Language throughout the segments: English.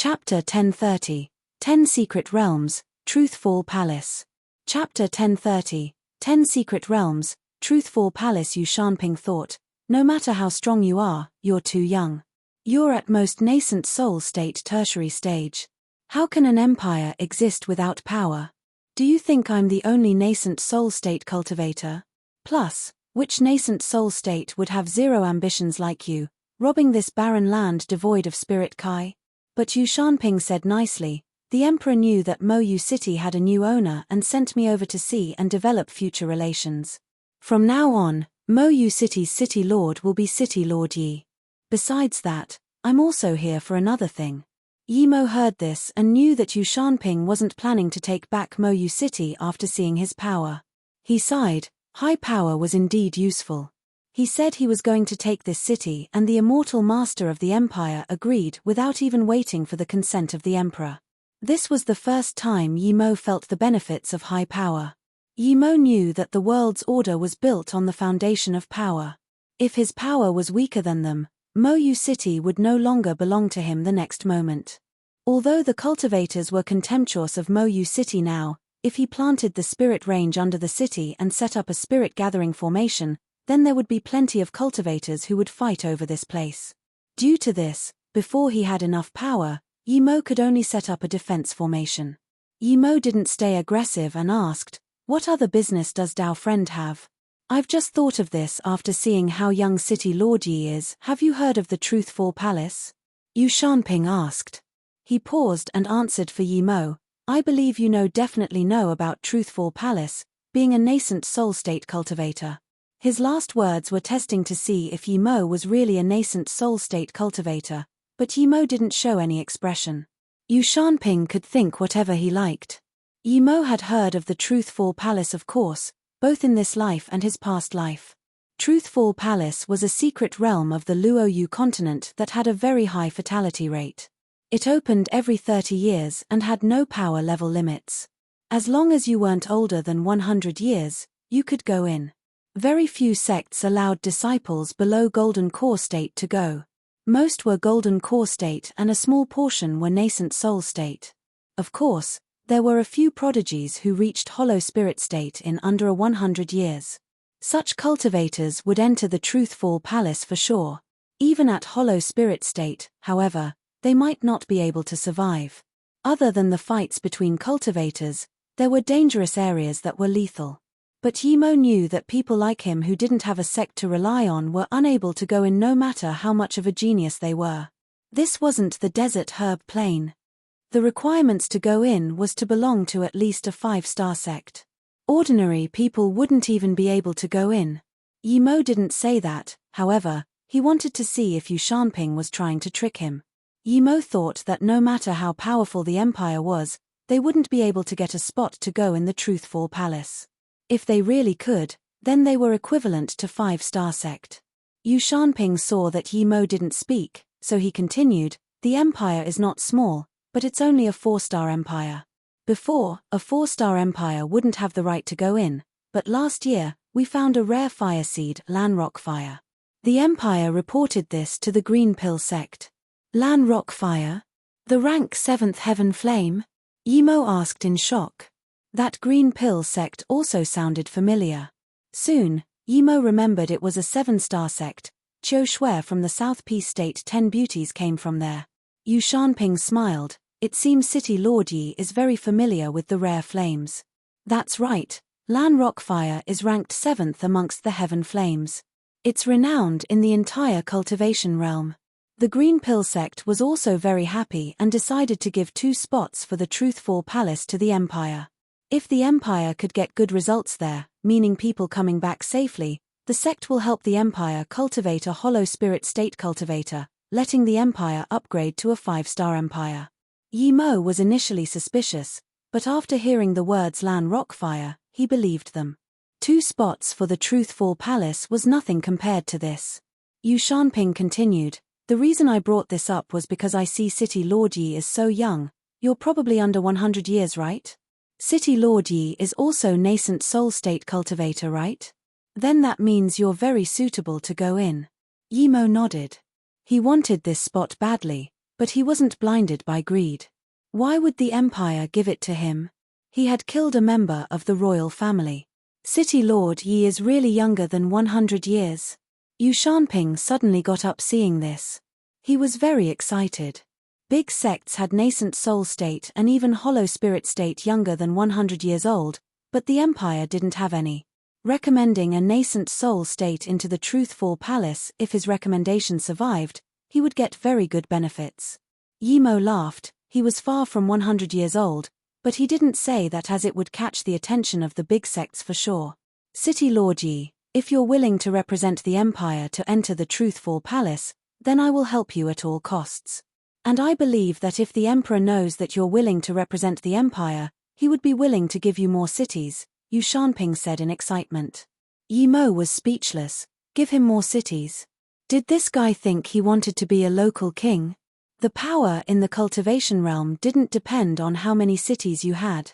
Chapter 1030, 10 Secret Realms, Truthful Palace. Chapter 1030, 10 Secret Realms, Truthful Palace. Yu Shanping thought, no matter how strong you are, you're too young. You're at most nascent soul state tertiary stage. How can an empire exist without power? Do you think I'm the only nascent soul state cultivator? Plus, which nascent soul state would have zero ambitions like you, robbing this barren land devoid of spirit Kai? But Yu Shanping said nicely, the emperor knew that Mo Yu City had a new owner and sent me over to see and develop future relations. From now on, Mo Yu City's city lord will be City Lord Yi. Besides that, I'm also here for another thing. Yi Mo heard this and knew that Yu Shanping wasn't planning to take back Mo Yu City after seeing his power. He sighed, high power was indeed useful. He said he was going to take this city, and the immortal master of the empire agreed without even waiting for the consent of the emperor. This was the first time Yi Mo felt the benefits of high power. Yi Mo knew that the world's order was built on the foundation of power. If his power was weaker than them, Mo Yu City would no longer belong to him the next moment. Although the cultivators were contemptuous of Mo Yu City now, if he planted the spirit range under the city and set up a spirit gathering formation, then there would be plenty of cultivators who would fight over this place. Due to this, before he had enough power, Yi Mo could only set up a defense formation. Yi Mo didn't stay aggressive and asked, what other business does Dao friend have? I've just thought of this after seeing how young City Lord Yi is. Have you heard of the Truthful Palace? Yu Shanping asked. He paused and answered for Yi Mo, I believe you definitely know about Truthful Palace, being a nascent soul state cultivator. His last words were testing to see if Yi Mo was really a nascent soul state cultivator, but Yi Mo didn't show any expression. Yu Shanping could think whatever he liked. Yi Mo had heard of the Truthful Palace, of course, both in this life and his past life. Truthful Palace was a secret realm of the Luoyu continent that had a very high fatality rate. It opened every 30 years and had no power level limits. As long as you weren't older than 100 years, you could go in. Very few sects allowed disciples below Golden Core State to go. Most were Golden Core State and a small portion were Nascent Soul State. Of course, there were a few prodigies who reached Hollow Spirit State in under 100 years. Such cultivators would enter the Truthful Palace for sure. Even at Hollow Spirit State, however, they might not be able to survive. Other than the fights between cultivators, there were dangerous areas that were lethal. But Yi Mo knew that people like him who didn't have a sect to rely on were unable to go in no matter how much of a genius they were. This wasn't the desert herb plain. The requirements to go in was to belong to at least a 5-star sect. Ordinary people wouldn't even be able to go in. Yi Mo didn't say that, however, he wanted to see if Yu Shanping was trying to trick him. Yi Mo thought that no matter how powerful the empire was, they wouldn't be able to get a spot to go in the Truthful Palace. If they really could, then they were equivalent to 5-star sect. Yu Shanping saw that Yi Mo didn't speak, so he continued, the empire is not small, but it's only a 4-star empire. Before, a 4-star empire wouldn't have the right to go in, but last year, we found a rare fire seed, Lanrock Fire. The empire reported this to the Green Pill sect. Lanrock Fire? The rank 7th Heaven Flame? Yi Mo asked in shock. That Green Pill sect also sounded familiar. Soon, Yi Mo remembered it was a 7-star sect. Qiu Shui from the South Peace State 10 beauties came from there. Yu Shanping smiled. It seems City Lord Yi is very familiar with the rare flames. That's right, Lanrock Fire is ranked 7th amongst the Heaven Flames. It's renowned in the entire cultivation realm. The Green Pill sect was also very happy and decided to give 2 spots for the Truthful Palace to the Empire. If the Empire could get good results there, meaning people coming back safely, the sect will help the Empire cultivate a Hollow Spirit State cultivator, letting the Empire upgrade to a 5-star empire. Yi Mo was initially suspicious, but after hearing the words Lanrock Fire, he believed them. 2 spots for the Truthful Palace was nothing compared to this. Yu Shanping continued, the reason I brought this up was because I see City Lord Yi is so young. You're probably under 100 years, right? City Lord Yi is also nascent soul state cultivator, right? Then that means you're very suitable to go in. Yi Mo nodded. He wanted this spot badly, But he wasn't blinded by greed. Why would the empire give it to him? He had killed a member of the royal family. City Lord Yi is really younger than 100 years. Yu Shanping suddenly got up seeing this. He was very excited. Big sects had nascent soul state and even hollow spirit state younger than 100 years old, but the empire didn't have any. Recommending a nascent soul state into the truthful palace, if his recommendation survived, he would get very good benefits. Yi Mo laughed. He was far from 100 years old, but he didn't say that as it would catch the attention of the big sects for sure. City Lord Yi, if you're willing to represent the empire to enter the truthful palace, then I will help you at all costs. And I believe that if the emperor knows that you're willing to represent the empire, he would be willing to give you more cities, Yu Shanping said in excitement. Yi Mo was speechless. Give him more cities. Did this guy think he wanted to be a local king? The power in the cultivation realm didn't depend on how many cities you had.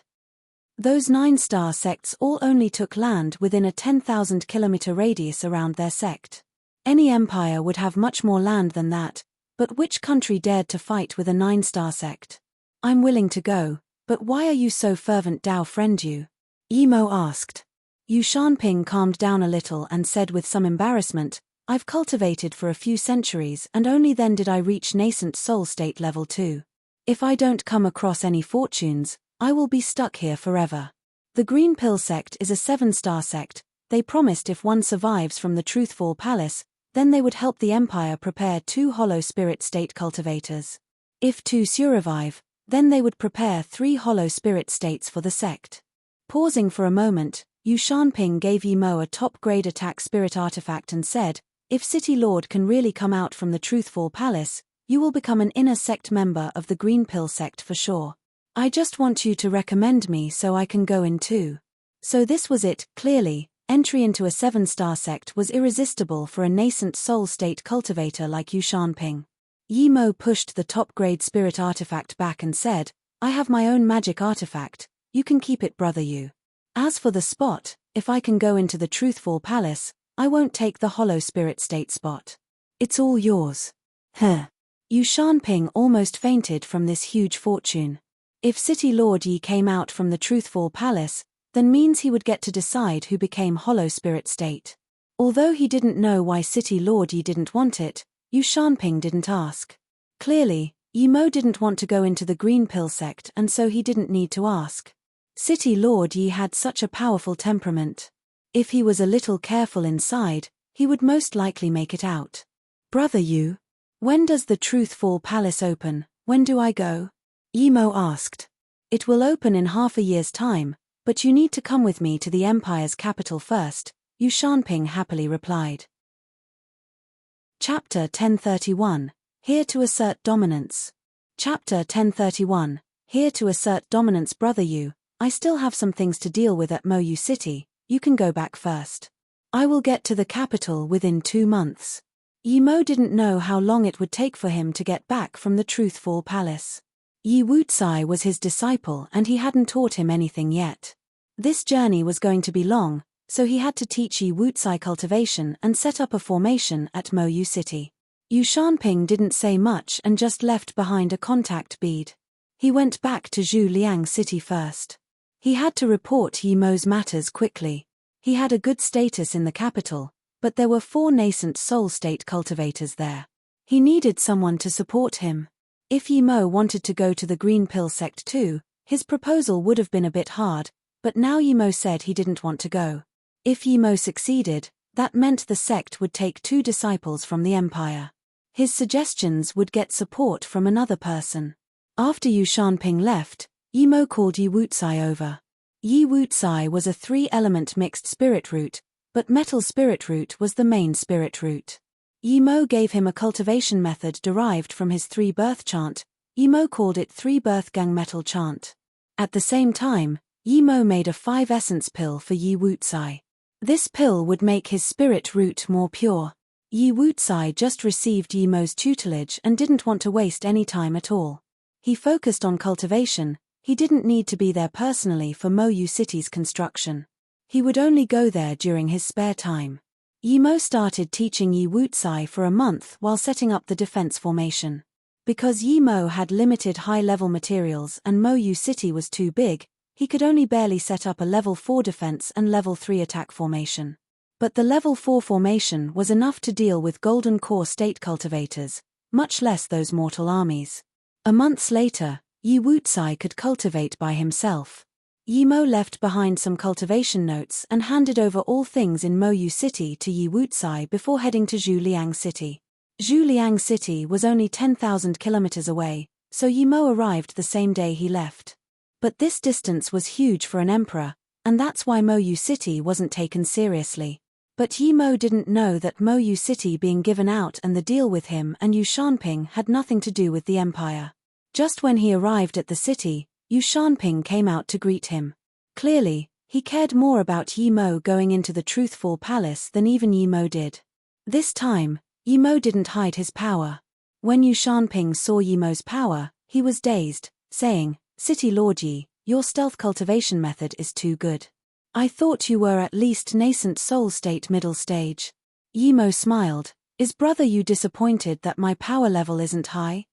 Those 9-star sects all only took land within a 10,000-kilometer radius around their sect. Any empire would have much more land than that, but which country dared to fight with a 9-star sect? I'm willing to go, but why are you so fervent, Dao friend you? Yi Mo asked. Yu Shanping calmed down a little and said with some embarrassment, I've cultivated for a few centuries and only then did I reach nascent soul state level 2. If I don't come across any fortunes, I will be stuck here forever. The Green Pill sect is a 7-star sect. They promised if one survives from the Truthful Palace, then they would help the empire prepare 2 hollow spirit state cultivators. If 2 survive, then they would prepare 3 hollow spirit states for the sect. Pausing for a moment, Yu Shanping gave Yi Mo a top-grade attack spirit artifact and said, if City Lord can really come out from the Truthful Palace, you will become an inner sect member of the Green Pill sect for sure. I just want you to recommend me so I can go in too. So this was it, clearly, entry into a 7-star sect was irresistible for a nascent soul state cultivator like Yu Shanping. Yi Mo pushed the top-grade spirit artifact back and said, I have my own magic artifact, you can keep it brother Yu. As for the spot, if I can go into the Truthful Palace, I won't take the hollow spirit state spot. It's all yours. Yu Shanping almost fainted from this huge fortune. If City Lord Yi came out from the Truthful Palace, then means he would get to decide who became hollow spirit state. Although he didn't know why City Lord Yi didn't want it, Yu Shanping didn't ask. Clearly, Yi Mo didn't want to go into the Green Pill sect and so he didn't need to ask. City Lord Yi had such a powerful temperament. If he was a little careful inside, he would most likely make it out. Brother Yu, when does the Truthful Palace open? When do I go? Yi Mo asked. It will open in half a year's time, but you need to come with me to the empire's capital first, Yu Shanping happily replied. Chapter 1031, Here to Assert Dominance. Chapter 1031, Here to Assert Dominance. Brother Yu, I still have some things to deal with at Moyu City, you can go back first. I will get to the capital within 2 months. Yi Mo didn't know how long it would take for him to get back from the Truthful Palace. Yi Wucai was his disciple and he hadn't taught him anything yet. This journey was going to be long, so he had to teach Yi Wucai cultivation and set up a formation at Moyu City. Yu Shanping didn't say much and just left behind a contact bead. He went back to Zhu Liang City first. He had to report Yi Mo's matters quickly. He had a good status in the capital, but there were 4 nascent soul state cultivators there. He needed someone to support him. If Yi Mo wanted to go to the Green Pill sect too, his proposal would have been a bit hard, but now Yi Mo said he didn't want to go. If Yi Mo succeeded, that meant the sect would take 2 disciples from the empire. His suggestions would get support from another person. After Yu Shanping left, Yi Mo called Yi Wucai over. Yi Wucai was a 3-element mixed spirit root, but metal spirit root was the main spirit root. Yi Mo gave him a cultivation method derived from his 3-birth chant. Yi Mo called it 3-birth gang metal chant. At the same time, Yi Mo made a 5-essence pill for Yi Wucai. This pill would make his spirit root more pure. Yi Wucai just received Yi Mo's tutelage and didn't want to waste any time at all. He focused on cultivation. He didn't need to be there personally for Moyu City's construction. He would only go there during his spare time. Yi Mo started teaching Yi Wucai for a month while setting up the defense formation. Because Yi Mo had limited high-level materials and Mo Yu City was too big, he could only barely set up a level 4 defense and level 3 attack formation. But the level 4 formation was enough to deal with Golden Core state cultivators, much less those mortal armies. A month later, Yi Wucai could cultivate by himself. Yi Mo left behind some cultivation notes and handed over all things in Mo Yu City to Yi Wucai before heading to Zhuliang City. Zhuliang City was only 10,000 kilometers away, so Yi Mo arrived the same day he left. But this distance was huge for an emperor, and that's why Mo Yu City wasn't taken seriously. But Yi Mo didn't know that Mo Yu City being given out and the deal with him and Yu Shanping had nothing to do with the empire. Just when he arrived at the city, Yu Shanping came out to greet him. Clearly, he cared more about Yi Mo going into the truthful palace than even Yi Mo did. This time, Yi Mo didn't hide his power. When Yu Shanping saw Yi Mo's power, he was dazed, saying, "City Lord Yi, your stealth cultivation method is too good. I thought you were at least nascent soul state middle stage." Yi Mo smiled. "Is brother Yu disappointed that my power level isn't high?"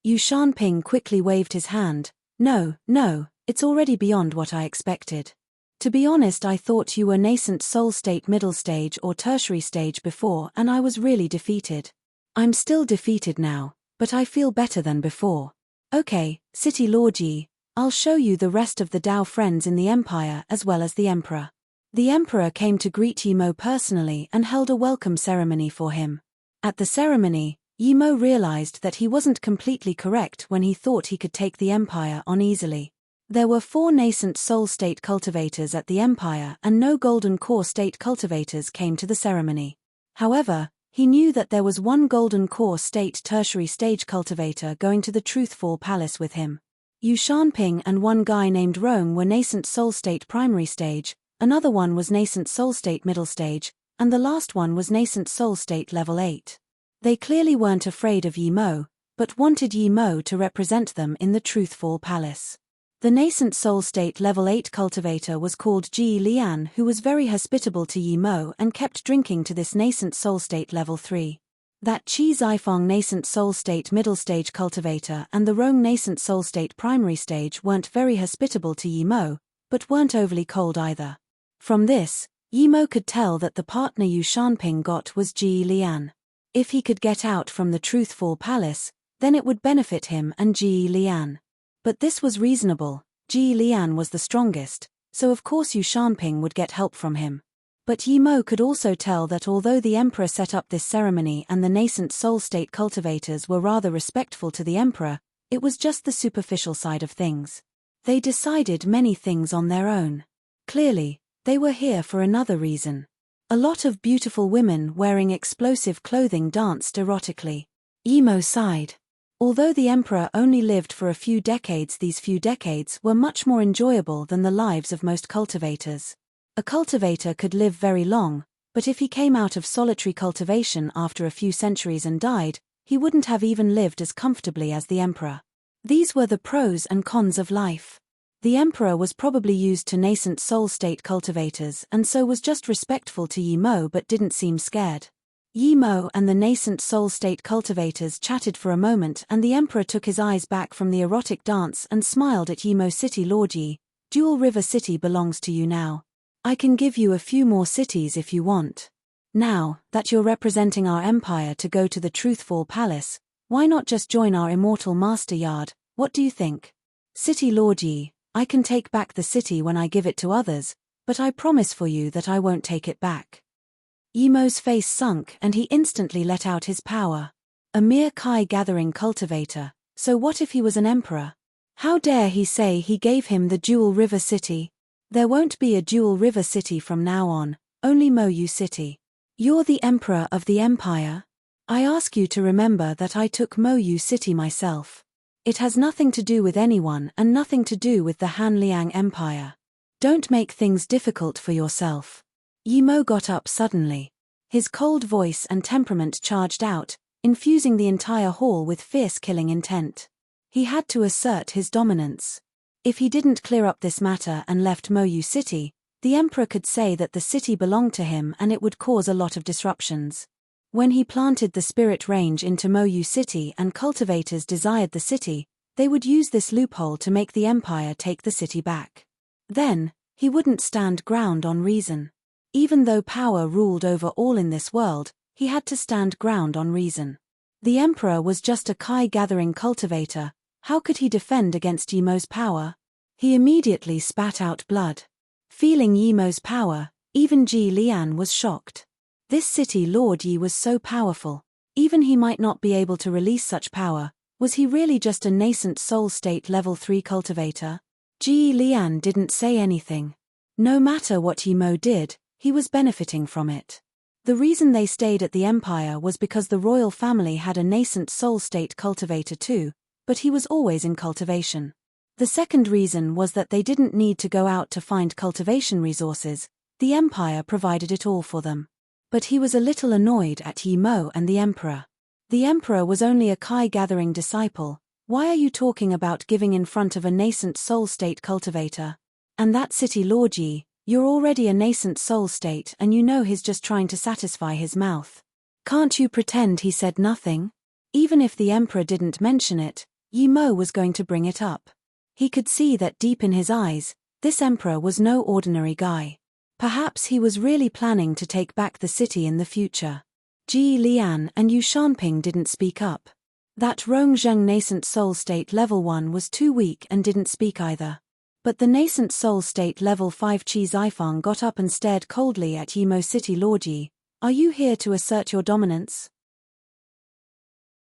Yu Shanping quickly waved his hand. No, it's already beyond what I expected. To be honest, I thought you were nascent soul state middle stage or tertiary stage before and I was really defeated. I'm still defeated now, but I feel better than before. Okay, City Lord Yi, I'll show you the rest of the Dao friends in the Empire as well as the Emperor. The Emperor came to greet Yi Mo personally and held a welcome ceremony for him. At the ceremony, Yi Mo realized that he wasn't completely correct when he thought he could take the Empire on easily. There were 4 nascent soul state cultivators at the Empire and no golden core state cultivators came to the ceremony. However, he knew that there was 1 golden core state tertiary stage cultivator going to the Truthful Palace with him. Yu Shanping and 1 guy named Rome were nascent soul state primary stage, another one was nascent soul state middle stage, and the last one was nascent soul state level 8. They clearly weren't afraid of Yi Mo, but wanted Yi Mo to represent them in the Truthful Palace. The nascent soul state level 8 cultivator was called Ji Lian, who was very hospitable to Yi Mo and kept drinking to this nascent soul state level 3. That Qi Zifeng nascent soul state middle stage cultivator and the Rong nascent soul state primary stage weren't very hospitable to Yi Mo, but weren't overly cold either. From this, Yi Mo could tell that the partner Yu Shanping got was Ji Lian. If he could get out from the Truthful Palace, then it would benefit him and Ji Lian. But this was reasonable. Ji Lian was the strongest, so of course Yu Shanping would get help from him. But Yi Mo could also tell that although the emperor set up this ceremony and the nascent soul state cultivators were rather respectful to the emperor, it was just the superficial side of things. They decided many things on their own. Clearly, they were here for another reason. A lot of beautiful women wearing explosive clothing danced erotically. Yi Mo sighed. Although the emperor only lived for a few decades, these few decades were much more enjoyable than the lives of most cultivators. A cultivator could live very long, but if he came out of solitary cultivation after a few centuries and died, he wouldn't have even lived as comfortably as the emperor. These were the pros and cons of life. The emperor was probably used to nascent soul state cultivators and so was just respectful to Yi Mo but didn't seem scared. Yi Mo and the nascent soul state cultivators chatted for a moment and the emperor took his eyes back from the erotic dance and smiled at Yi Mo. City Lord Yi, Jewel River City belongs to you now. I can give you a few more cities if you want. Now that you're representing our empire to go to the Truthful Palace, why not just join our immortal master yard? What do you think? City Lord Yi, I can take back the city when I give it to others, but I promise for you that I won't take it back. Yi Mo's face sunk and he instantly let out his power. A mere Kai gathering cultivator, so what if he was an emperor? How dare he say he gave him the Jewel River City? There won't be a Jewel River City from now on, only Mo Yu City. You're the emperor of the empire? I ask you to remember that I took Mo Yu City myself. It has nothing to do with anyone and nothing to do with the Hanliang Empire. Don't make things difficult for yourself. Yi Mo got up suddenly. His cold voice and temperament charged out, infusing the entire hall with fierce killing intent. He had to assert his dominance. If he didn't clear up this matter and left Mo Yu City, the emperor could say that the city belonged to him and it would cause a lot of disruptions. When he planted the spirit range into Moyu City and cultivators desired the city, they would use this loophole to make the empire take the city back. Then, he wouldn't stand ground on reason. Even though power ruled over all in this world, he had to stand ground on reason. The emperor was just a Kai-gathering cultivator. How could he defend against Yimo's power? He immediately spat out blood. Feeling Yimo's power, even Ji Lian was shocked. This city lord Yi was so powerful. Even he might not be able to release such power. Was he really just a nascent soul state level 3 cultivator? Ji Lian didn't say anything. No matter what Yimo did, he was benefiting from it. The reason they stayed at the empire was because the royal family had a nascent soul state cultivator too, but he was always in cultivation. The second reason was that they didn't need to go out to find cultivation resources, the empire provided it all for them. But he was a little annoyed at Yimo and the emperor. The emperor was only a Kai-gathering disciple. Why are you talking about giving in front of a nascent soul state cultivator? And that city lord Yi, you're already a nascent soul state and you know he's just trying to satisfy his mouth. Can't you pretend he said nothing? Even if the emperor didn't mention it, Yimo was going to bring it up. He could see that deep in his eyes, this emperor was no ordinary guy. Perhaps he was really planning to take back the city in the future. Ji Lian and Yu Shanping didn't speak up. That Rongzheng nascent soul state level 1 was too weak and didn't speak either. But the nascent soul state level 5 Qi Zifang got up and stared coldly at Yimo City Lord Yi. Are you here to assert your dominance?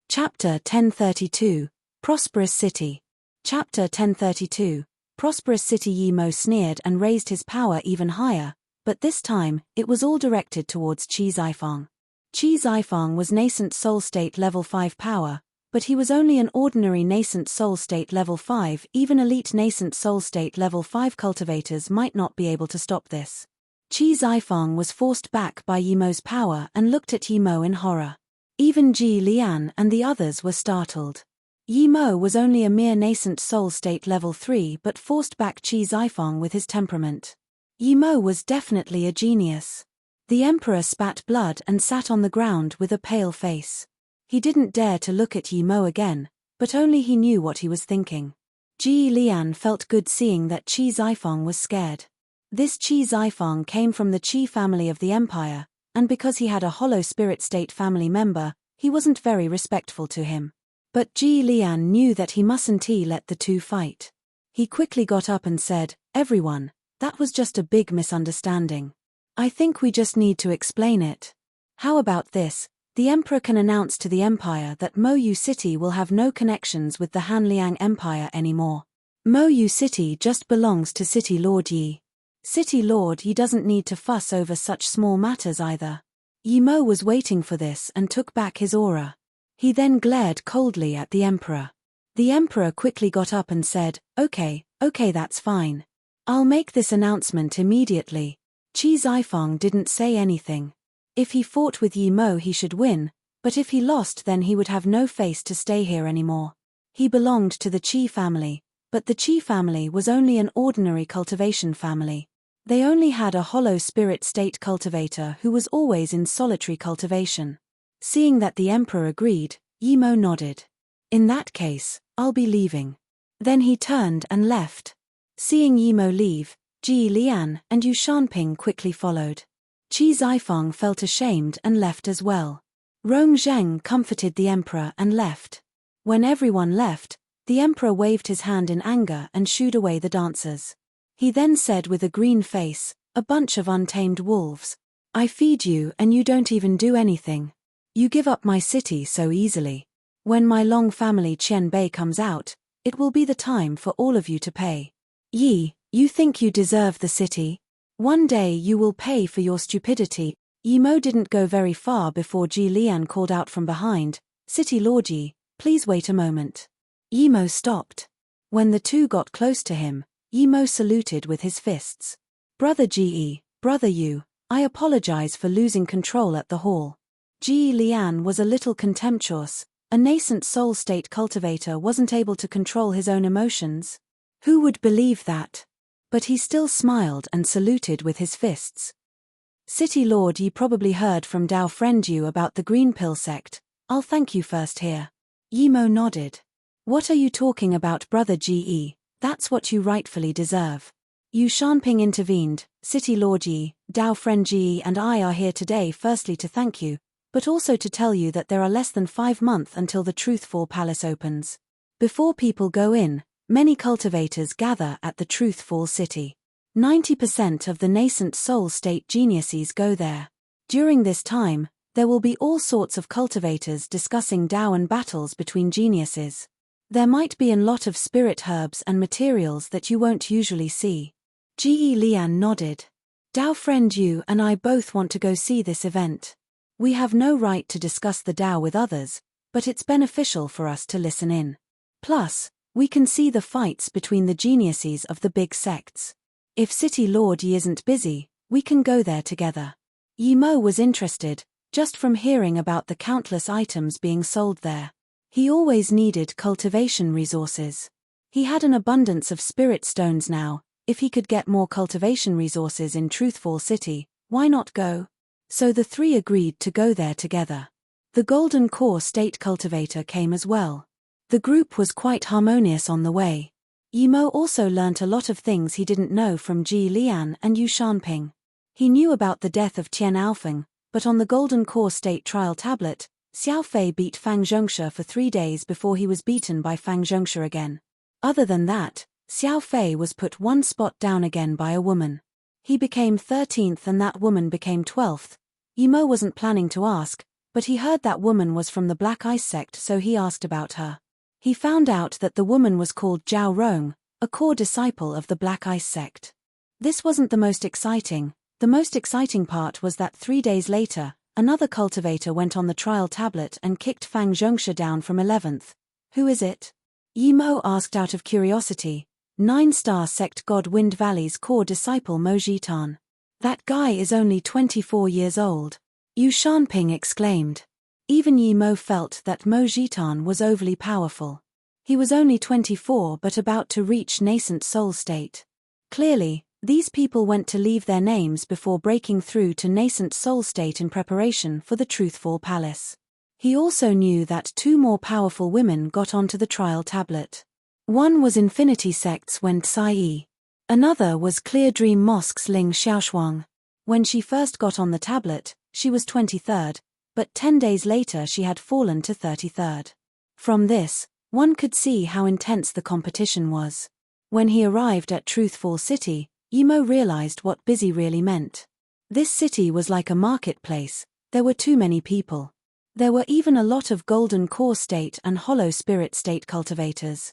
Chapter 1032, Prosperous City. Chapter 1032, Prosperous City. Yimo sneered and raised his power even higher, but this time, it was all directed towards Qi Zifang. Qi Zifang was nascent soul state level 5 power, but he was only an ordinary nascent soul state level 5. Even elite nascent soul state level 5 cultivators might not be able to stop this. Qi Zifang was forced back by Yimo's power and looked at Yimo in horror. Even Ji Lian and the others were startled. Yimo was only a mere nascent soul state level 3 but forced back Qi Zifang with his temperament. Yimo was definitely a genius. The emperor spat blood and sat on the ground with a pale face. He didn't dare to look at Yimo again, but only he knew what he was thinking. Ji Lian felt good seeing that Qi Zifang was scared. This Qi Zifang came from the Qi family of the empire, and because he had a hollow spirit state family member, he wasn't very respectful to him. But Ji Lian knew that he mustn't let the two fight. He quickly got up and said, "Everyone, that was just a big misunderstanding. I think we just need to explain it. How about this? The emperor can announce to the empire that Moyu City will have no connections with the Hanliang Empire anymore. Moyu City just belongs to City Lord Yi. City Lord Yi doesn't need to fuss over such small matters either." Yimo was waiting for this and took back his aura. He then glared coldly at the emperor. The emperor quickly got up and said, Okay, that's fine. I'll make this announcement immediately." Qi Zifang didn't say anything. If he fought with Yimo he should win, but if he lost then he would have no face to stay here anymore. He belonged to the Qi family, but the Qi family was only an ordinary cultivation family. They only had a hollow spirit state cultivator who was always in solitary cultivation. Seeing that the emperor agreed, Yimo nodded. "In that case, I'll be leaving." Then he turned and left. Seeing Yimo leave, Ji Lian and Yu Shanping quickly followed. Qi Zifang felt ashamed and left as well. Rongzheng comforted the emperor and left. When everyone left, the emperor waved his hand in anger and shooed away the dancers. He then said with a green face, "A bunch of untamed wolves. I feed you and you don't even do anything. You give up my city so easily. When my long family Qianbei comes out, it will be the time for all of you to pay. Yi, you think you deserve the city? One day you will pay for your stupidity." Yimo didn't go very far before Ji Lian called out from behind, "City Lord Yi, please wait a moment." Yimo stopped. When the two got close to him, Yimo saluted with his fists. "Brother Ji, brother Yu, I apologize for losing control at the hall." Ji Lian was a little contemptuous. A nascent soul state cultivator wasn't able to control his own emotions. Who would believe that? But he still smiled and saluted with his fists. City Lord, ye probably heard from Dao friend you about the Green Pill sect. I'll thank you first here. Yimo nodded. What are you talking about, brother Ge? That's what you rightfully deserve. Yu Shanping intervened. City Lord Yi, Dao friend Ge and I are here today firstly to thank you, but also to tell you that there are less than 5 months until the Truthful Palace opens. Before people go in, many cultivators gather at the Truthful City. 90% of the nascent soul state geniuses go there. During this time, there will be all sorts of cultivators discussing Dao and battles between geniuses. There might be a lot of spirit herbs and materials that you won't usually see. Ge Lian nodded. Dao friend you and I both want to go see this event. We have no right to discuss the Dao with others, but it's beneficial for us to listen in. Plus, we can see the fights between the geniuses of the big sects. If City Lord Yi isn't busy, we can go there together. Yi Mo was interested, just from hearing about the countless items being sold there. He always needed cultivation resources. He had an abundance of spirit stones now. If he could get more cultivation resources in Truthful City, why not go? So the three agreed to go there together. The Golden Core State Cultivator came as well. The group was quite harmonious on the way. Yimo also learnt a lot of things he didn't know from Ji Lian and Yu Shanping. He knew about the death of Tian Alfeng, but on the Golden Core State Trial Tablet, Xiao Fei beat Fang Zhongsha for 3 days before he was beaten by Fang Zhongsha again. Other than that, Xiao Fei was put 1 spot down again by a woman. He became 13th and that woman became 12th. Yimo wasn't planning to ask, but he heard that woman was from the Black Ice sect, so he asked about her. He found out that the woman was called Zhao Rong, a core disciple of the Black Ice sect. This wasn't the most exciting. The most exciting part was that 3 days later, another cultivator went on the trial tablet and kicked Fang Zhongsha down from 11th. Who is it? Yimo asked out of curiosity. 9-star sect God Wind Valley's core disciple Mo Jitan. That guy is only 24 years old. Yu Shanping exclaimed. Even Yimo felt that Mo Jitan was overly powerful. He was only 24 but about to reach nascent soul state. Clearly, these people went to leave their names before breaking through to nascent soul state in preparation for the Truthful Palace. He also knew that 2 more powerful women got onto the trial tablet. One was Infinity Sect's Wen Tsai. Another was Clear Dream Mosque's Ling Xiaoshuang. When she first got on the tablet, she was 23rd, but 10 days later she had fallen to 33rd. From this, one could see how intense the competition was. When he arrived at Truthful City, Yimo realized what busy really meant. This city was like a marketplace. There were too many people. There were even a lot of Golden Core State and Hollow Spirit State cultivators.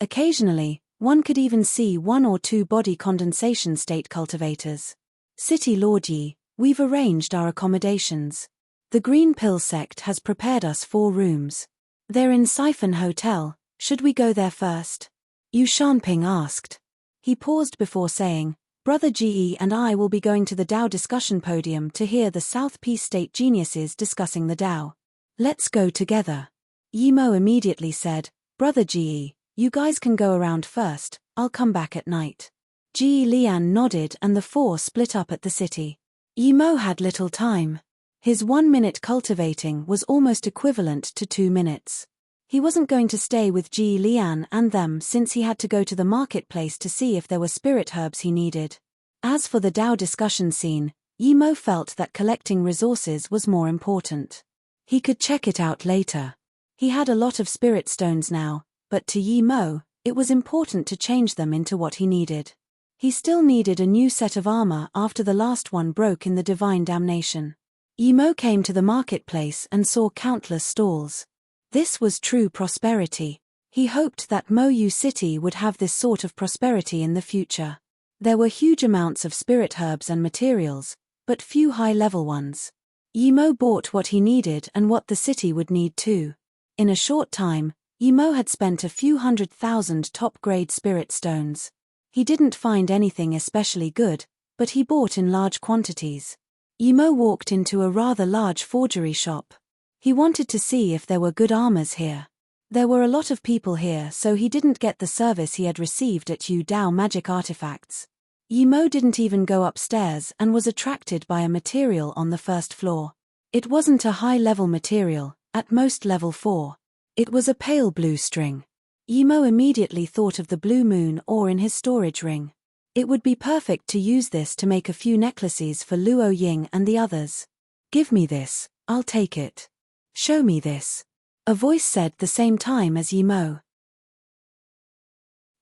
Occasionally, one could even see 1 or 2 body condensation state cultivators. City Lord Yi, we've arranged our accommodations. The Green Pill sect has prepared us 4 rooms. They're in Siphon Hotel. Should we go there first? Yu Shanping asked. He paused before saying, Brother Ge and I will be going to the Dao discussion podium to hear the South Peace State geniuses discussing the Dao. Let's go together. Yimo immediately said, Brother Ge, you guys can go around first, I'll come back at night. Ji Lian nodded and the 4 split up at the city. Yimo had little time. His 1 minute cultivating was almost equivalent to 2 minutes. He wasn't going to stay with Ji Lian and them since he had to go to the marketplace to see if there were spirit herbs he needed. As for the Dao discussion scene, Yimo felt that collecting resources was more important. He could check it out later. He had a lot of spirit stones now, but to Yimo, it was important to change them into what he needed. He still needed a new set of armor after the last one broke in the divine damnation. Yimo came to the marketplace and saw countless stalls. This was true prosperity. He hoped that Moyu City would have this sort of prosperity in the future. There were huge amounts of spirit herbs and materials, but few high-level ones. Yimo bought what he needed and what the city would need too. In a short time, Yimo had spent a few 100,000 top-grade spirit stones. He didn't find anything especially good, but he bought in large quantities. Yimo walked into a rather large forgery shop. He wanted to see if there were good armors here. There were a lot of people here, so he didn't get the service he had received at Yu Dao Magic Artifacts. Yimo didn't even go upstairs and was attracted by a material on the first floor. It wasn't a high-level material, at most level 4. It was a pale blue string. Yimo immediately thought of the blue moon ore in his storage ring. It would be perfect to use this to make a few necklaces for Luo Ying and the others. Give me this, I'll take it. Show me this. A voice said the same time as Yimo.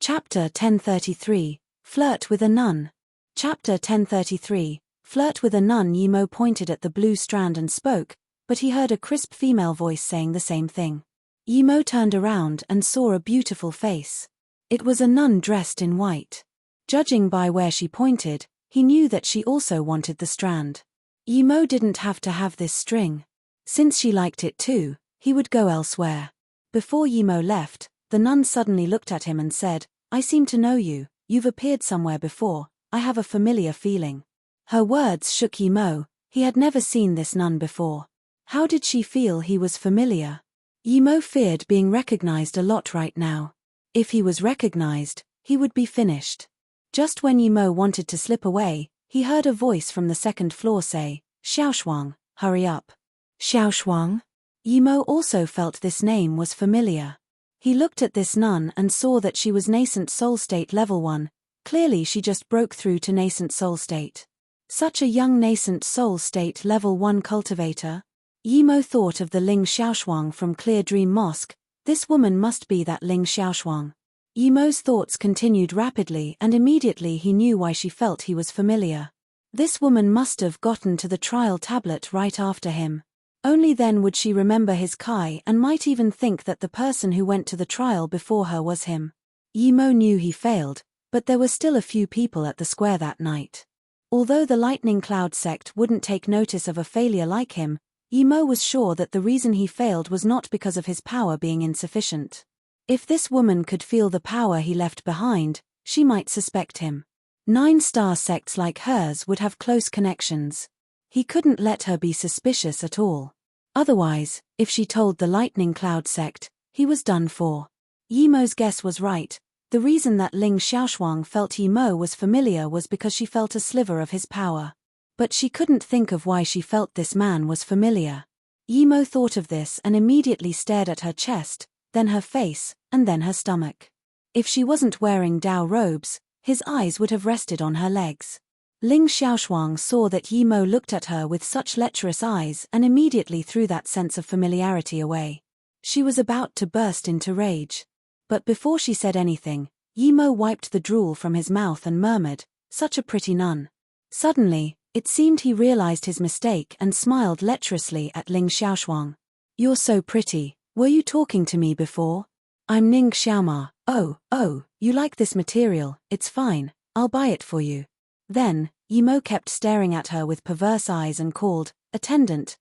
Chapter 1033, Flirt with a Nun. Chapter 1033, Flirt with a Nun. Yimo pointed at the blue strand and spoke, but he heard a crisp female voice saying the same thing. Yimo turned around and saw a beautiful face. It was a nun dressed in white. Judging by where she pointed, he knew that she also wanted the strand. Yimo didn't have to have this string. Since she liked it too, he would go elsewhere. Before Yimo left, the nun suddenly looked at him and said, I seem to know you, you've appeared somewhere before, I have a familiar feeling. Her words shook Yimo, he had never seen this nun before. How did she feel he was familiar? Yimo feared being recognized a lot right now. If he was recognized, he would be finished. Just when Yimo wanted to slip away, he heard a voice from the second floor say, Xiaoshuang, hurry up. Xiaoshuang? Yimo also felt this name was familiar. He looked at this nun and saw that she was nascent soul state level 1, clearly she just broke through to nascent soul state. Such a young nascent soul state level 1 cultivator. Yimo thought of the Ling Xiaoshuang from Clear Dream Mosque, this woman must be that Ling Xiaoshuang. Yimo's thoughts continued rapidly and immediately he knew why she felt he was familiar. This woman must have gotten to the trial tablet right after him. Only then would she remember his Kai and might even think that the person who went to the trial before her was him. Yimo knew he failed, but there were still a few people at the square that night. Although the Lightning Cloud sect wouldn't take notice of a failure like him, Yimo was sure that the reason he failed was not because of his power being insufficient. If this woman could feel the power he left behind, she might suspect him. 9-star sects like hers would have close connections. He couldn't let her be suspicious at all. Otherwise, if she told the Lightning Cloud sect, he was done for. Yimo's guess was right. The reason that Ling Xiaoshuang felt Yimo was familiar was because she felt a sliver of his power. But she couldn't think of why she felt this man was familiar. Yimo thought of this and immediately stared at her chest, then her face, and then her stomach. If she wasn't wearing Dao robes, his eyes would have rested on her legs. Ling Xiaoshuang saw that Yimo looked at her with such lecherous eyes and immediately threw that sense of familiarity away. She was about to burst into rage. But before she said anything, Yimo wiped the drool from his mouth and murmured, such a pretty nun. Suddenly, it seemed he realized his mistake and smiled lecherously at Ling Xiaoshuang. You're so pretty, were you talking to me before? I'm Ning Xiaoma. Oh, you like this material, it's fine, I'll buy it for you. Then, Yimo kept staring at her with perverse eyes and called, attendant,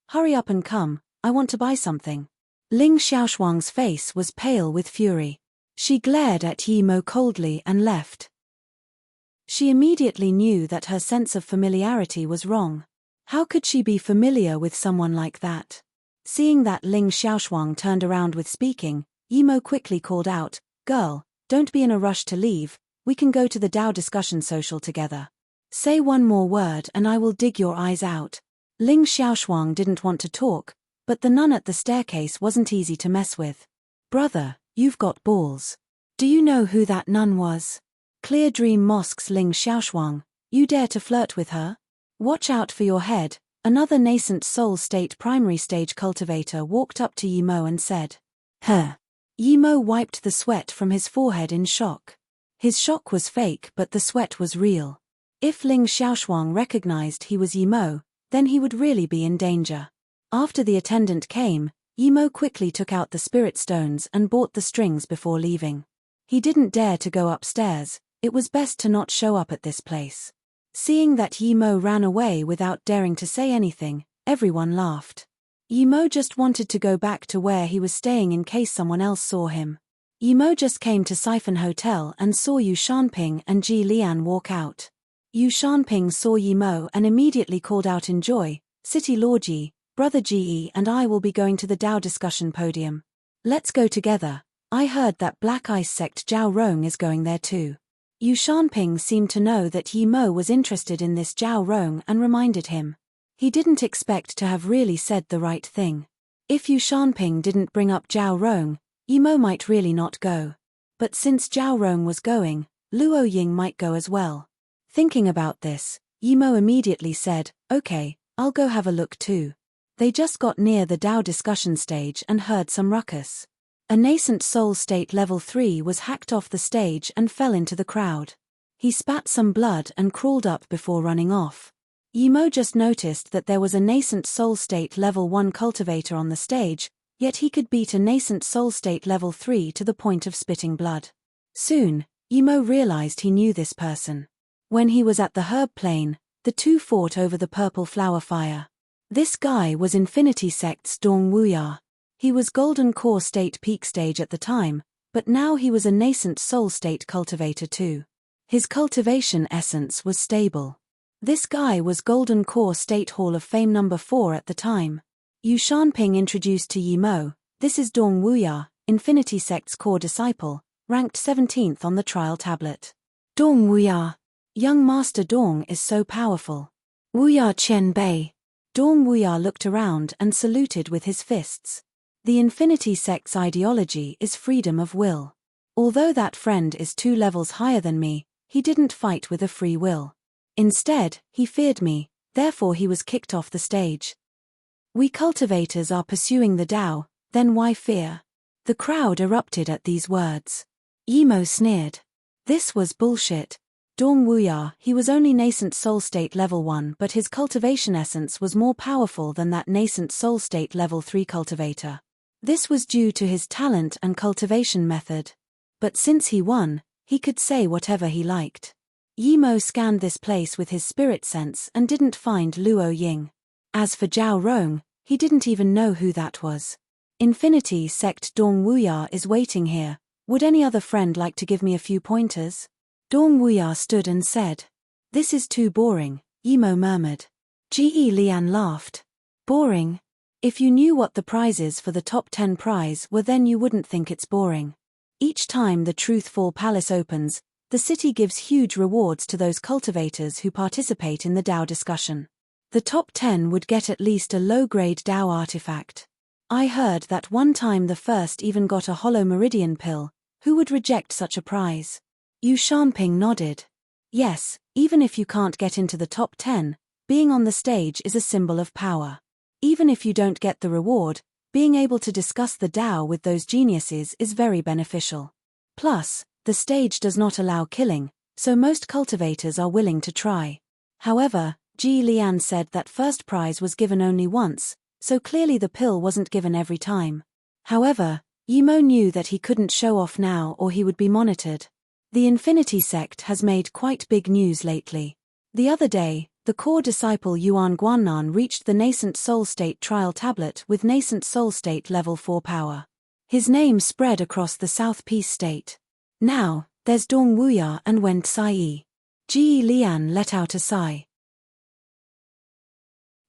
hurry up and come, I want to buy something. Ling Xiaoshuang's face was pale with fury. She glared at Yimo coldly and left. She immediately knew that her sense of familiarity was wrong. How could she be familiar with someone like that? Seeing that Ling Xiaoshuang turned around with speaking, Yimo quickly called out, girl, don't be in a rush to leave, we can go to the Dao discussion social together. Say one more word and I will dig your eyes out. Ling Xiaoshuang didn't want to talk, but the nun at the staircase wasn't easy to mess with. Brother, you've got balls. Do you know who that nun was? Clear Dream Mosque's Ling Xiaoshuang, you dare to flirt with her? Watch out for your head. Another nascent soul state primary stage cultivator walked up to Yimo and said. Huh. Yimo wiped the sweat from his forehead in shock. His shock was fake but the sweat was real. If Ling Xiaoshuang recognized he was Yimo, then he would really be in danger. After the attendant came, Yimo quickly took out the spirit stones and bought the strings before leaving. He didn't dare to go upstairs, it was best to not show up at this place. Seeing that Yimo ran away without daring to say anything, everyone laughed. Yimo just wanted to go back to where he was staying in case someone else saw him. Yimo just came to Siphon Hotel and saw Yu Shanping and Ji Lian walk out. Yu Shanping saw Yimo and immediately called out in joy, City Lord Yi, Brother Ji and I will be going to the Dao discussion podium. Let's go together. I heard that Black Ice sect Zhao Rong is going there too. Yu Shanping seemed to know that Yi Mo was interested in this Zhao Rong and reminded him. He didn't expect to have really said the right thing. If Yu Shanping didn't bring up Zhao Rong, Yi Mo might really not go. But since Zhao Rong was going, Luo Ying might go as well. Thinking about this, Yi Mo immediately said, "Okay, I'll go have a look too." They just got near the Dao discussion stage and heard some ruckus. A nascent soul state level 3 was hacked off the stage and fell into the crowd. He spat some blood and crawled up before running off. Yi Mo just noticed that there was a nascent soul state level 1 cultivator on the stage, yet he could beat a nascent soul state level 3 to the point of spitting blood. Soon, Yi Mo realized he knew this person. When he was at the herb plane, the two fought over the purple flower fire. This guy was Infinity Sect's Dong Wuya. He was Golden Core State peak stage at the time, but now he was a nascent soul state cultivator too. His cultivation essence was stable. This guy was Golden Core State Hall of Fame number 4 at the time. Yu Shanping introduced to Yi Mo, "This is Dong Wuya, Infinity Sect's core disciple, ranked 17th on the trial tablet." "Dong Wuya. Young Master Dong is so powerful." "Wuya Qian Bei." Dong Wuya looked around and saluted with his fists. The Infinity Sect's ideology is freedom of will. Although that friend is 2 levels higher than me, he didn't fight with a free will. Instead, he feared me, therefore he was kicked off the stage. "We cultivators are pursuing the Dao, then why fear?" The crowd erupted at these words. Yi Mo sneered. This was bullshit. Dong Wuya, he was only nascent soul state level 1, but his cultivation essence was more powerful than that nascent soul state level 3 cultivator. This was due to his talent and cultivation method. But since he won, he could say whatever he liked. Yi Mo scanned this place with his spirit sense and didn't find Luo Ying. As for Zhao Rong, he didn't even know who that was. "Infinity Sect Dong Wuya is waiting here. Would any other friend like to give me a few pointers?" Dong Wuya stood and said. "This is too boring," Yi Mo murmured. Ji Lian laughed. "Boring? If you knew what the prizes for the top 10 prize were, then you wouldn't think it's boring. Each time the Truthful Palace opens, the city gives huge rewards to those cultivators who participate in the Dao discussion. The top 10 would get at least a low-grade Dao artifact. I heard that one time the first even got a hollow meridian pill. Who would reject such a prize?" Yu Shanping nodded. "Yes, even if you can't get into the top 10, being on the stage is a symbol of power. Even if you don't get the reward, being able to discuss the Dao with those geniuses is very beneficial. Plus, the stage does not allow killing, so most cultivators are willing to try." However, Ji Lian said that first prize was given only once, so clearly the pill wasn't given every time. However, Yi Mo knew that he couldn't show off now or he would be monitored. The Infinity Sect has made quite big news lately. The other day, the core disciple Yuan Guannan reached the Nascent Soul State trial tablet with Nascent Soul State level 4 power. His name spread across the South Peace State. Now, there's Dong Wuya and Wen Tsai. Ji Lian let out a sigh.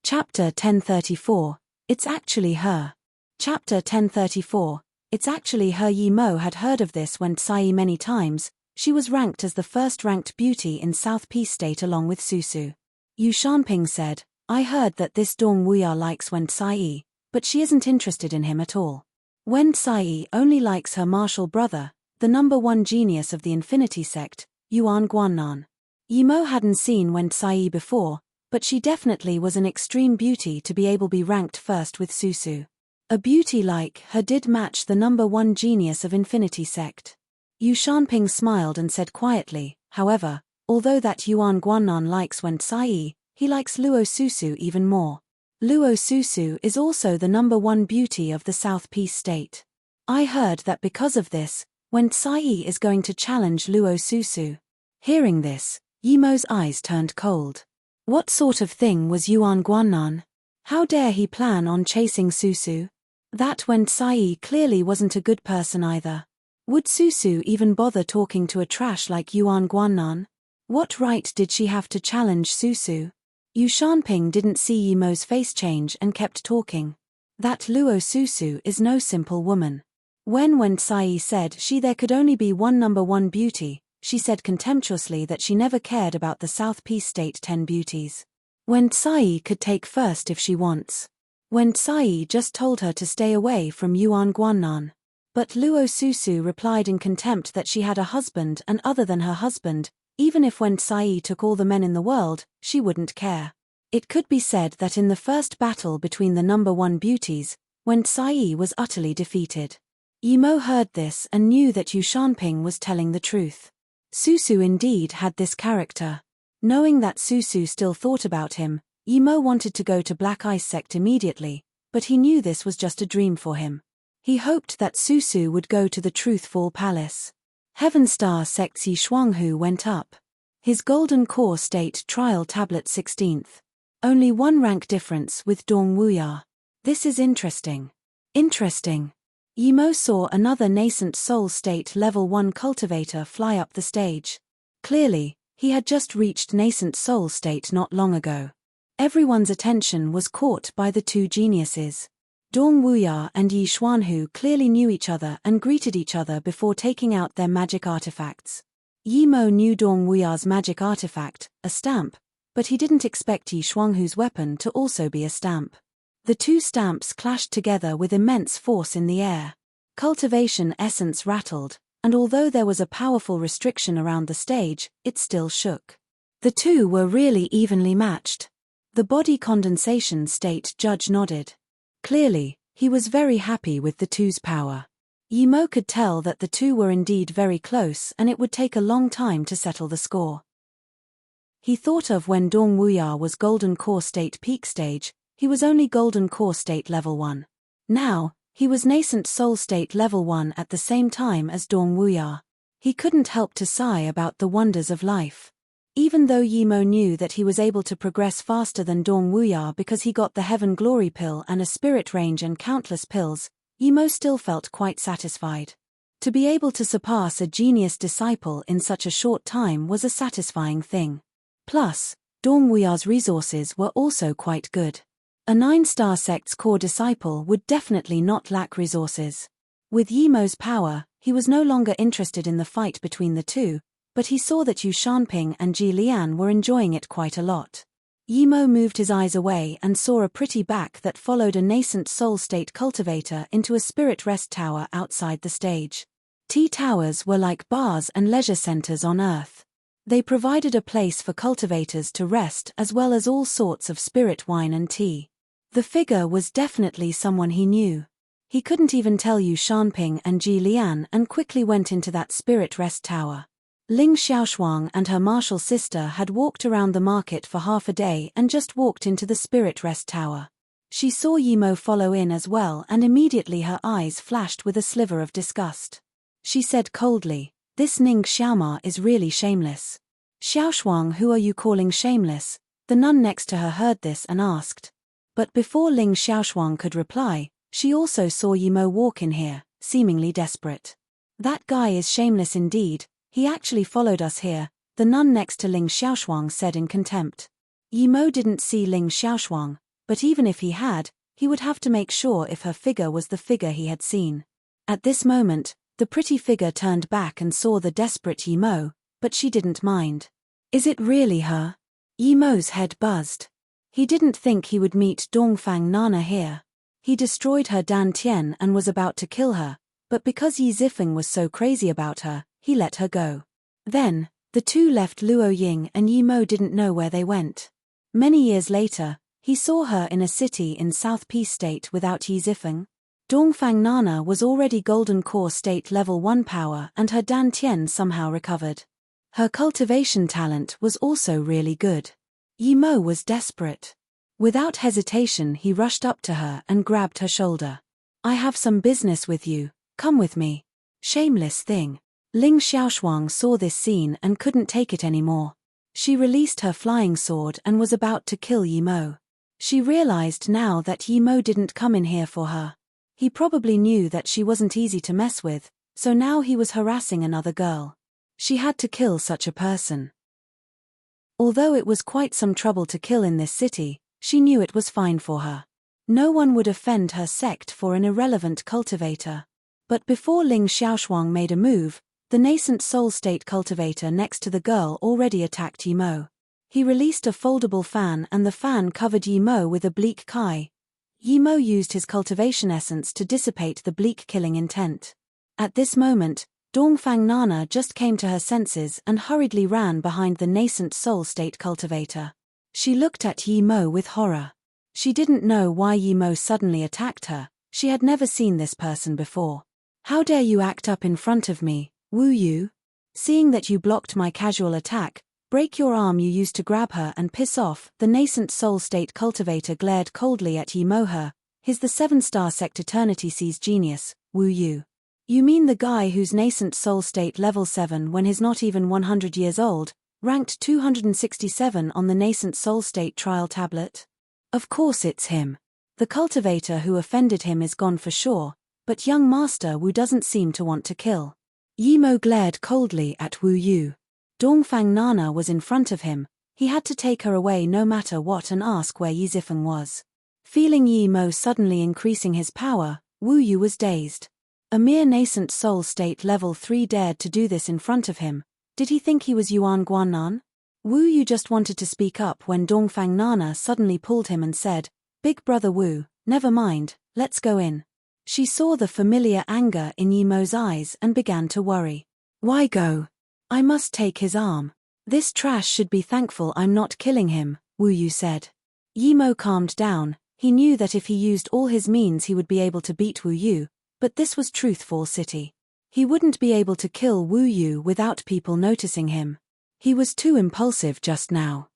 Chapter 1034, It's Actually Her. Chapter 1034, It's Actually Her. Yi Mo had heard of this Wen Tsai many times. She was ranked as the first-ranked beauty in South Peace State along with Susu. Yu Shanping said, "I heard that this Dong Wuya likes Wen Tsai, but she isn't interested in him at all. Wen Tsai only likes her martial brother, the number 1 genius of the Infinity Sect, Yuan Guannan." Yi Mo hadn't seen Wen Tsai before, but she definitely was an extreme beauty to be able to be ranked first with Susu. A beauty like her did match the number 1 genius of Infinity Sect. Yu Shanping smiled and said quietly, "However, although that Yuan Guannan likes Wen Tsai, he likes Luo Susu even more. Luo Susu is also the number 1 beauty of the South Peace State. I heard that because of this, Wen Tsai is going to challenge Luo Susu." Hearing this, Yi Mo's eyes turned cold. What sort of thing was Yuan Guannan? How dare he plan on chasing Susu? That Wen Tsai clearly wasn't a good person either. Would Susu even bother talking to a trash like Yuan Guannan? What right did she have to challenge Susu? Yu Shanping didn't see Yi Mo's face change and kept talking. That Luo Susu is no simple woman. When Wen Tsai said there could only be one number 1 beauty, she said contemptuously that she never cared about the South Peace State 10 beauties. Wen Tsai could take first if she wants. Wen Tsai just told her to stay away from Yuan Guannan. But Luo Susu replied in contempt that she had a husband, and other than her husband, even if Wen Tsai took all the men in the world, she wouldn't care. It could be said that in the first battle between the number 1 beauties, Wen Tsai was utterly defeated. Yimo heard this and knew that Yu Shanping was telling the truth. Susu indeed had this character. Knowing that Susu still thought about him, Yimo wanted to go to Black Ice Sect immediately, but he knew this was just a dream for him. He hoped that Susu would go to the Truthful Palace. Heaven Star Sect's Yi Shuanghu went up. His Golden Core State Trial Tablet 16th. Only 1 rank difference with Dong Wuya. This is interesting. Interesting. Yimo saw another nascent soul state level 1 cultivator fly up the stage. Clearly, he had just reached nascent soul state not long ago. Everyone's attention was caught by the 2 geniuses. Dong Wuya and Yi Xuanhu clearly knew each other and greeted each other before taking out their magic artifacts. Yimo knew Dong Wuya's magic artifact, a stamp, but he didn't expect Yi Xuanghu's weapon to also be a stamp. The 2 stamps clashed together with immense force in the air. Cultivation essence rattled, and although there was a powerful restriction around the stage, it still shook. The 2 were really evenly matched. The body condensation state judge nodded. Clearly, he was very happy with the 2's power. Yimo could tell that the 2 were indeed very close and it would take a long time to settle the score. He thought of when Dong Wuya was Golden Core State Peak Stage, he was only Golden Core State Level 1. Now, he was Nascent Soul State Level 1 at the same time as Dong Wuya. He couldn't help to sigh about the wonders of life. Even though Yimo knew that he was able to progress faster than Dong Wuya because he got the Heaven Glory Pill and a Spirit Range and countless pills, Yimo still felt quite satisfied. To be able to surpass a genius disciple in such a short time was a satisfying thing. Plus, Dong Wuya's resources were also quite good. A 9-star sect's core disciple would definitely not lack resources. With Yimo's power, he was no longer interested in the fight between the 2, but he saw that Yu Shanping and Ji Lian were enjoying it quite a lot. Yimo moved his eyes away and saw a pretty back that followed a nascent soul state cultivator into a spirit rest tower outside the stage. T-towers were like bars and leisure centers on Earth. They provided a place for cultivators to rest as well as all sorts of spirit wine and tea. The figure was definitely someone he knew. He couldn't even tell Yu Shanping and Ji Lian and quickly went into that spirit rest tower. Ling Xiaoshuang and her martial sister had walked around the market for half a day and just walked into the spirit rest tower. She saw Yimo follow in as well and immediately her eyes flashed with a sliver of disgust. She said coldly, "This Ning Xiaoma is really shameless." "Xiaoshuang, who are you calling shameless?" The nun next to her heard this and asked. But before Ling Xiaoshuang could reply, she also saw Yimo walk in here, seemingly desperate. "That guy is shameless indeed, he actually followed us here," the nun next to Ling Xiaoshuang said in contempt. Yimo didn't see Ling Xiaoshuang, but even if he had, he would have to make sure if her figure was the figure he had seen. At this moment, the pretty figure turned back and saw the desperate Yimo, but she didn't mind. "Is it really her?" Yimo's head buzzed. He didn't think he would meet Dongfang Nana here. He destroyed her Dantian and was about to kill her, but because Yi Zifeng was so crazy about her, he let her go. Then, the 2 left Luo Ying and Yimo didn't know where they went. Many years later, he saw her in a city in South Peace State without Yi Zifeng. Dongfang Nana was already Golden Core State Level 1 power and her Dantian somehow recovered. Her cultivation talent was also really good. Yimo was desperate. Without hesitation he rushed up to her and grabbed her shoulder. "I have some business with you, come with me." Shameless thing. Ling Xiaoshuang saw this scene and couldn't take it anymore. She released her flying sword and was about to kill Yimo. She realized now that Yimo didn't come in here for her. He probably knew that she wasn't easy to mess with, so now he was harassing another girl. She had to kill such a person. Although it was quite some trouble to kill in this city, she knew it was fine for her. No one would offend her sect for an irrelevant cultivator. But before Ling Xiaoshuang made a move, The nascent soul state cultivator next to the girl already attacked Yimo. He released a foldable fan and the fan covered Yimo with a bleak kai. Yimo used his cultivation essence to dissipate the bleak killing intent. At this moment, Dongfang Nana just came to her senses and hurriedly ran behind the nascent soul state cultivator. She looked at Yimo with horror. She didn't know why Yimo suddenly attacked her. She had never seen this person before. "How dare you act up in front of me, Wu Yu? Seeing that you blocked my casual attack, break your arm you used to grab her and piss off." The nascent soul state cultivator glared coldly at Yimo her. "He's the 7-star sect Eternity Sees genius, Wu Yu. You mean the guy whose nascent soul state level 7 when he's not even 100 years old, ranked 267 on the nascent soul state trial tablet? Of course it's him. The cultivator who offended him is gone for sure, but young Master Wu doesn't seem to want to kill." Yimo glared coldly at Wu Yu. Dongfang Nana was in front of him. He had to take her away no matter what and ask where Yi Zifeng was. Feeling Yimo suddenly increasing his power, Wu Yu was dazed. A mere nascent soul state level 3 dared to do this in front of him. Did he think he was Yuan Guanan? Wu Yu just wanted to speak up when Dongfang Nana suddenly pulled him and said, "Big brother Wu, never mind, let's go in." She saw the familiar anger in Yimo's eyes and began to worry. "Why go? I must take his arm. This trash should be thankful I'm not killing him," Wu Yu said. Yimo calmed down. He knew that if he used all his means he would be able to beat Wu Yu, but this was Truthful City. He wouldn't be able to kill Wu Yu without people noticing him. He was too impulsive just now.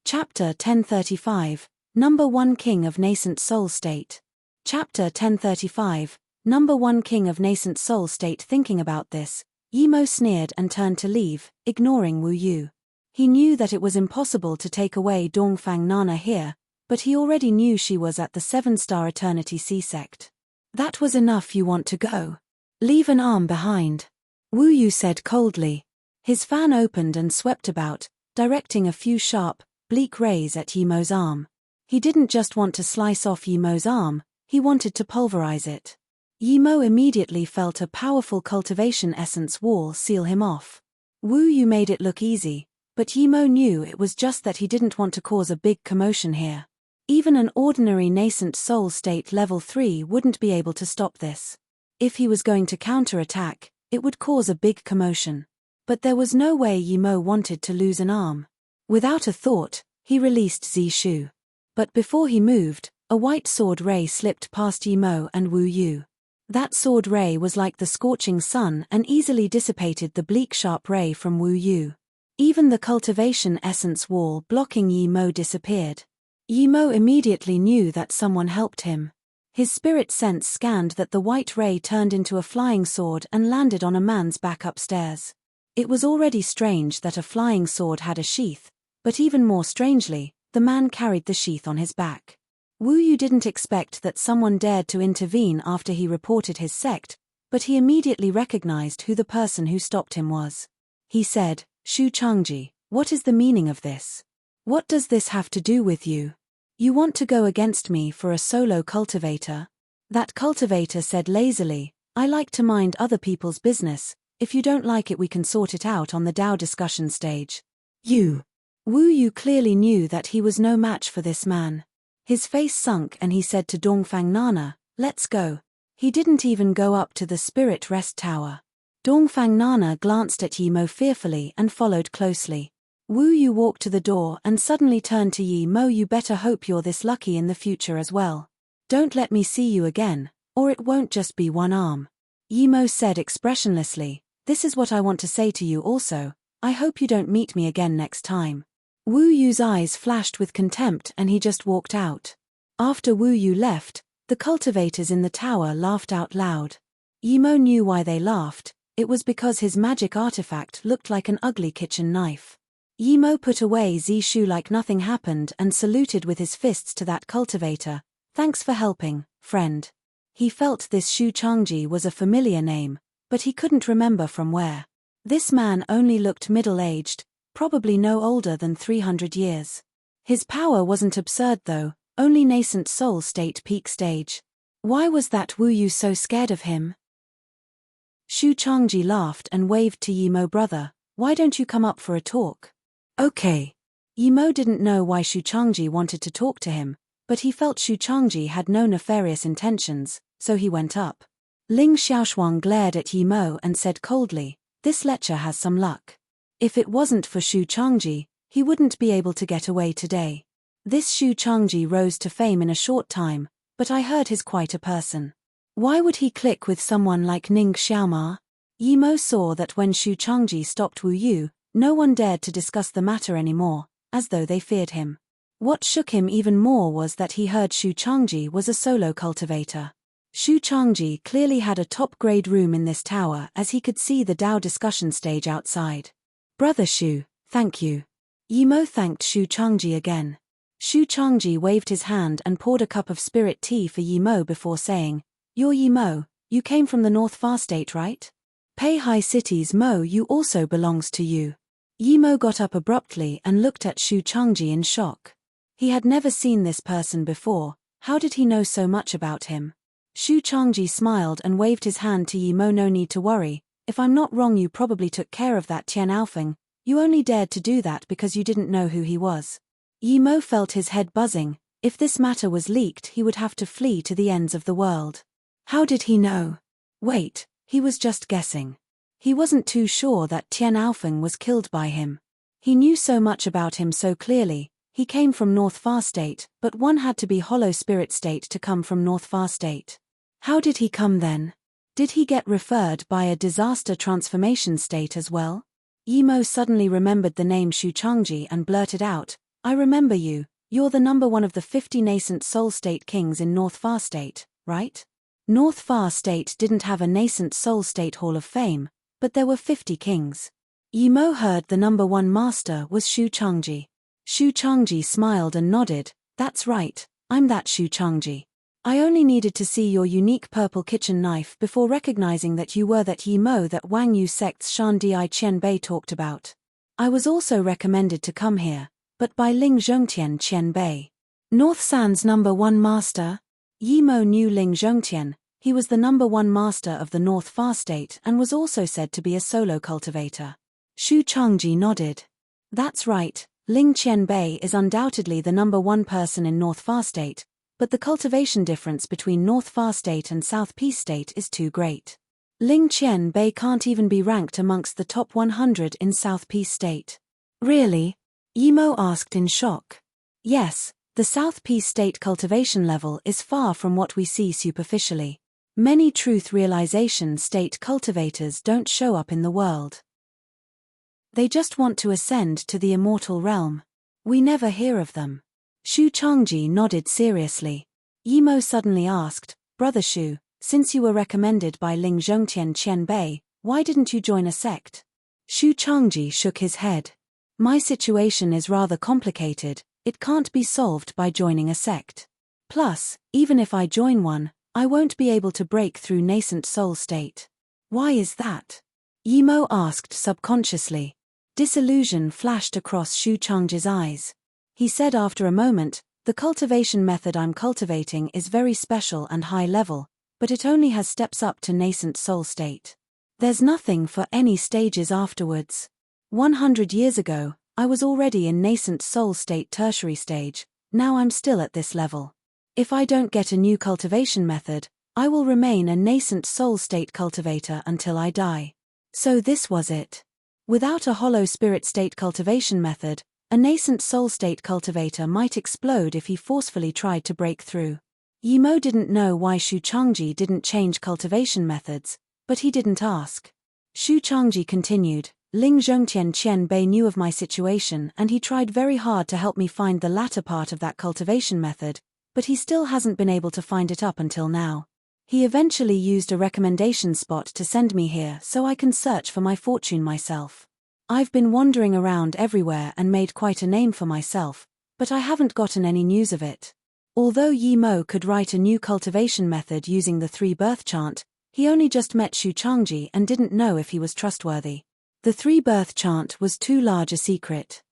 Chapter 1035, Number 1 King of Nascent Soul State. Chapter 1035, Number 1 King of Nascent Soul State. Thinking about this, Yimo sneered and turned to leave, ignoring Wu Yu. He knew that it was impossible to take away Dongfang Nana here, but he already knew she was at the 7-star Eternity Sea sect. "That was enough. You want to go? Leave an arm behind," Wu Yu said coldly. His fan opened and swept about, directing a few sharp, bleak rays at Yimo's arm. He didn't just want to slice off Yimo's arm, he wanted to pulverize it. Yimo immediately felt a powerful cultivation essence wall seal him off. Wu Yu made it look easy, but Yimo knew it was just that he didn't want to cause a big commotion here. Even an ordinary nascent soul state level 3 wouldn't be able to stop this. If he was going to counterattack, it would cause a big commotion. But there was no way Yimo wanted to lose an arm. Without a thought, he released Zishu. But before he moved, a white sword ray slipped past Yimo and Wu Yu. That sword ray was like the scorching sun and easily dissipated the bleak sharp ray from Wu Yu. Even the cultivation essence wall blocking Yimo disappeared. Yimo immediately knew that someone helped him. His spirit sense scanned that the white ray turned into a flying sword and landed on a man's back upstairs. It was already strange that a flying sword had a sheath, but even more strangely, the man carried the sheath on his back. Wu Yu didn't expect that someone dared to intervene after he reported his sect, but he immediately recognized who the person who stopped him was. He said, "Shu Changji, what is the meaning of this? What does this have to do with you? You want to go against me for a solo cultivator?" That cultivator said lazily, "I like to mind other people's business. If you don't like it we can sort it out on the Dao discussion stage." "You." Wu Yu clearly knew that he was no match for this man. His face sunk and he said to Dongfang Nana, "Let's go." He didn't even go up to the spirit rest tower. Dongfang Nana glanced at Yimo fearfully and followed closely. Wu Yu walked to the door and suddenly turned to Yimo. "You better hope you're this lucky in the future as well. Don't let me see you again, or it won't just be one arm." Yimo said expressionlessly, "This is what I want to say to you also. I hope you don't meet me again next time." Wu Yu's eyes flashed with contempt and he just walked out. After Wu Yu left, the cultivators in the tower laughed out loud. Yimo knew why they laughed. It was because his magic artifact looked like an ugly kitchen knife. Yimo put away Zishu like nothing happened and saluted with his fists to that cultivator. "Thanks for helping, friend." He felt this Shu Changji was a familiar name, but he couldn't remember from where. This man only looked middle-aged, probably no older than 300 years. His power wasn't absurd though, only nascent soul state peak stage. Why was that Wu Yu so scared of him? Shu Changji laughed and waved to Yimo. Brother, why don't you come up for a talk? Okay. Yimo didn't know why Shu Changji wanted to talk to him, but he felt Shu Changji had no nefarious intentions, so he went up. Ling Xiaoshuang glared at Yimo and said coldly, this lecher has some luck. If it wasn't for Shu Changji, he wouldn't be able to get away today. This Shu Changji rose to fame in a short time, but I heard he's quite a person. Why would he click with someone like Ning Xiaoma? Yimo saw that when Shu Changji stopped Wu Yu, no one dared to discuss the matter anymore, as though they feared him. What shook him even more was that he heard Shu Changji was a solo cultivator. Shu Changji clearly had a top-grade room in this tower, as he could see the Dao discussion stage outside. Brother Shu, thank you. Yimo thanked Shu Changji again. Shu Changji waved his hand and poured a cup of spirit tea for Yimo before saying, You're Yimo, you came from the North Far State, right? Peihai City's Mo Yu also belongs to you. Yimo got up abruptly and looked at Shu Changji in shock. He had never seen this person before. How did he know so much about him? Shu Changji smiled and waved his hand to Yimo. No need to worry, if I'm not wrong you probably took care of that Tian Alfeng. You only dared to do that because you didn't know who he was. Yimo felt his head buzzing. If this matter was leaked he would have to flee to the ends of the world. How did he know? Wait, he was just guessing. He wasn't too sure that Tian Alfeng was killed by him. He knew so much about him so clearly. He came from North Far State, but one had to be Hollow Spirit State to come from North Far State. How did he come then? Did he get referred by a disaster transformation state as well? Yimo suddenly remembered the name Shu Changji and blurted out, I remember you, you're the number one of the 50 nascent soul state kings in North Far State, right? North Far State didn't have a nascent soul state hall of fame, but there were 50 kings. Yimo heard the number one master was Shu Changji. Shu Changji smiled and nodded, that's right, I'm that Shu Changji. I only needed to see your unique purple kitchen knife before recognizing that you were that Yimo that Wang Yu sect's Shan Di Qianbei talked about. I was also recommended to come here, but by Ling Zhongtian Qianbei. North San's number one master? Yimo knew Ling Zhongtian. He was the number one master of the North Far State and was also said to be a solo cultivator. Shu Changji nodded. That's right, Ling Qianbei is undoubtedly the number one person in North Far State, but the cultivation difference between North Far State and South Peace State is too great. Ling Qianbei can't even be ranked amongst the top 100 in South Peace State. Really? Yimo asked in shock. Yes, the South Peace State cultivation level is far from what we see superficially. Many truth realization state cultivators don't show up in the world. They just want to ascend to the immortal realm. We never hear of them. Shu Changji nodded seriously. Yimo suddenly asked, Brother Shu, since you were recommended by Ling Zhongtian Qianbei, why didn't you join a sect? Shu Changji shook his head. My situation is rather complicated, it can't be solved by joining a sect. Plus, even if I join one, I won't be able to break through nascent soul state. Why is that? Yimo asked subconsciously. Disillusion flashed across Shu Changji's eyes. He said after a moment, the cultivation method I'm cultivating is very special and high level, but it only has steps up to nascent soul state. There's nothing for any stages afterwards. 100 years ago, I was already in nascent soul state tertiary stage, now I'm still at this level. If I don't get a new cultivation method, I will remain a nascent soul state cultivator until I die. So this was it. Without a hollow spirit state cultivation method, a nascent soul state cultivator might explode if he forcefully tried to break through. Yimo didn't know why Shu Changji didn't change cultivation methods, but he didn't ask. Shu Changji continued, Ling Zhongtian Qianbei knew of my situation and he tried very hard to help me find the latter part of that cultivation method, but he still hasn't been able to find it up until now. He eventually used a recommendation spot to send me here so I can search for my fortune myself. I've been wandering around everywhere and made quite a name for myself, but I haven't gotten any news of it. Although Yimo could write a new cultivation method using the 3-birth chant, he only just met Shu Changji and didn't know if he was trustworthy. The 3-birth chant was too large a secret.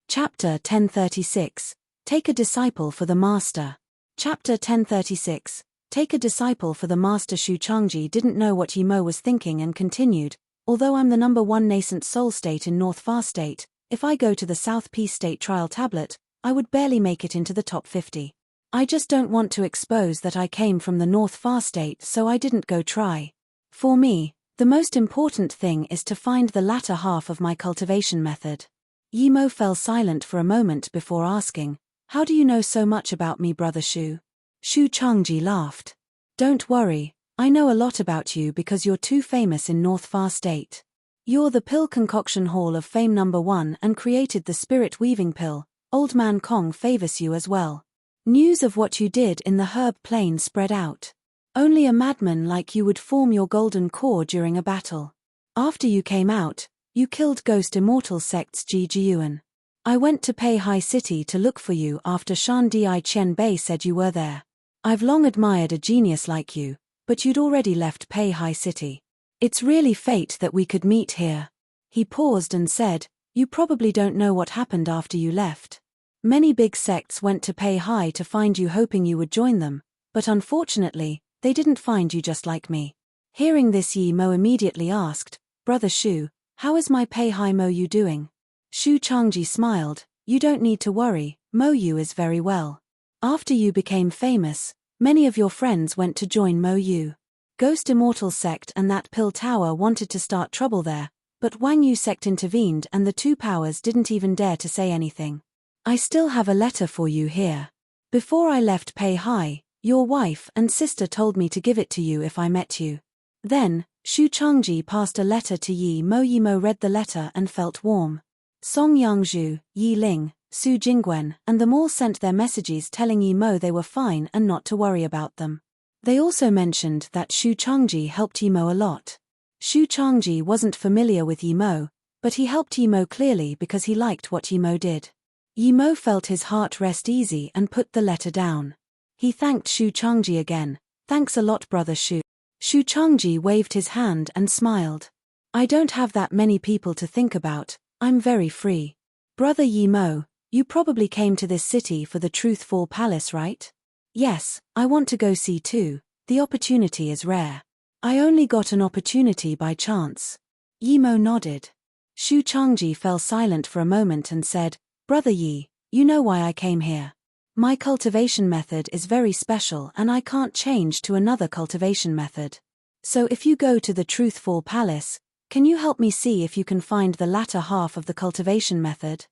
Chapter 1036. Take a disciple for the Master. Chapter 1036. Take a disciple for the master. Shu Changji didn't know what Yi Mo was thinking and continued, although I'm the #1 nascent soul state in North Far State, if I go to the South Peace State trial tablet, I would barely make it into the top 50. I just don't want to expose that I came from the North Far State, so I didn't go try. For me, the most important thing is to find the latter half of my cultivation method. Yi Mo fell silent for a moment before asking, how do you know so much about me, brother Shu? Shu Changji laughed. Don't worry, I know a lot about you because you're too famous in North Far State. You're the pill concoction hall of fame #1 and created the spirit weaving pill. Old Man Kong favors you as well. News of what you did in the herb plain spread out. Only a madman like you would form your golden core during a battle. After you came out, you killed Ghost Immortal Sect's Ji Jiuan. I went to Pei Hai City to look for you after Shan Di Chen Bei said you were there. I've long admired a genius like you, but you'd already left Pei Hai City. It's really fate that we could meet here. He paused and said, you probably don't know what happened after you left. Many big sects went to Pei Hai to find you hoping you would join them, but unfortunately, they didn't find you just like me. Hearing this, Yi Mo immediately asked, Brother Shu, how is my Pei Hai Mo Yu doing? Shu Changji smiled, you don't need to worry, Mo Yu is very well. After you became famous, many of your friends went to join Mo Yu. Ghost Immortal Sect and that Pill Tower wanted to start trouble there, but Wang Yu Sect intervened and the two powers didn't even dare to say anything. I still have a letter for you here. Before I left Pei Hai, your wife and sister told me to give it to you if I met you. Then, Shu Changji passed a letter to Yi Mo. Yi Mo read the letter and felt warm. Song Yangzhu, Yi Ling, Su Jingwen, and them all sent their messages telling Yi Mo they were fine and not to worry about them. They also mentioned that Shu Changji helped Yi Mo a lot. Shu Changji wasn't familiar with Yi Mo, but he helped Yi Mo clearly because he liked what Yi Mo did. Yi Mo felt his heart rest easy and put the letter down. He thanked Shu Changji again. Thanks a lot, brother Shu. Shu Changji waved his hand and smiled. I don't have that many people to think about, I'm very free. Brother Yi Mo, you probably came to this city for the Truthful Palace, right? Yes, I want to go see too, the opportunity is rare. I only got an opportunity by chance. Yi Mo nodded. Shu Changji fell silent for a moment and said, Brother Yi, you know why I came here. My cultivation method is very special and I can't change to another cultivation method. So if you go to the Truthful Palace, can you help me see if you can find the latter half of the cultivation method?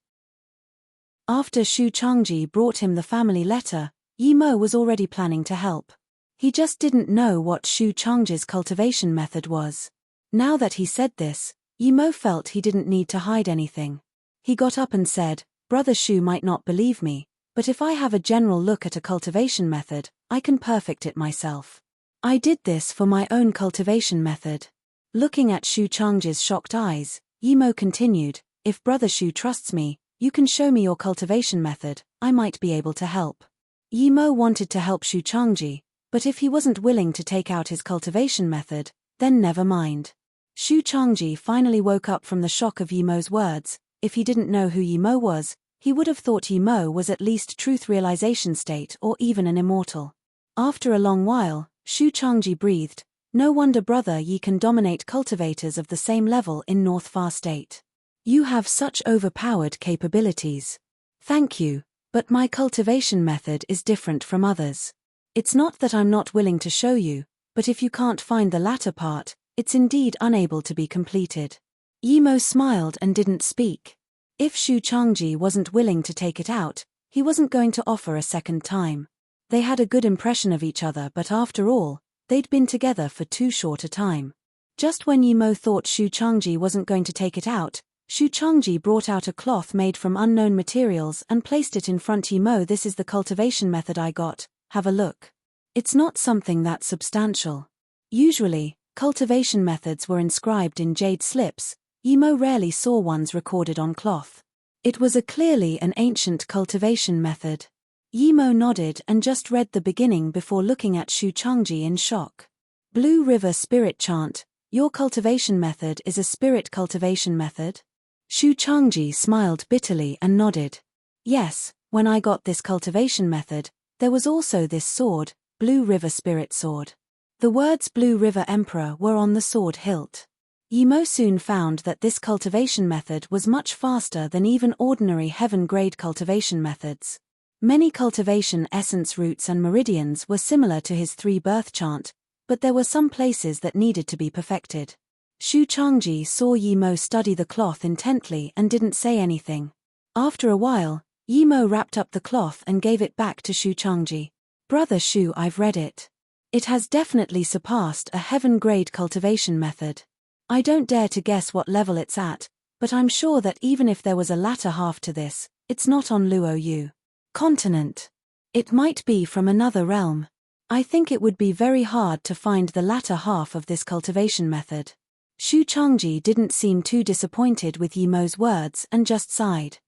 After Shu Changji brought him the family letter, Yi Mo was already planning to help. He just didn't know what Shu Changji's cultivation method was. Now that he said this, Yi Mo felt he didn't need to hide anything. He got up and said, Brother Shu might not believe me, but if I have a general look at a cultivation method, I can perfect it myself. I did this for my own cultivation method. Looking at Shu Changji's shocked eyes, Yi Mo continued, if Brother Shu trusts me, you can show me your cultivation method, I might be able to help. Yi Mo wanted to help Shu Changji, but if he wasn't willing to take out his cultivation method, then never mind. Shu Changji finally woke up from the shock of Yi Mo's words. If he didn't know who Yi Mo was, he would have thought Yi Mo was at least truth realization state or even an immortal. After a long while, Shu Changji breathed, no wonder Brother Yi can dominate cultivators of the same level in North Far State. You have such overpowered capabilities. Thank you, but my cultivation method is different from others. It's not that I'm not willing to show you, but if you can't find the latter part, it's indeed unable to be completed. Yi Mo smiled and didn't speak. If Shu Changji wasn't willing to take it out, he wasn't going to offer a second time. They had a good impression of each other, but after all, they'd been together for too short a time. Just when Yi Mo thought Shu Changji wasn't going to take it out, Shu Changji brought out a cloth made from unknown materials and placed it in front. Yi Mo, this is the cultivation method I got, have a look. It's not something that substantial. Usually, cultivation methods were inscribed in jade slips. Yi Mo rarely saw ones recorded on cloth. It was clearly an ancient cultivation method. Yi Mo nodded and just read the beginning before looking at Shu Changji in shock. Blue River Spirit Chant, your cultivation method is a spirit cultivation method? Shu Changji smiled bitterly and nodded. Yes, when I got this cultivation method, there was also this sword, Blue River Spirit Sword. The words Blue River Emperor were on the sword hilt. Yimo soon found that this cultivation method was much faster than even ordinary heaven-grade cultivation methods. Many cultivation essence routes and meridians were similar to his 3-birth chant, but there were some places that needed to be perfected. Shu Changji saw Yimo study the cloth intently and didn't say anything. After a while, Yimo wrapped up the cloth and gave it back to Shu Changji. Brother Shu, I've read it. It has definitely surpassed a heaven-grade cultivation method. I don't dare to guess what level it's at, but I'm sure that even if there was a latter half to this, it's not on Luo Yu continent. It might be from another realm. I think it would be very hard to find the latter half of this cultivation method. Shu Changji didn't seem too disappointed with Yimo's words and just sighed.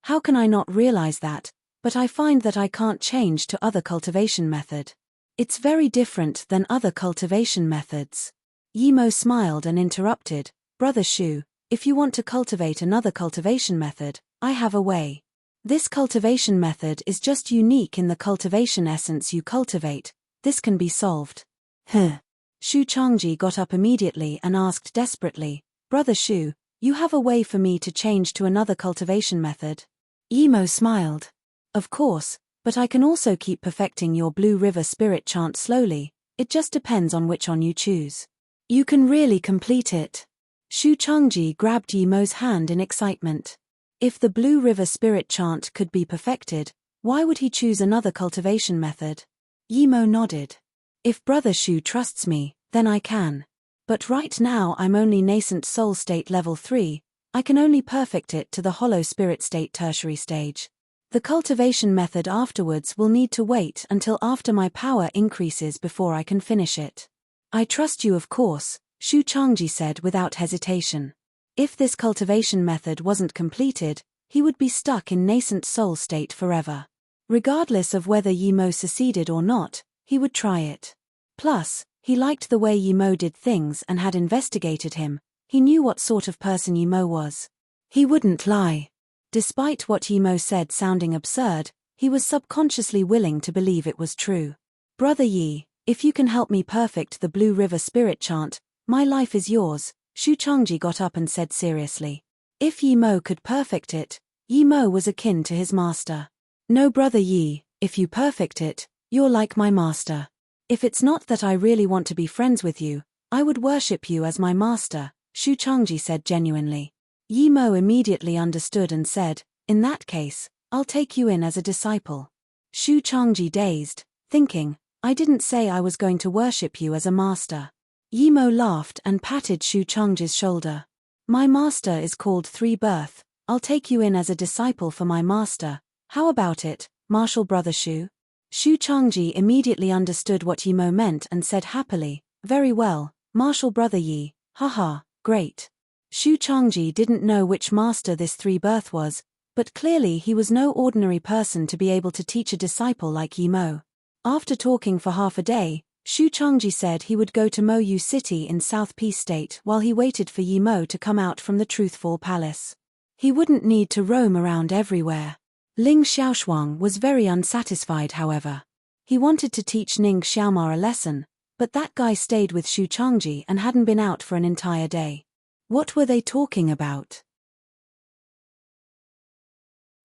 How can I not realize that, but I find that I can't change to other cultivation method. It's very different than other cultivation methods. Yimo smiled and interrupted, Brother Shu, if you want to cultivate another cultivation method, I have a way. This cultivation method is just unique in the cultivation essence you cultivate. This can be solved. Shu Changji got up immediately and asked desperately, Brother Shu, you have a way for me to change to another cultivation method? Yimo smiled. Of course, but I can also keep perfecting your Blue River Spirit chant slowly. It just depends on which one you choose. You can really complete it. Shu Changji grabbed Yimo's hand in excitement. If the Blue River Spirit chant could be perfected, why would he choose another cultivation method? Yimo nodded. If Brother Shu trusts me, then I can. But right now I'm only nascent soul state level 3, I can only perfect it to the hollow spirit state tertiary stage. The cultivation method afterwards will need to wait until after my power increases before I can finish it. I trust you, of course, Shu Changji said without hesitation. If this cultivation method wasn't completed, he would be stuck in nascent soul state forever. Regardless of whether Yimo succeeded or not, he would try it. Plus, he liked the way Yimo did things and had investigated him. He knew what sort of person Yimo was. He wouldn't lie. Despite what Yimo said sounding absurd, he was subconsciously willing to believe it was true. Brother Yi, if you can help me perfect the Blue River Spirit chant, my life is yours, Shu Changji got up and said seriously. If Yimo could perfect it, Yimo was akin to his master. No, Brother Yi, if you perfect it, you're like my master. If it's not that I really want to be friends with you, I would worship you as my master, Shu Changji said genuinely. Yimo immediately understood and said, in that case, I'll take you in as a disciple. Shu Changji dazed, thinking, I didn't say I was going to worship you as a master. Yimo laughed and patted Shu Changji's shoulder. My master is called 3-birth, I'll take you in as a disciple for my master. How about it, martial brother Shu? Shu Changji immediately understood what Yimo meant and said happily, very well, martial brother Yi, haha, great. Shu Changji didn't know which master this 3-birth was, but clearly he was no ordinary person to be able to teach a disciple like Yimo. After talking for half a day, Shu Changji said he would go to Mo Yu City in South Peace State while he waited for Yimo to come out from the Truthful Palace. He wouldn't need to roam around everywhere. Ling Xiaoshuang was very unsatisfied, however. He wanted to teach Ning Xiaomar a lesson, but that guy stayed with Shu Changji and hadn't been out for an entire day. What were they talking about?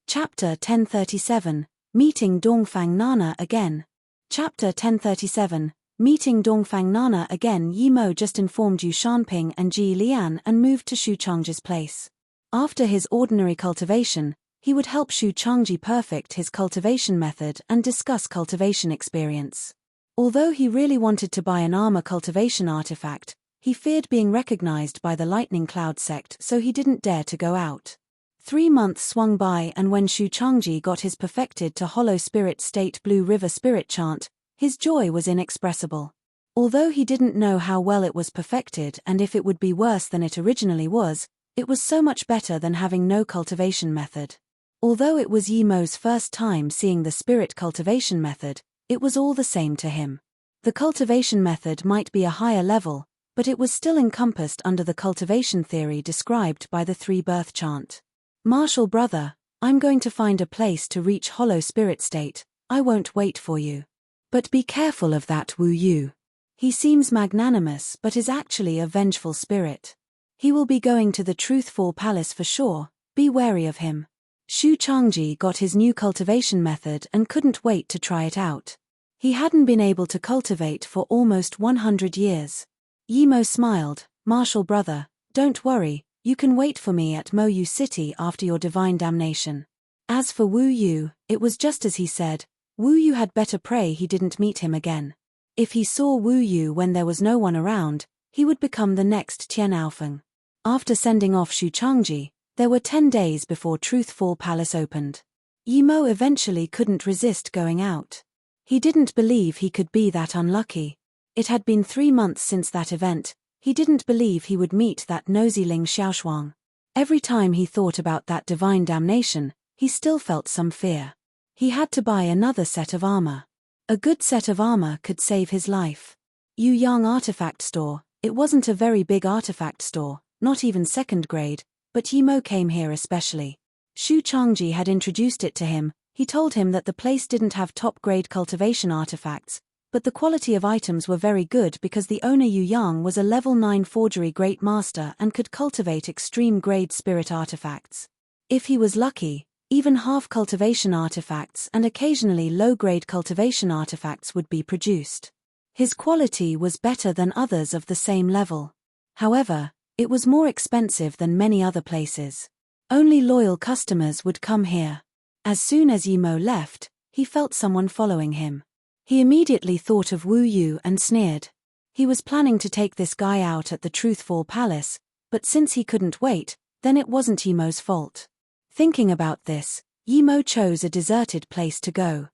Chapter 1037, Meeting Dongfang Nana Again. Chapter 1037, Meeting Dongfang Nana Again. Yimo just informed Yu Shanping and Ji Lian and moved to Shu Changji's place. After his ordinary cultivation, he would help Shu Changji perfect his cultivation method and discuss cultivation experience. Although he really wanted to buy an armor cultivation artifact, he feared being recognized by the Lightning Cloud sect, so he didn't dare to go out. 3 months swung by, and when Shu Changji got his perfected to Hollow Spirit State Blue River Spirit chant, his joy was inexpressible. Although he didn't know how well it was perfected and if it would be worse than it originally was, it was so much better than having no cultivation method. Although it was Yimo's first time seeing the spirit cultivation method, it was all the same to him. The cultivation method might be a higher level, but it was still encompassed under the cultivation theory described by the 3-birth chant. Martial brother, I'm going to find a place to reach Hollow Spirit State, I won't wait for you. But be careful of that Wu Yu. He seems magnanimous but is actually a vengeful spirit. He will be going to the Truthful Palace for sure, be wary of him. Xu Changji got his new cultivation method and couldn't wait to try it out. He hadn't been able to cultivate for almost 100 years. Yimo smiled, "Martial brother, don't worry, you can wait for me at Mo Yu City after your divine damnation." As for Wu Yu, it was just as he said. Wu Yu had better pray he didn't meet him again. If he saw Wu Yu when there was no one around, he would become the next Tian Aofeng. After sending off Xu Changji, there were 10 days before Truthful Palace opened. Yimo eventually couldn't resist going out. He didn't believe he could be that unlucky. It had been 3 months since that event. He didn't believe he would meet that nosy Ling Xiaoshuang. Every time he thought about that divine damnation, he still felt some fear. He had to buy another set of armor. A good set of armor could save his life. Yu Yang Artifact Store. It wasn't a very big artifact store, not even second grade, but Yimo came here especially. Xu Changji had introduced it to him. He told him that the place didn't have top-grade cultivation artifacts, but the quality of items were very good because the owner Yu Yang was a level 9 forgery great master and could cultivate extreme-grade spirit artifacts. If he was lucky, even half-cultivation artifacts and occasionally low-grade cultivation artifacts would be produced. His quality was better than others of the same level. However, it was more expensive than many other places. Only loyal customers would come here. As soon as Yimo left, he felt someone following him. He immediately thought of Wu Yu and sneered. He was planning to take this guy out at the Truthful Palace, but since he couldn't wait, then it wasn't Yimo's fault. Thinking about this, Yimo chose a deserted place to go.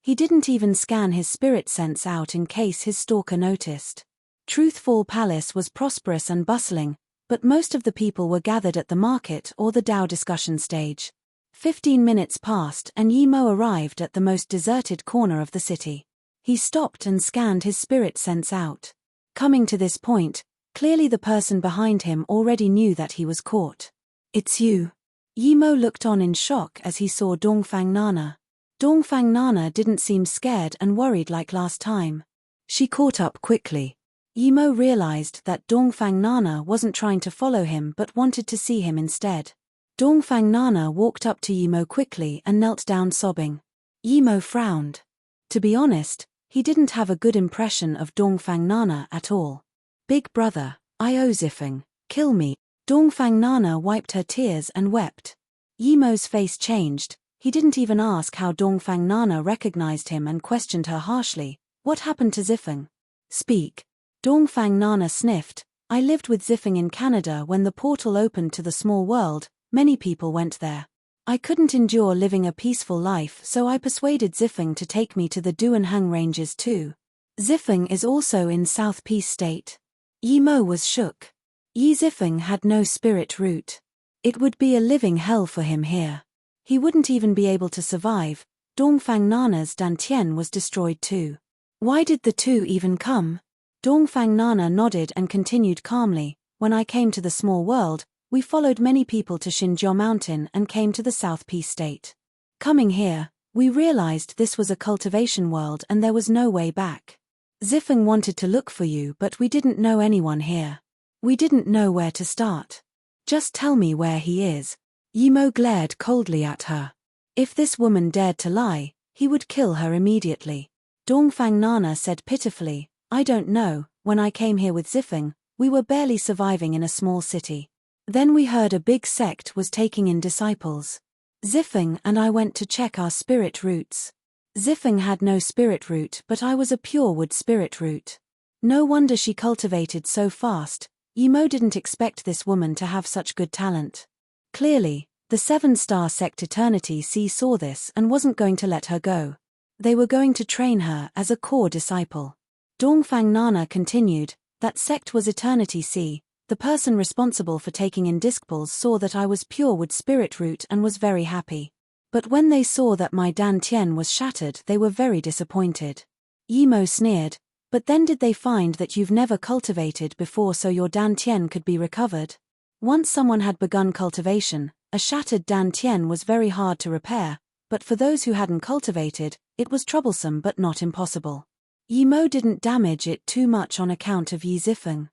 He didn't even scan his spirit sense out in case his stalker noticed. Truthful Palace was prosperous and bustling, but most of the people were gathered at the market or the Dao discussion stage. 15 minutes passed and Yimo arrived at the most deserted corner of the city. He stopped and scanned his spirit sense out. Coming to this point, clearly the person behind him already knew that he was caught. "It's you." Yimo looked on in shock as he saw Dongfang Nana. Dongfang Nana didn't seem scared and worried like last time. She caught up quickly. Yimo realized that Dongfang Nana wasn't trying to follow him but wanted to see him instead. Dongfang Nana walked up to Yimo quickly and knelt down sobbing. Yimo frowned. To be honest, he didn't have a good impression of Dongfang Nana at all. "Big brother, I owe Zifeng, kill me." Dongfang Nana wiped her tears and wept. Yimo's face changed. He didn't even ask how Dongfang Nana recognized him and questioned her harshly. "What happened to Zifeng? Speak." Dongfang Nana sniffed. "I lived with Zifeng in Canada when the portal opened to the small world. Many people went there. I couldn't endure living a peaceful life, so I persuaded Zifeng to take me to the Duanheng Ranges too. Zifeng is also in South Peace State." Yimo was shook. Yi Zifeng had no spirit root. It would be a living hell for him here. He wouldn't even be able to survive. Dongfang Nana's Dantian was destroyed too. Why did the two even come? Dongfang Nana nodded and continued calmly. "When I came to the small world, we followed many people to Xinjiao Mountain and came to the South Peace State. Coming here, we realized this was a cultivation world and there was no way back. Zifeng wanted to look for you but we didn't know anyone here. We didn't know where to start. Just tell me where he is." Yimo glared coldly at her. If this woman dared to lie, he would kill her immediately. Dongfang Nana said pitifully, "I don't know. When I came here with Zifeng, we were barely surviving in a small city. Then we heard a big sect was taking in disciples. Zifeng and I went to check our spirit roots. Zifeng had no spirit root but I was a pure wood spirit root. No wonder she cultivated so fast." Yimo didn't expect this woman to have such good talent. Clearly, the 7-star sect Eternity Sea saw this and wasn't going to let her go. They were going to train her as a core disciple. Dongfang Nana continued, "That sect was Eternity Sea. The person responsible for taking in disciples saw that I was pure wood spirit root and was very happy. But when they saw that my Dantian was shattered they were very disappointed." Yimo sneered, "But then did they find that you've never cultivated before so your Dantian could be recovered? Once someone had begun cultivation, a shattered Dantian was very hard to repair, but for those who hadn't cultivated, It was troublesome but not impossible. Yi Mo didn't damage it too much on account of Yi Zifeng.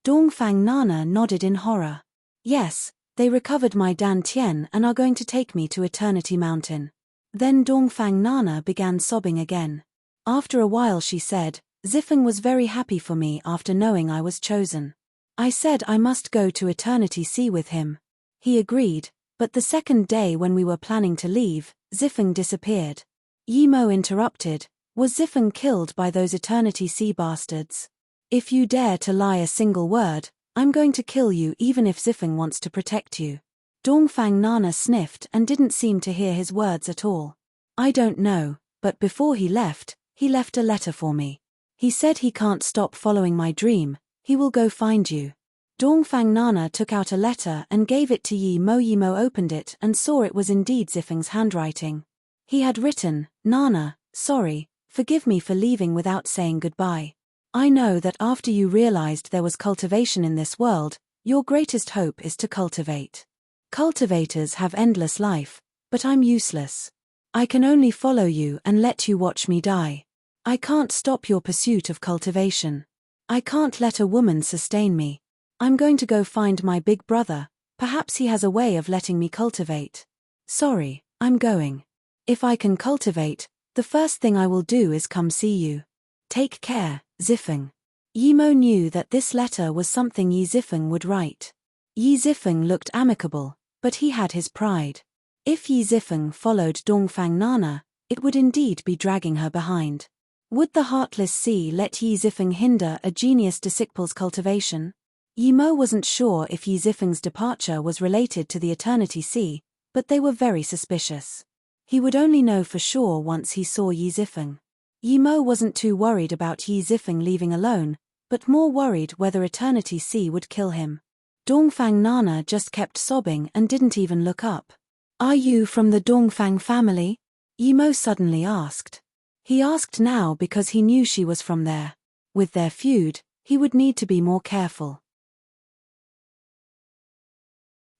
Dongfang Nana nodded in horror. Yes, they recovered my Dantian and are going to take me to Eternity Mountain. Then Dongfang Nana began sobbing again. After a while she said, Zifeng was very happy for me after knowing I was chosen. I said I must go to Eternity Sea with him. He agreed, but the second day when we were planning to leave, Zifeng disappeared. Yi Mo interrupted, was Zifeng killed by those Eternity Sea bastards? If you dare to lie a single word, I'm going to kill you even if Zifeng wants to protect you. Dongfang Nana sniffed and didn't seem to hear his words at all. I don't know, but before he left a letter for me. He said he can't stop following my dream, he will go find you. Dongfang Nana took out a letter and gave it to Yi Mo. Yi Mo opened it and saw it was indeed Zifeng's handwriting. He had written, Nana, sorry, forgive me for leaving without saying goodbye. I know that after you realized there was cultivation in this world, your greatest hope is to cultivate. Cultivators have endless life, but I'm useless. I can only follow you and let you watch me die. I can't stop your pursuit of cultivation. I can't let a woman sustain me. I'm going to go find my big brother, perhaps he has a way of letting me cultivate. Sorry, I'm going. If I can cultivate, the first thing I will do is come see you. Take care, Zifeng. Yi Mo knew that this letter was something Yi Zifeng would write. Yi Zifeng looked amicable, but he had his pride. If Yi Zifeng followed Dongfang Nana, it would indeed be dragging her behind. Would the heartless sea let Yi Zifeng hinder a genius disciple's cultivation? Yi Mo wasn't sure if Yi Zifeng's departure was related to the Eternity Sea, but they were very suspicious. He would only know for sure once he saw Yi Zifeng. Yi Mo wasn't too worried about Yi Zifeng leaving alone, but more worried whether Eternity Sea would kill him. Dongfang Nana just kept sobbing and didn't even look up. Are you from the Dongfang family? Yi Mo suddenly asked. He asked now because he knew she was from there. With their feud, he would need to be more careful.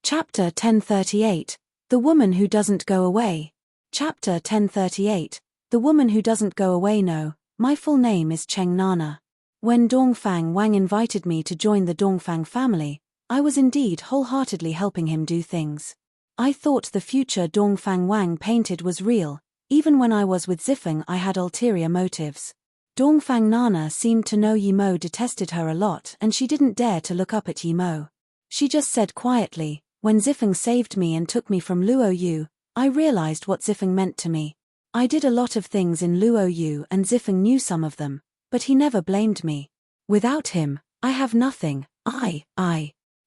Chapter 1038, The Woman Who Doesn't Go Away. Chapter 1038, The Woman Who Doesn't Go Away. No, my full name is Cheng Nana. When Dongfang Wang invited me to join the Dongfang family, I was indeed wholeheartedly helping him do things. I thought the future Dongfang Wang painted was real. Even when I was with Zifeng I had ulterior motives. Dongfang Nana seemed to know Yi Mo detested her a lot and she didn't dare to look up at Yi Mo. She just said quietly, when Zifeng saved me and took me from Luo Yu, I realized what Zifeng meant to me. I did a lot of things in Luo Yu and Zifeng knew some of them, but he never blamed me. Without him, I have nothing.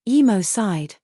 Yi Mo sighed.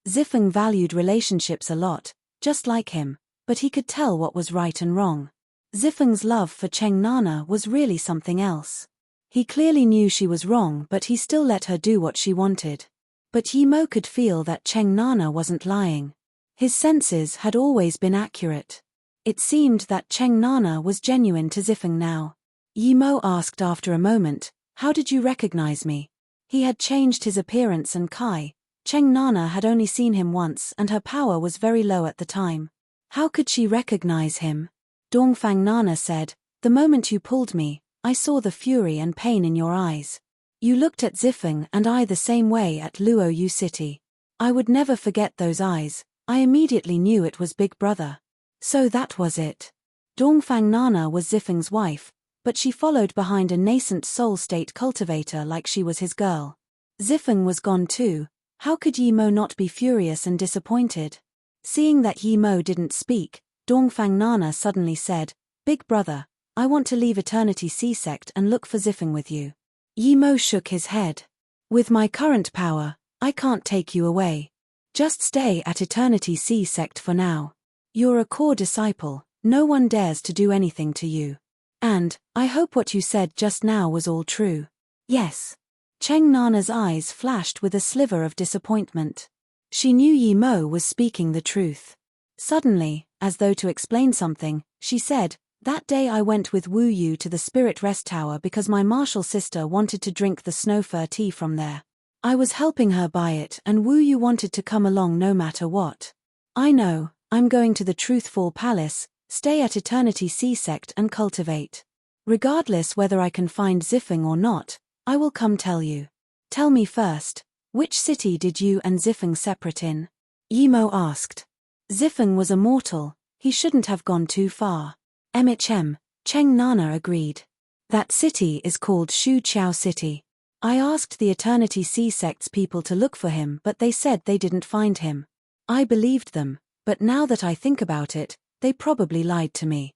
Zifeng valued relationships a lot, just like him, but he could tell what was right and wrong. Zifeng's love for Cheng Nana was really something else. He clearly knew she was wrong but he still let her do what she wanted. But Yi Mo could feel that Cheng Nana wasn't lying. His senses had always been accurate. It seemed that Cheng Nana was genuine to Zifeng now. Yi Mo asked after a moment, how did you recognize me? He had changed his appearance and Kai. Cheng Nana had only seen him once and her power was very low at the time. How could she recognize him? Dongfang Nana said, the moment you pulled me, I saw the fury and pain in your eyes. You looked at Zifeng and I the same way at Luo Yu City. I would never forget those eyes. I immediately knew it was Big Brother. So that was it. Dongfang Nana was Zifeng's wife, but she followed behind a nascent soul state cultivator like she was his girl. Zifeng was gone too. How could Yi Mo not be furious and disappointed? Seeing that Yi Mo didn't speak, Dongfang Nana suddenly said, Big Brother, I want to leave Eternity Sea Sect and look for Zifeng with you. Yi Mo shook his head. With my current power, I can't take you away. Just stay at Eternity Sea Sect for now. You're a core disciple, no one dares to do anything to you. And, I hope what you said just now was all true. Yes. Cheng Nana's eyes flashed with a sliver of disappointment. She knew Yi Mo was speaking the truth. Suddenly, as though to explain something, she said, that day I went with Wu Yu to the Spirit Rest Tower because my martial sister wanted to drink the snow fir tea from there. I was helping her buy it and Wu Yu wanted to come along no matter what. I know, I'm going to the Truthful Palace, Stay at Eternity Sea Sect and cultivate. Regardless whether I can find Zifeng or not, I will come tell you. Tell me first, which city did you and Zifeng separate in? Yimo asked. Zifeng was a mortal, he shouldn't have gone too far. MHM, Cheng Nana agreed. That city is called Shu Qiao City. I asked the Eternity Sea Sect's people to look for him, but they said they didn't find him. I believed them, but now that I think about it, they probably lied to me.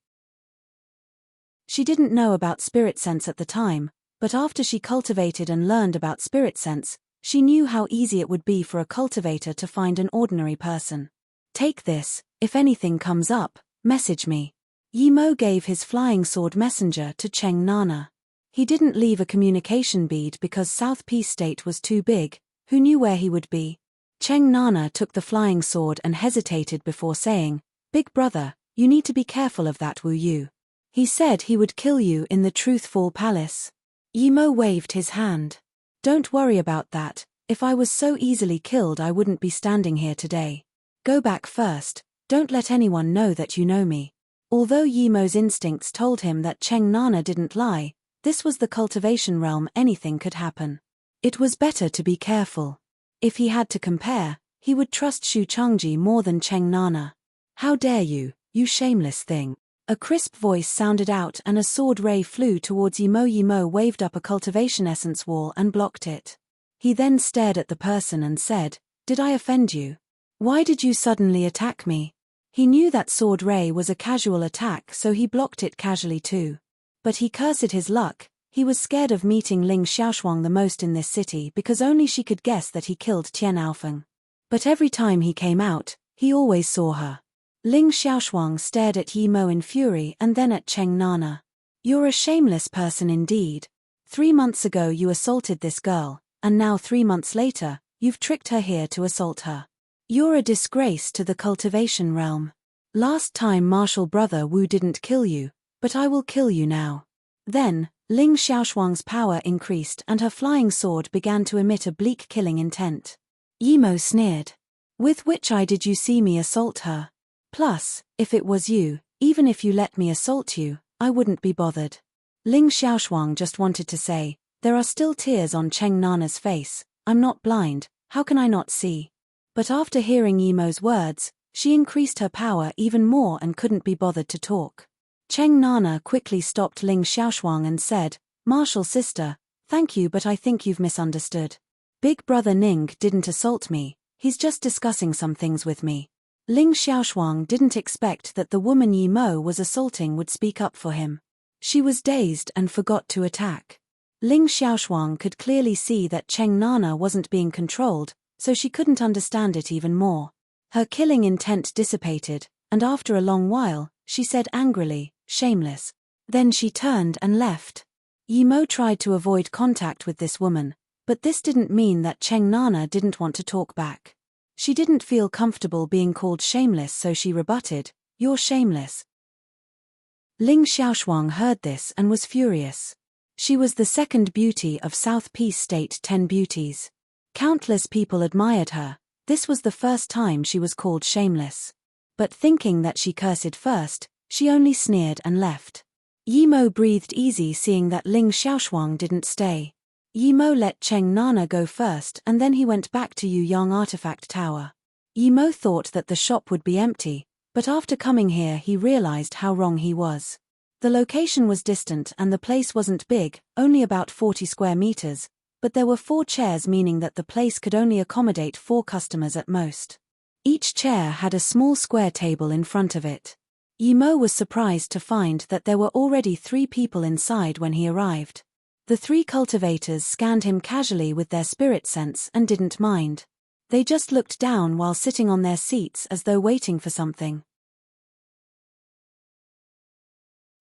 She didn't know about spirit sense at the time, but after she cultivated and learned about spirit sense, she knew how easy it would be for a cultivator to find an ordinary person. Take this, if anything comes up, message me. Yimo gave his flying sword messenger to Cheng Nana. He didn't leave a communication bead because South Peace State was too big, who knew where he would be? Cheng Nana took the flying sword and hesitated before saying, "Big brother, you need to be careful of that Wu Yu. He said he would kill you in the Truthful Palace." Yimo waved his hand. "Don't worry about that, if I was so easily killed I wouldn't be standing here today. Go back first, don't let anyone know that you know me." Although Yimo's instincts told him that Cheng Nana didn't lie, this was the cultivation realm, anything could happen. It was better to be careful. If he had to compare, he would trust Shu Changji more than Cheng Nana. "How dare you, you shameless thing." A crisp voice sounded out and a sword ray flew towards Yimo. Yimo waved up a cultivation essence wall and blocked it. He then stared at the person and said, "Did I offend you? Why did you suddenly attack me?" He knew that sword ray was a casual attack, so he blocked it casually too. But he cursed his luck. He was scared of meeting Ling Xiaoshuang the most in this city because only she could guess that he killed Tian Aofeng. But every time he came out, he always saw her. Ling Xiaoshuang stared at Yimo in fury and then at Cheng Nana. "You're a shameless person indeed. 3 months ago you assaulted this girl, and now 3 months later, you've tricked her here to assault her. You're a disgrace to the cultivation realm. Last time Martial Brother Wu didn't kill you, but I will kill you now." Then, Ling Xiaoshuang's power increased and her flying sword began to emit a bleak killing intent. Yimo sneered. "With which eye did you see me assault her? Plus, if it was you, even if you let me assault you, I wouldn't be bothered." Ling Xiaoshuang just wanted to say, "There are still tears on Cheng Nana's face, I'm not blind, how can I not see?" But after hearing Yimo's words, she increased her power even more and couldn't be bothered to talk. Cheng Nana quickly stopped Ling Xiaoshuang and said, "Martial sister, thank you, but I think you've misunderstood. Big brother Ning didn't assault me, he's just discussing some things with me." Ling Xiaoshuang didn't expect that the woman Yimo was assaulting would speak up for him. She was dazed and forgot to attack. Ling Xiaoshuang could clearly see that Cheng Nana wasn't being controlled, so she couldn't understand it even more. Her killing intent dissipated, and after a long while, she said angrily, "Shameless." Then she turned and left. Yimo tried to avoid contact with this woman, but this didn't mean that Cheng Nana didn't want to talk back. She didn't feel comfortable being called shameless, so she rebutted, "You're shameless." Ling Xiaoshuang heard this and was furious. She was the second beauty of South Peace State 10 beauties. Countless people admired her. This was the first time she was called shameless. But thinking that she cursed first, she only sneered and left. Yimo breathed easy seeing that Ling Xiaoshuang didn't stay. Yimo let Cheng Nana go first and then he went back to Yu Yang Artifact Tower. Yimo thought that the shop would be empty, but after coming here he realized how wrong he was. The location was distant and the place wasn't big, only about 40 square meters, but there were 4 chairs, meaning that the place could only accommodate 4 customers at most. Each chair had a small square table in front of it. Yimo was surprised to find that there were already 3 people inside when he arrived. The 3 cultivators scanned him casually with their spirit sense and didn't mind. They just looked down while sitting on their seats as though waiting for something.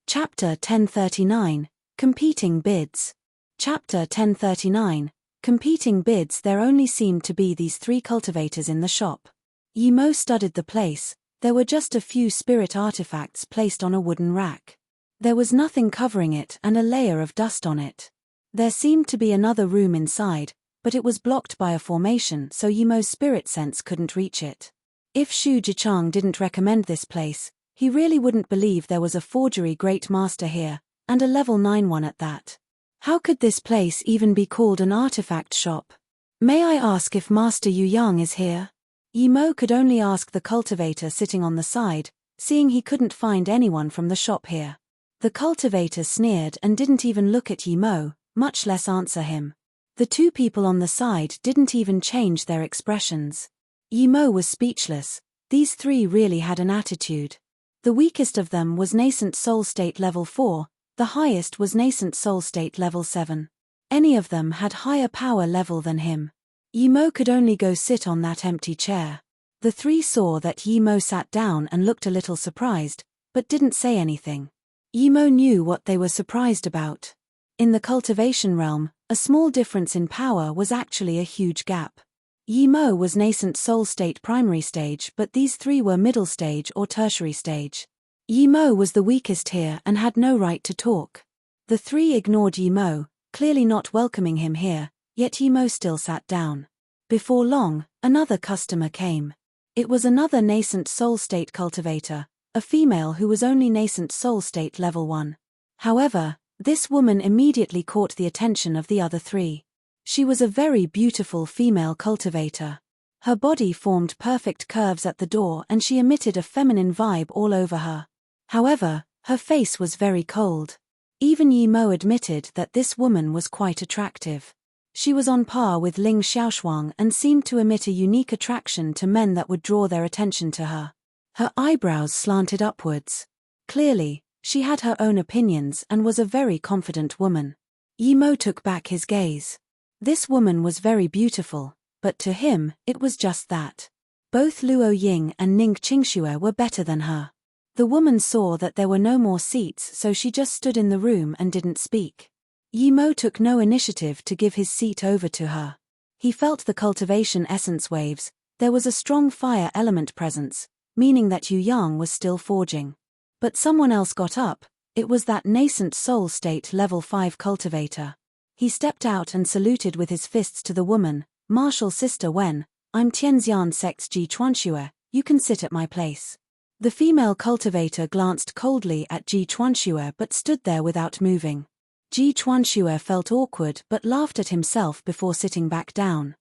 Chapter 1039, Competing Bids. Chapter 1039, Competing Bids. There only seemed to be these 3 cultivators in the shop. Yimo studied the place. There were just a few spirit artifacts placed on a wooden rack. There was nothing covering it and a layer of dust on it. There seemed to be another room inside, but it was blocked by a formation, so Yimo's spirit sense couldn't reach it. If Shu Jichang didn't recommend this place, He really wouldn't believe there was a forgery great master here, and a level 9 one at that. How could this place even be called an artifact shop? May I ask if Master Yu Yang is here? Yi Mo could only ask the cultivator sitting on the side, seeing he couldn't find anyone from the shop here. The cultivator sneered and didn't even look at Yi Mo, much less answer him. The two people on the side didn't even change their expressions. Yi Mo was speechless. These three really had an attitude. The weakest of them was nascent soul state level 4, the highest was nascent soul state level 7. Any of them had higher power level than him. Yi Mo could only go sit on that empty chair. The three saw that Yi Mo sat down and looked a little surprised, but didn't say anything. Yi Mo knew what they were surprised about. In the cultivation realm, a small difference in power was actually a huge gap. Yi Mo was nascent soul state primary stage, but these three were middle stage or tertiary stage. Yi Mo was the weakest here and had no right to talk. The three ignored Yi Mo, clearly not welcoming him here, yet Yi Mo still sat down. Before long, another customer came. It was another nascent soul state cultivator, a female who was only nascent soul state level 1. However, this woman immediately caught the attention of the other three. She was a very beautiful female cultivator. Her body formed perfect curves at the door and she emitted a feminine vibe all over her. However, her face was very cold. Even Yi Mo admitted that this woman was quite attractive. She was on par with Ling Xiaoshuang and seemed to emit a unique attraction to men that would draw their attention to her. Her eyebrows slanted upwards. Clearly, she had her own opinions and was a very confident woman. Yi Mo took back his gaze. This woman was very beautiful, but to him, it was just that. Both Luo Ying and Ning Qingxue were better than her. The woman saw that there were no more seats, so she just stood in the room and didn't speak. Yi Mo took no initiative to give his seat over to her. He felt the cultivation essence waves. There was a strong fire element presence, meaning that Yu Yang was still forging. But someone else got up. It was that nascent soul state level 5 cultivator. He stepped out and saluted with his fists to the woman. Martial sister Wen, I'm Tianxian sect's Ji Chuanxue, you can sit at my place. The female cultivator glanced coldly at Ji Chuanxue but stood there without moving. Ji Chuanxue felt awkward but laughed at himself before sitting back down.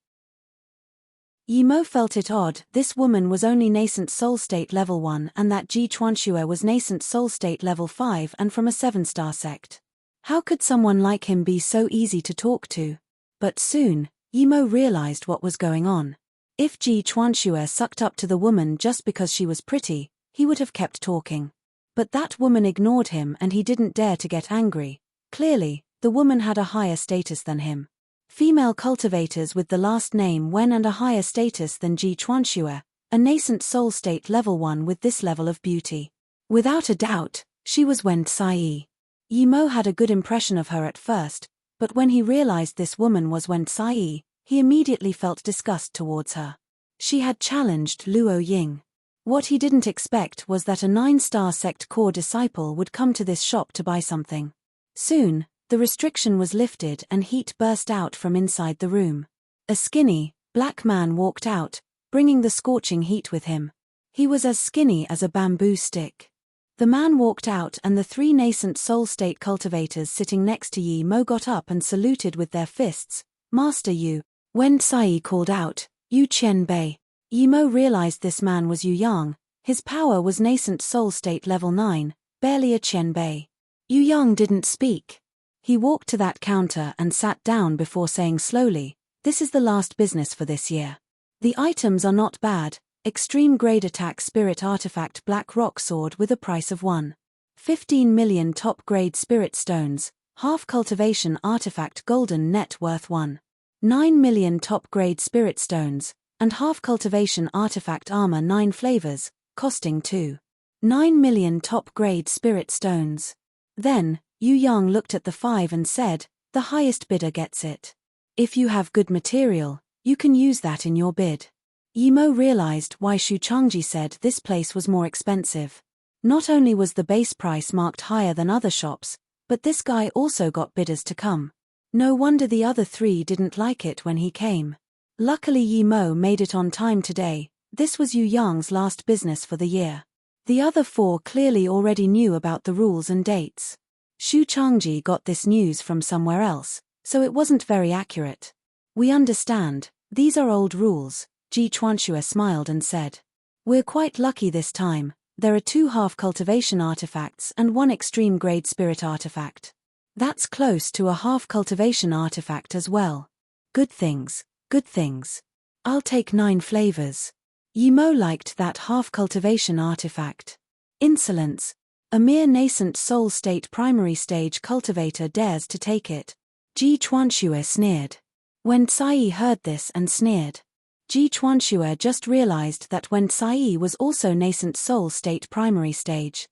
Yi Mo felt it odd. This woman was only nascent soul state level 1 and that Ji Chuanxue was nascent soul state level 5 and from a 7-star sect. How could someone like him be so easy to talk to? But soon, Yi Mo realized what was going on. If Ji Chuanxue sucked up to the woman just because she was pretty, he would have kept talking. But that woman ignored him and he didn't dare to get angry. Clearly, the woman had a higher status than him. Female cultivators with the last name Wen and a higher status than Ji Chuanxue, a nascent soul state level 1 with this level of beauty. Without a doubt, she was Wen Tsai. Yi Mo had a good impression of her at first, but when he realized this woman was Wen Tsai, he immediately felt disgust towards her. She had challenged Luo Ying. What he didn't expect was that a 9-star sect core disciple would come to this shop to buy something. Soon, the restriction was lifted and heat burst out from inside the room. A skinny, black man walked out, bringing the scorching heat with him. He was as skinny as a bamboo stick. The man walked out and the three nascent soul state cultivators sitting next to Yi Mo got up and saluted with their fists. Master Yu. Wen Tsai called out, Yu Qian Bei. Yi Mo realized this man was Yu Yang. His power was nascent soul state level 9, barely a Qian Bei. Yu Yang didn't speak. He walked to that counter and sat down before saying slowly, this is the last business for this year. The items are not bad. Extreme grade attack spirit artifact black rock sword with a price of 1.15 million top grade spirit stones, half cultivation artifact golden net worth 1.9 million top grade spirit stones, and half cultivation artifact armor 9 flavors, costing 2.9 million top grade spirit stones. Then, Yu Yang looked at the 5 and said, the highest bidder gets it. If you have good material, you can use that in your bid. Yi Mo realized why Shu Changji said this place was more expensive. Not only was the base price marked higher than other shops, but this guy also got bidders to come. No wonder the other three didn't like it when he came. Luckily Yi Mo made it on time today. This was Yu Yang's last business for the year. The other 4 clearly already knew about the rules and dates. Xu Changji got this news from somewhere else, so it wasn't very accurate. We understand, these are old rules, Ji Chuanxue smiled and said. We're quite lucky this time, there are 2 half-cultivation artifacts and 1 extreme-grade spirit artifact. That's close to a half-cultivation artifact as well. Good things, good things. I'll take 9 flavors. Yi Mo liked that half-cultivation artifact. Insolence. A mere nascent soul state primary stage cultivator dares to take it. Ji Chuanxue sneered. Wen Cai heard this and sneered. Ji Chuanxue just realized that Wen Cai was also nascent soul state primary stage.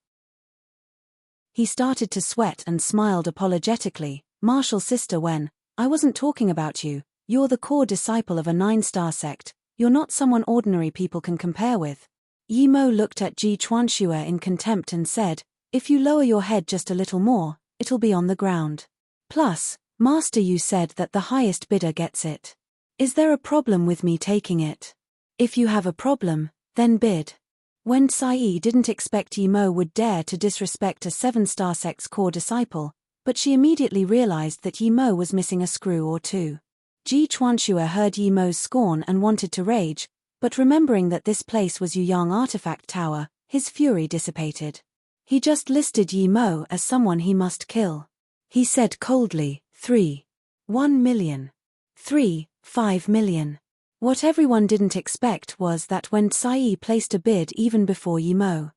He started to sweat and smiled apologetically. Martial sister Wen, I wasn't talking about you, you're the core disciple of a 9-star sect, you're not someone ordinary people can compare with. Yi Mo looked at Ji Chuanxue in contempt and said, if you lower your head just a little more, it'll be on the ground. Plus, Master, you said that the highest bidder gets it. Is there a problem with me taking it? If you have a problem, then bid. Wen Cai didn't expect Yi Mo would dare to disrespect a 7-star sect's core disciple, but she immediately realized that Yi Mo was missing a screw or 2. Ji Chuanxue heard Yi Mo's scorn and wanted to rage, but remembering that this place was Yuyang Artifact Tower, his fury dissipated. He just listed Yi Mo as someone he must kill. He said coldly, 3. 1 million. 3, 5 million. What everyone didn't expect was that Wen Cai placed a bid even before Yi Mo.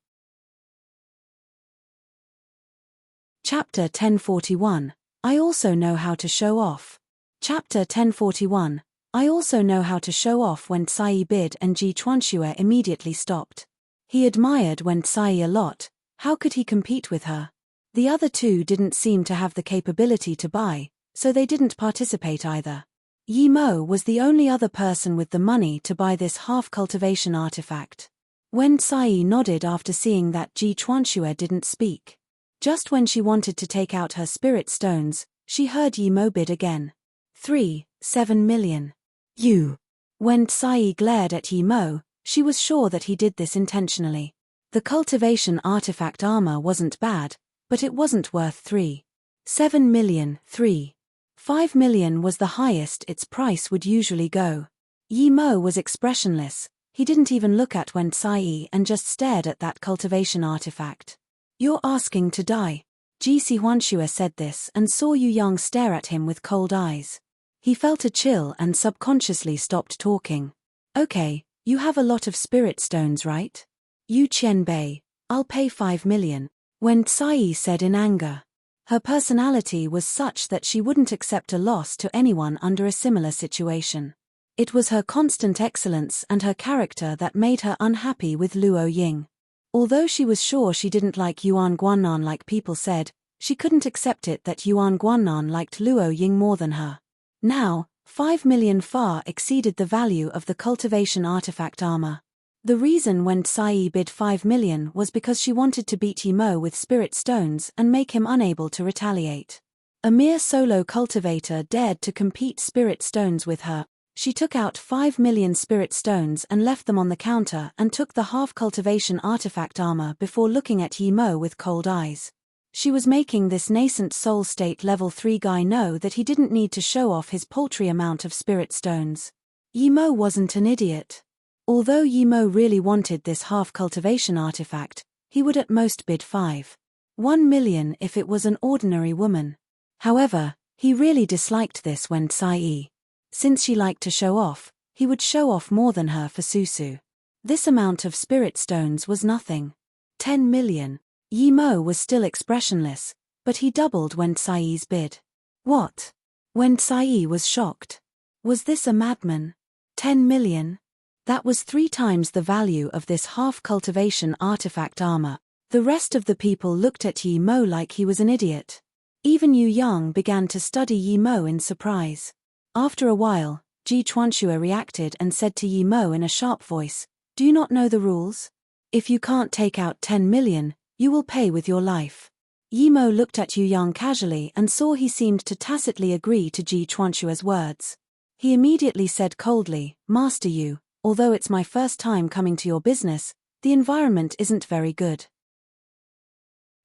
Chapter 1041. I also know how to show off. Chapter 1041. I also know how to show off. Wen Cai bid and Ji Chuanxue immediately stopped. He admired Wen Cai a lot. How could he compete with her? The other 2 didn't seem to have the capability to buy, so they didn't participate either. Yi Mo was the only other person with the money to buy this half-cultivation artifact. Wen Cai nodded after seeing that Ji Chuanxue didn't speak. Just when she wanted to take out her spirit stones, she heard Yi Mo bid again. 3, 7 million. You. When Cai glared at Yi Mo, she was sure that he did this intentionally. The cultivation artifact armor wasn't bad, but it wasn't worth 3. 7 million. 3. 5 million was the highest its price would usually go. Yi Mo was expressionless, he didn't even look at Wen Cai and just stared at that cultivation artifact. You're asking to die. Ji Xuanxue said this and saw Yu Yang stare at him with cold eyes. He felt a chill and subconsciously stopped talking. Okay, you have a lot of spirit stones, right? Yu Qianbei, I'll pay 5 million, Wen Cai said in anger. Her personality was such that she wouldn't accept a loss to anyone under a similar situation. It was her constant excellence and her character that made her unhappy with Luo Ying. Although she was sure she didn't like Yuan Guannan like people said, she couldn't accept it that Yuan Guannan liked Luo Ying more than her. Now, 5 million far exceeded the value of the cultivation artifact armor. The reason Wen Cai bid 5 million was because she wanted to beat Yi Mo with spirit stones and make him unable to retaliate. A mere solo cultivator dared to compete spirit stones with her. She took out 5 million spirit stones and left them on the counter and took the half-cultivation artifact armor before looking at Yi Mo with cold eyes. She was making this nascent soul state level 3 guy know that he didn't need to show off his paltry amount of spirit stones. Yi Mo wasn't an idiot. Although Yi Mo really wanted this half-cultivation artifact, he would at most bid 1 million if it was an ordinary woman. However, he really disliked this Wen Cai. Since she liked to show off, he would show off more than her for Susu. This amount of spirit stones was nothing. 10 million. Yi Mo was still expressionless, but he doubled Wen Cai's bid. What? Wen Cai was shocked. Was this a madman? 10 million? That was 3 times the value of this half-cultivation artifact armor. The rest of the people looked at Yi Mo like he was an idiot. Even Yu Yang began to study Yi Mo in surprise. After a while, Ji Chuanxue reacted and said to Yi Mo in a sharp voice, "Do you not know the rules? If you can't take out 10 million, you will pay with your life." Yi Mo looked at Yu Yang casually and saw he seemed to tacitly agree to Ji Chuanxue's words. He immediately said coldly, "Master Yu, although it's my first time coming to your business, The environment isn't very good.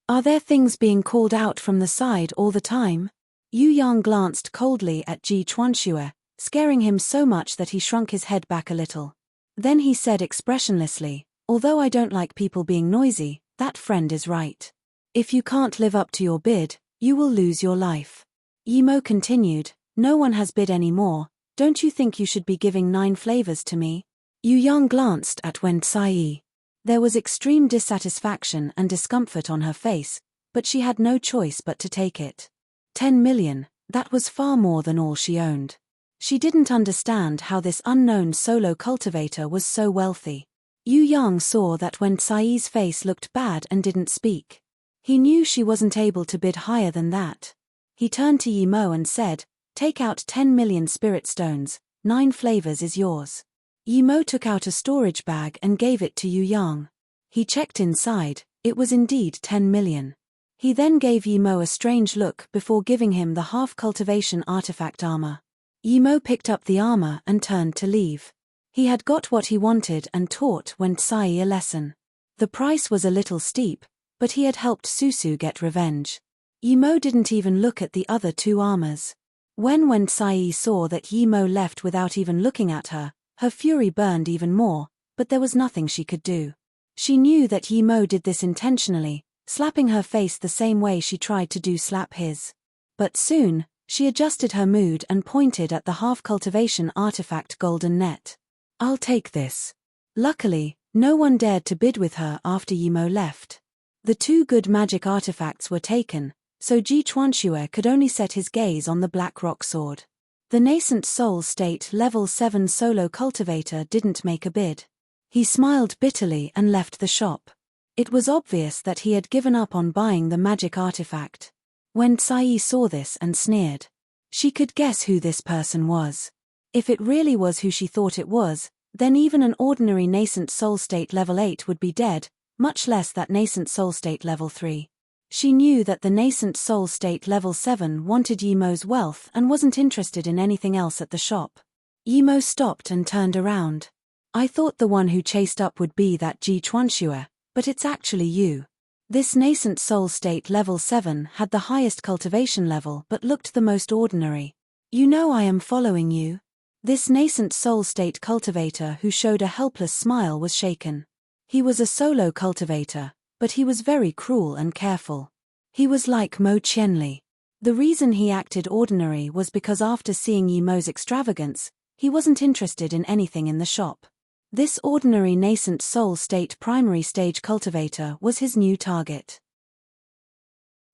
Are there things being called out from the side all the time? Yu Yang glanced coldly at Ji Chuanxue, scaring him so much that he shrunk his head back a little. Then he said expressionlessly, although I don't like people being noisy, that friend is right. If you can't live up to your bid, you will lose your life. Yi Mo continued, no one has bid any more, don't you think you should be giving 9 flavors to me? Yu Yang glanced at Wen Tsai. There was extreme dissatisfaction and discomfort on her face, but she had no choice but to take it. 10 million, that was far more than all she owned. She didn't understand how this unknown solo cultivator was so wealthy. Yu Yang saw that Wen Tsai's face looked bad and didn't speak. He knew she wasn't able to bid higher than that. He turned to Yi Mo and said, take out 10 million spirit stones, 9 flavors is yours. Yi Mo took out a storage bag and gave it to Yu Yang. He checked inside, it was indeed 10 million. He then gave Yi Mo a strange look before giving him the half-cultivation artifact armor. Yi Mo picked up the armor and turned to leave. He had got what he wanted and taught Wen Tsai a lesson. The price was a little steep, but he had helped Susu get revenge. Yi Mo didn't even look at the other 2 armors. When Wen Tsai saw that Yi Mo left without even looking at her, her fury burned even more, but there was nothing she could do. She knew that Yi Mo did this intentionally, slapping her face the same way she tried to do slap his. But soon, she adjusted her mood and pointed at the half-cultivation artifact golden net. I'll take this. Luckily, no one dared to bid with her after Yi Mo left. The 2 good magic artifacts were taken, so Ji Chuanxue could only set his gaze on the black rock sword. The nascent soul state level 7 solo cultivator didn't make a bid. He smiled bitterly and left the shop. It was obvious that he had given up on buying the magic artifact. Wen Tsai saw this and sneered. She could guess who this person was. If it really was who she thought it was, then even an ordinary nascent soul state level 8 would be dead, much less that nascent soul state level 3. She knew that the nascent soul state level 7 wanted Yi Mo's wealth and wasn't interested in anything else at the shop. Yi Mo stopped and turned around. I thought the one who chased up would be that Ji Chuanxue, but it's actually you. This nascent soul state level 7 had the highest cultivation level but looked the most ordinary. You know I am following you. This nascent soul state cultivator who showed a helpless smile was shaken. He was a solo cultivator, but he was very cruel and careful. He was like Mo Qianli. The reason he acted ordinary was because after seeing Yi Mo's extravagance, he wasn't interested in anything in the shop. This ordinary nascent soul state primary stage cultivator was his new target.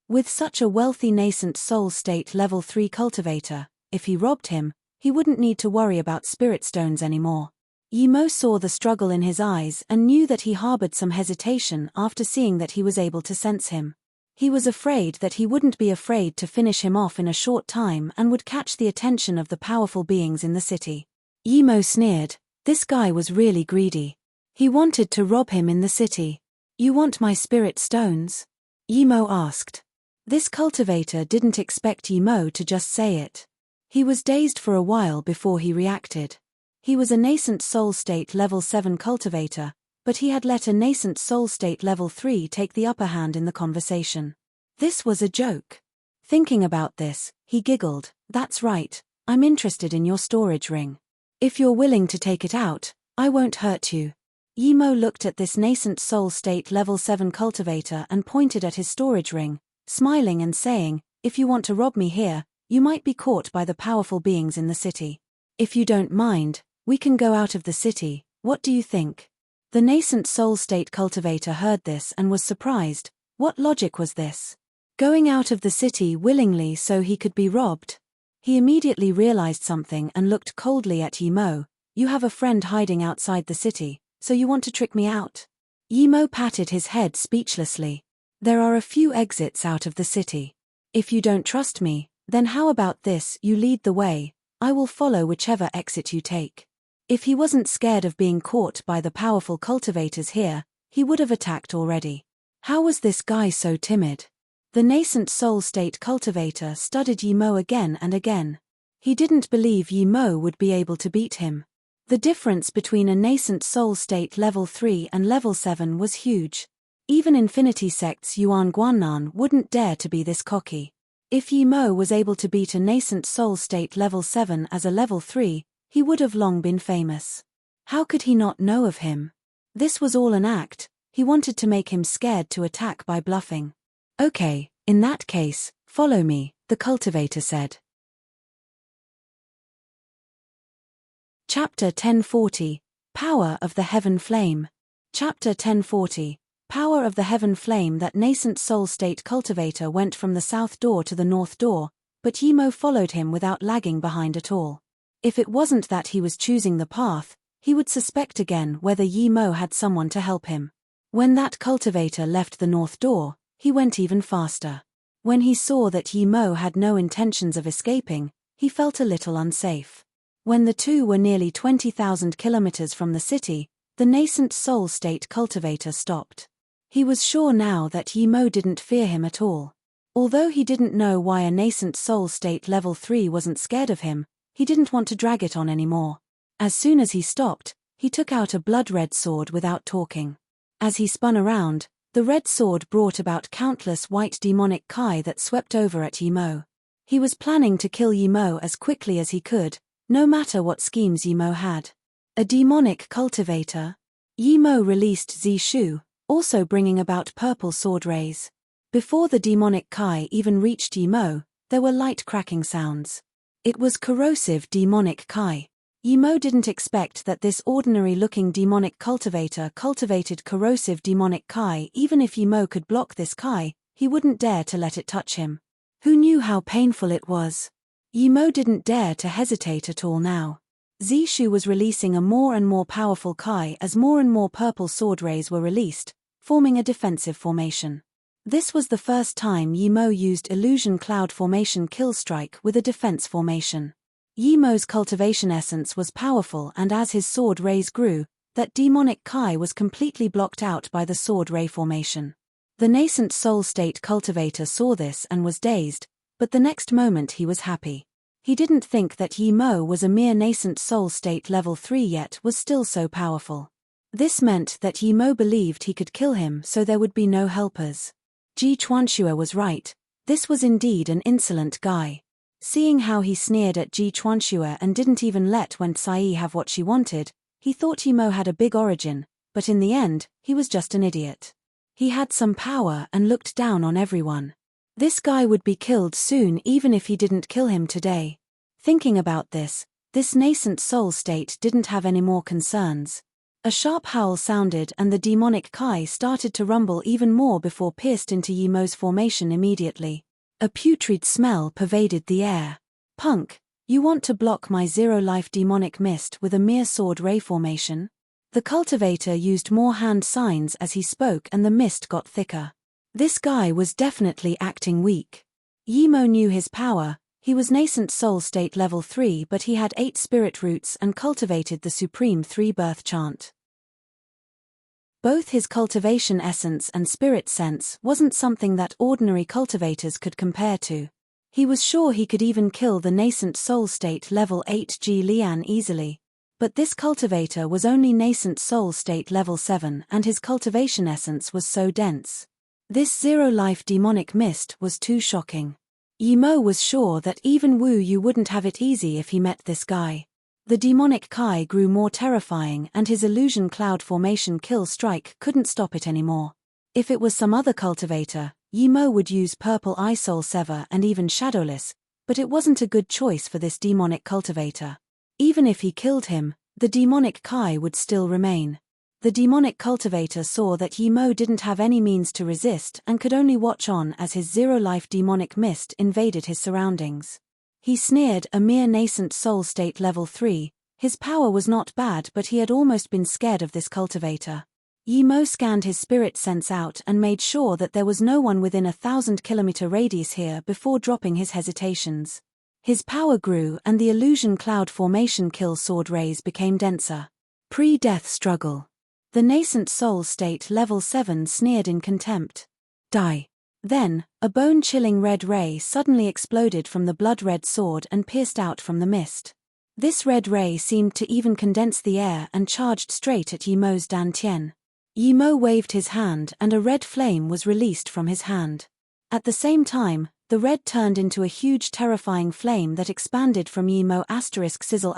With such a wealthy nascent soul state level 3 cultivator, if he robbed him, he wouldn't need to worry about spirit stones anymore. Yi Mo saw the struggle in his eyes and knew that he harbored some hesitation after seeing that he was able to sense him. He was afraid that he wouldn't be afraid to finish him off in a short time and would catch the attention of the powerful beings in the city. Yi Mo sneered, this guy was really greedy. He wanted to rob him in the city. You want my spirit stones? Yi Mo asked. This cultivator didn't expect Yi Mo to just say it. He was dazed for a while before he reacted. He was a nascent soul state level 7 cultivator, but he had let a nascent soul state level 3 take the upper hand in the conversation. This was a joke. Thinking about this, he giggled, that's right, I'm interested in your storage ring. If you're willing to take it out, I won't hurt you. Yi Mo looked at this nascent soul state level 7 cultivator and pointed at his storage ring, smiling and saying, if you want to rob me here, you might be caught by the powerful beings in the city. If you don't mind, we can go out of the city, what do you think? The nascent soul state cultivator heard this and was surprised. What logic was this? Going out of the city willingly so he could be robbed? He immediately realized something and looked coldly at Yi Mo. You have a friend hiding outside the city, so you want to trick me out? Yi Mo patted his head speechlessly. There are a few exits out of the city. If you don't trust me, then how about this, you lead the way, I will follow whichever exit you take. If he wasn't scared of being caught by the powerful cultivators here, he would have attacked already. How was this guy so timid? The nascent soul state cultivator studied Yi Mo again and again. He didn't believe Yi Mo would be able to beat him. The difference between a nascent soul state level 3 and level 7 was huge. Even Infinity Sect's Yuan Guannan wouldn't dare to be this cocky. If Yi Mo was able to beat a nascent soul state level 7 as a level 3, he would have long been famous. How could he not know of him? This was all an act. He wanted to make him scared to attack by bluffing. Okay, in that case, follow me, the cultivator said. Chapter 1040, Power of the Heaven Flame. Chapter 1040, Power of the Heaven Flame. That nascent soul state cultivator went from the south door to the north door, but Yi Mo followed him without lagging behind at all. If it wasn't that he was choosing the path, he would suspect again whether Yi Mo had someone to help him. When that cultivator left the north door, he went even faster. When he saw that Yi Mo had no intentions of escaping, he felt a little unsafe. When the two were nearly 20,000 kilometers from the city, the nascent soul state cultivator stopped. He was sure now that Yi Mo didn't fear him at all. Although he didn't know why a nascent soul state level 3 wasn't scared of him, he didn't want to drag it on anymore. As soon as he stopped, he took out a blood-red sword without talking. As he spun around, the red sword brought about countless white demonic Kai that swept over at Yi Mo. He was planning to kill Yi Mo as quickly as he could, no matter what schemes Yi Mo had. A demonic cultivator? Yi Mo released Zishu, also bringing about purple sword rays. Before the demonic Kai even reached Yi Mo, there were light cracking sounds. It was corrosive demonic Kai. Yi Mo didn't expect that this ordinary-looking demonic cultivator cultivated corrosive demonic Kai. Even if Yi Mo could block this Kai, he wouldn't dare to let it touch him. Who knew how painful it was? Yi Mo didn't dare to hesitate at all now. Zishu was releasing a more and more powerful Kai as more and more purple sword rays were released, forming a defensive formation. This was the first time Yi Mo used illusion cloud formation kill strike with a defense formation. Yi Mo's cultivation essence was powerful, and as his sword rays grew, that demonic Kai was completely blocked out by the sword ray formation. The nascent soul state cultivator saw this and was dazed, but the next moment he was happy. He didn't think that Yi Mo was a mere nascent soul state level 3 yet was still so powerful. This meant that Yi Mo believed he could kill him, so there would be no helpers. Ji Chuanxue was right. This was indeed an insolent guy. Seeing how he sneered at Ji Chuanxue and didn't even let Wen Cai have what she wanted, he thought Yi Mo had a big origin, but in the end, he was just an idiot. He had some power and looked down on everyone. This guy would be killed soon even if he didn't kill him today. Thinking about this nascent soul state didn't have any more concerns. A sharp howl sounded and the demonic Kai started to rumble even more before pierced into Yi Mo's formation immediately. A putrid smell pervaded the air. Punk, you want to block my zero-life demonic mist with a mere sword ray formation? The cultivator used more hand signs as he spoke and the mist got thicker. This guy was definitely acting weak. Yi Mo knew his power. He was nascent soul state level 3, but he had 8 spirit roots and cultivated the supreme 3-birth chant. Both his cultivation essence and spirit sense wasn't something that ordinary cultivators could compare to. He was sure he could even kill the nascent soul state level 8 Ji Lian easily. But this cultivator was only nascent soul state level 7 and his cultivation essence was so dense. This zero-life demonic mist was too shocking. Yi Mo was sure that even Wu Yu wouldn't have it easy if he met this guy. The demonic Kai grew more terrifying and his illusion cloud formation kill strike couldn't stop it anymore. If it was some other cultivator, Yi Mo would use purple eye soul sever and even shadowless, but it wasn't a good choice for this demonic cultivator. Even if he killed him, the demonic Kai would still remain. The demonic cultivator saw that Yi Mo didn't have any means to resist and could only watch on as his zero-life demonic mist invaded his surroundings. He sneered, a mere nascent soul state level 3, his power was not bad but he had almost been scared of this cultivator. Yi Mo scanned his spirit sense out and made sure that there was no one within a 1,000-kilometer radius here before dropping his hesitations. His power grew and the illusion cloud formation kill sword rays became denser. Pre-death struggle. The nascent soul state level 7 sneered in contempt. Die. Then, a bone-chilling red ray suddenly exploded from the blood-red sword and pierced out from the mist. This red ray seemed to even condense the air and charged straight at Yimo's dantian. Yimo waved his hand and a red flame was released from his hand. At the same time, the red turned into a huge terrifying flame that expanded from Yimo *sizzle*.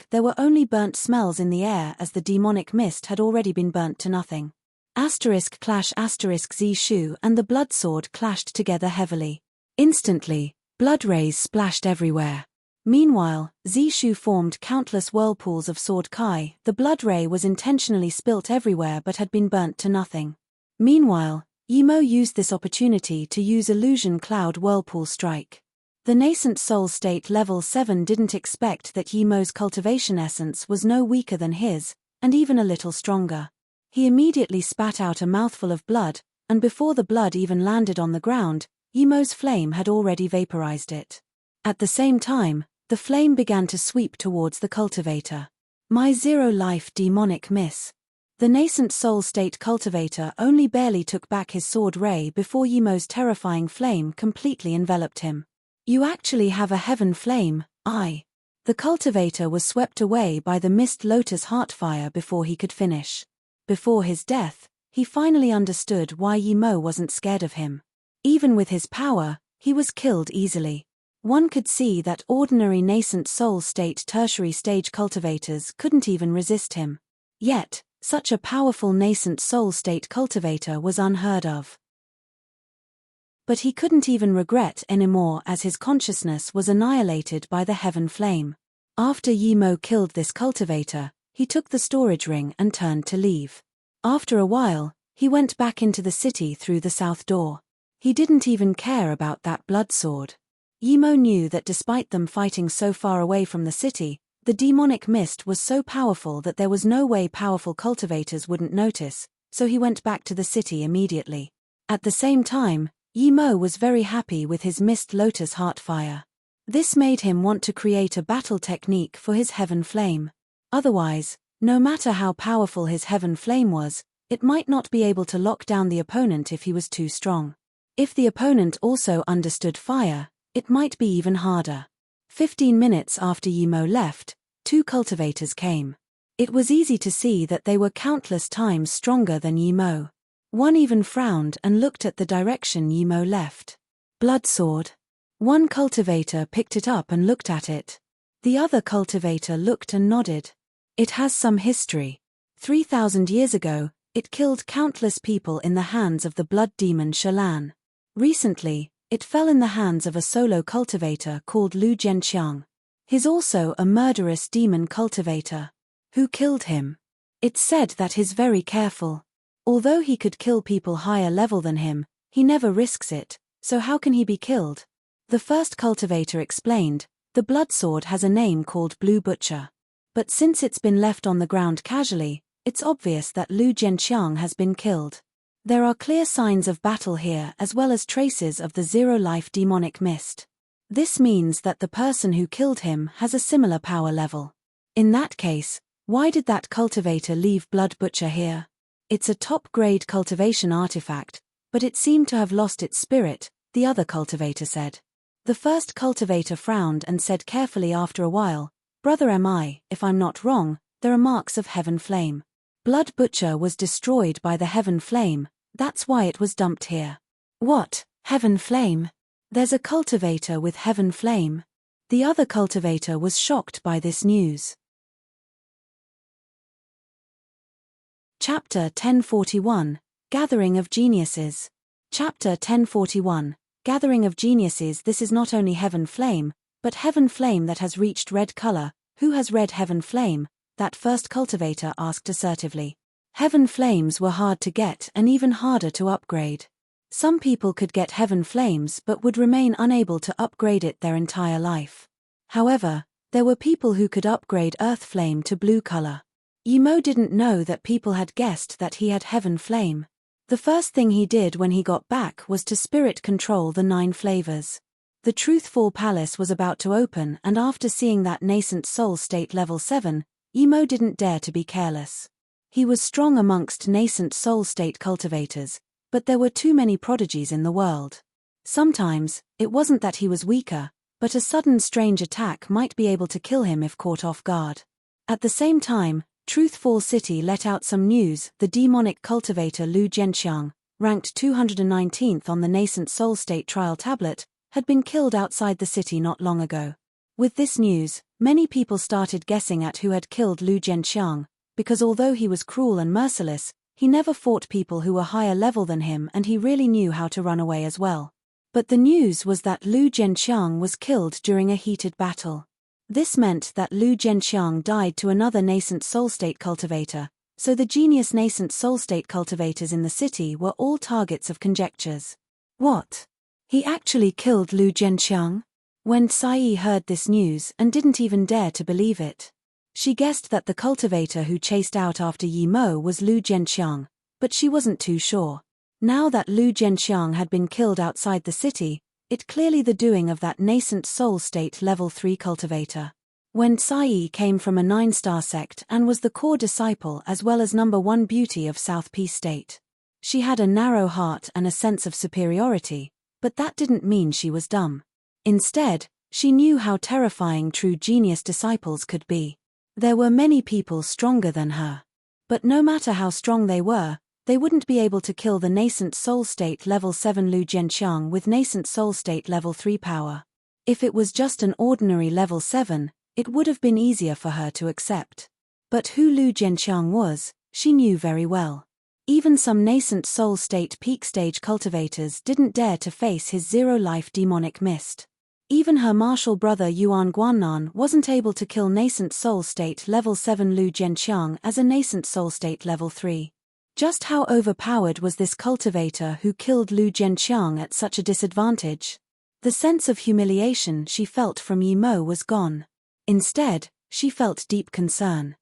There were only burnt smells in the air as the demonic mist had already been burnt to nothing. *clash *Zishu and the blood sword clashed together heavily. Instantly, blood rays splashed everywhere. Meanwhile, Zishu formed countless whirlpools of sword kai. The blood ray was intentionally spilt everywhere but had been burnt to nothing. Meanwhile, Yimo used this opportunity to use illusion cloud whirlpool strike. The nascent soul state level 7 didn't expect that Yimo's cultivation essence was no weaker than his, and even a little stronger. He immediately spat out a mouthful of blood, and before the blood even landed on the ground, Yimo's flame had already vaporized it. At the same time, the flame began to sweep towards the cultivator. My zero life demonic miss. The nascent soul state cultivator only barely took back his sword ray before Yimo's terrifying flame completely enveloped him. You actually have a heaven flame, I. The cultivator was swept away by the mist lotus heartfire before he could finish. Before his death, he finally understood why Yimo wasn't scared of him. Even with his power, he was killed easily. One could see that ordinary nascent soul state tertiary stage cultivators couldn't even resist him. Yet, such a powerful nascent soul state cultivator was unheard of. But he couldn't even regret anymore as his consciousness was annihilated by the heaven flame. After Yimo killed this cultivator, he took the storage ring and turned to leave. After a while, he went back into the city through the south door. He didn't even care about that blood sword. Yimo knew that despite them fighting so far away from the city, the demonic mist was so powerful that there was no way powerful cultivators wouldn't notice, so he went back to the city immediately. At the same time, Yimo was very happy with his mist lotus heartfire. This made him want to create a battle technique for his heaven flame. Otherwise, no matter how powerful his heaven flame was, it might not be able to lock down the opponent if he was too strong. If the opponent also understood fire, it might be even harder. 15 minutes after Yimo left, 2 cultivators came. It was easy to see that they were countless times stronger than Yimo. One even frowned and looked at the direction Yimo left. Blood sword. One cultivator picked it up and looked at it. The other cultivator looked and nodded. It has some history. 3,000 years ago, it killed countless people in the hands of the blood demon Shalan. Recently, it fell in the hands of a solo cultivator called Lu Jianqiang. He's also a murderous demon cultivator. Who killed him? It's said that he's very careful. Although he could kill people higher level than him, he never risks it, so how can he be killed? The first cultivator explained, the blood sword has a name called Blue Butcher. But since it's been left on the ground casually, it's obvious that Lu Jianqiang has been killed. There are clear signs of battle here as well as traces of the zero-life demonic mist. This means that the person who killed him has a similar power level. In that case, why did that cultivator leave Blood Butcher here? It's a top-grade cultivation artifact, but it seemed to have lost its spirit, the other cultivator said. The first cultivator frowned and said carefully after a while, Brother if I'm not wrong, there are marks of heaven flame. Blood Butcher was destroyed by the heaven flame, that's why it was dumped here. What, heaven flame? There's a cultivator with heaven flame. The other cultivator was shocked by this news. Chapter 1041, Gathering of Geniuses. Chapter 1041, Gathering of Geniuses. This is not only heaven flame, but heaven flame that has reached red color. Who has red heaven flame? That first cultivator asked assertively. Heaven flames were hard to get and even harder to upgrade. Some people could get heaven flames but would remain unable to upgrade it their entire life. However, there were people who could upgrade earth flame to blue color. Yimo didn't know that people had guessed that he had heaven flame. The first thing he did when he got back was to spirit control the 9 flavors. The Truthful Palace was about to open, and after seeing that nascent soul state level 7, Yimo didn't dare to be careless. He was strong amongst nascent soul state cultivators, but there were too many prodigies in the world. Sometimes, it wasn't that he was weaker, but a sudden strange attack might be able to kill him if caught off guard. At the same time, Truthful City let out some news. The demonic cultivator Lu Zhenxiang, ranked 219th on the nascent soul state trial tablet, had been killed outside the city not long ago. With this news, many people started guessing at who had killed Lu Zhenxiang, because although he was cruel and merciless, he never fought people who were higher level than him, and he really knew how to run away as well. But the news was that Lu Zhenxiang was killed during a heated battle. This meant that Lu Zhenxiang died to another nascent soul state cultivator, so the genius nascent soul state cultivators in the city were all targets of conjectures. What? He actually killed Lu Zhenxiang? Wen Cai heard this news and didn't even dare to believe it. She guessed that the cultivator who chased out after Yi Mo was Lu Zhenxiang, but she wasn't too sure. Now that Lu Zhenxiang had been killed outside the city, it clearly the doing of that nascent soul state level 3 cultivator. Wen Cai came from a 9-star sect and was the core disciple as well as number 1 beauty of South Peace State. She had a narrow heart and a sense of superiority, but that didn't mean she was dumb. Instead, she knew how terrifying true genius disciples could be. There were many people stronger than her. But no matter how strong they wouldn't be able to kill the nascent soul state level 7 Lu Zhenxiang with nascent soul state level 3 power. If it was just an ordinary level 7, it would have been easier for her to accept. But who Lu Zhenxiang was, she knew very well. Even some nascent soul state peak stage cultivators didn't dare to face his zero-life demonic mist. Even her martial brother Yuan Guannan wasn't able to kill nascent soul state level 7 Lu Zhenxiang as a nascent soul state level 3. Just how overpowered was this cultivator who killed Lu Zhenxiang at such a disadvantage? The sense of humiliation she felt from Yi Mo was gone. Instead, she felt deep concern.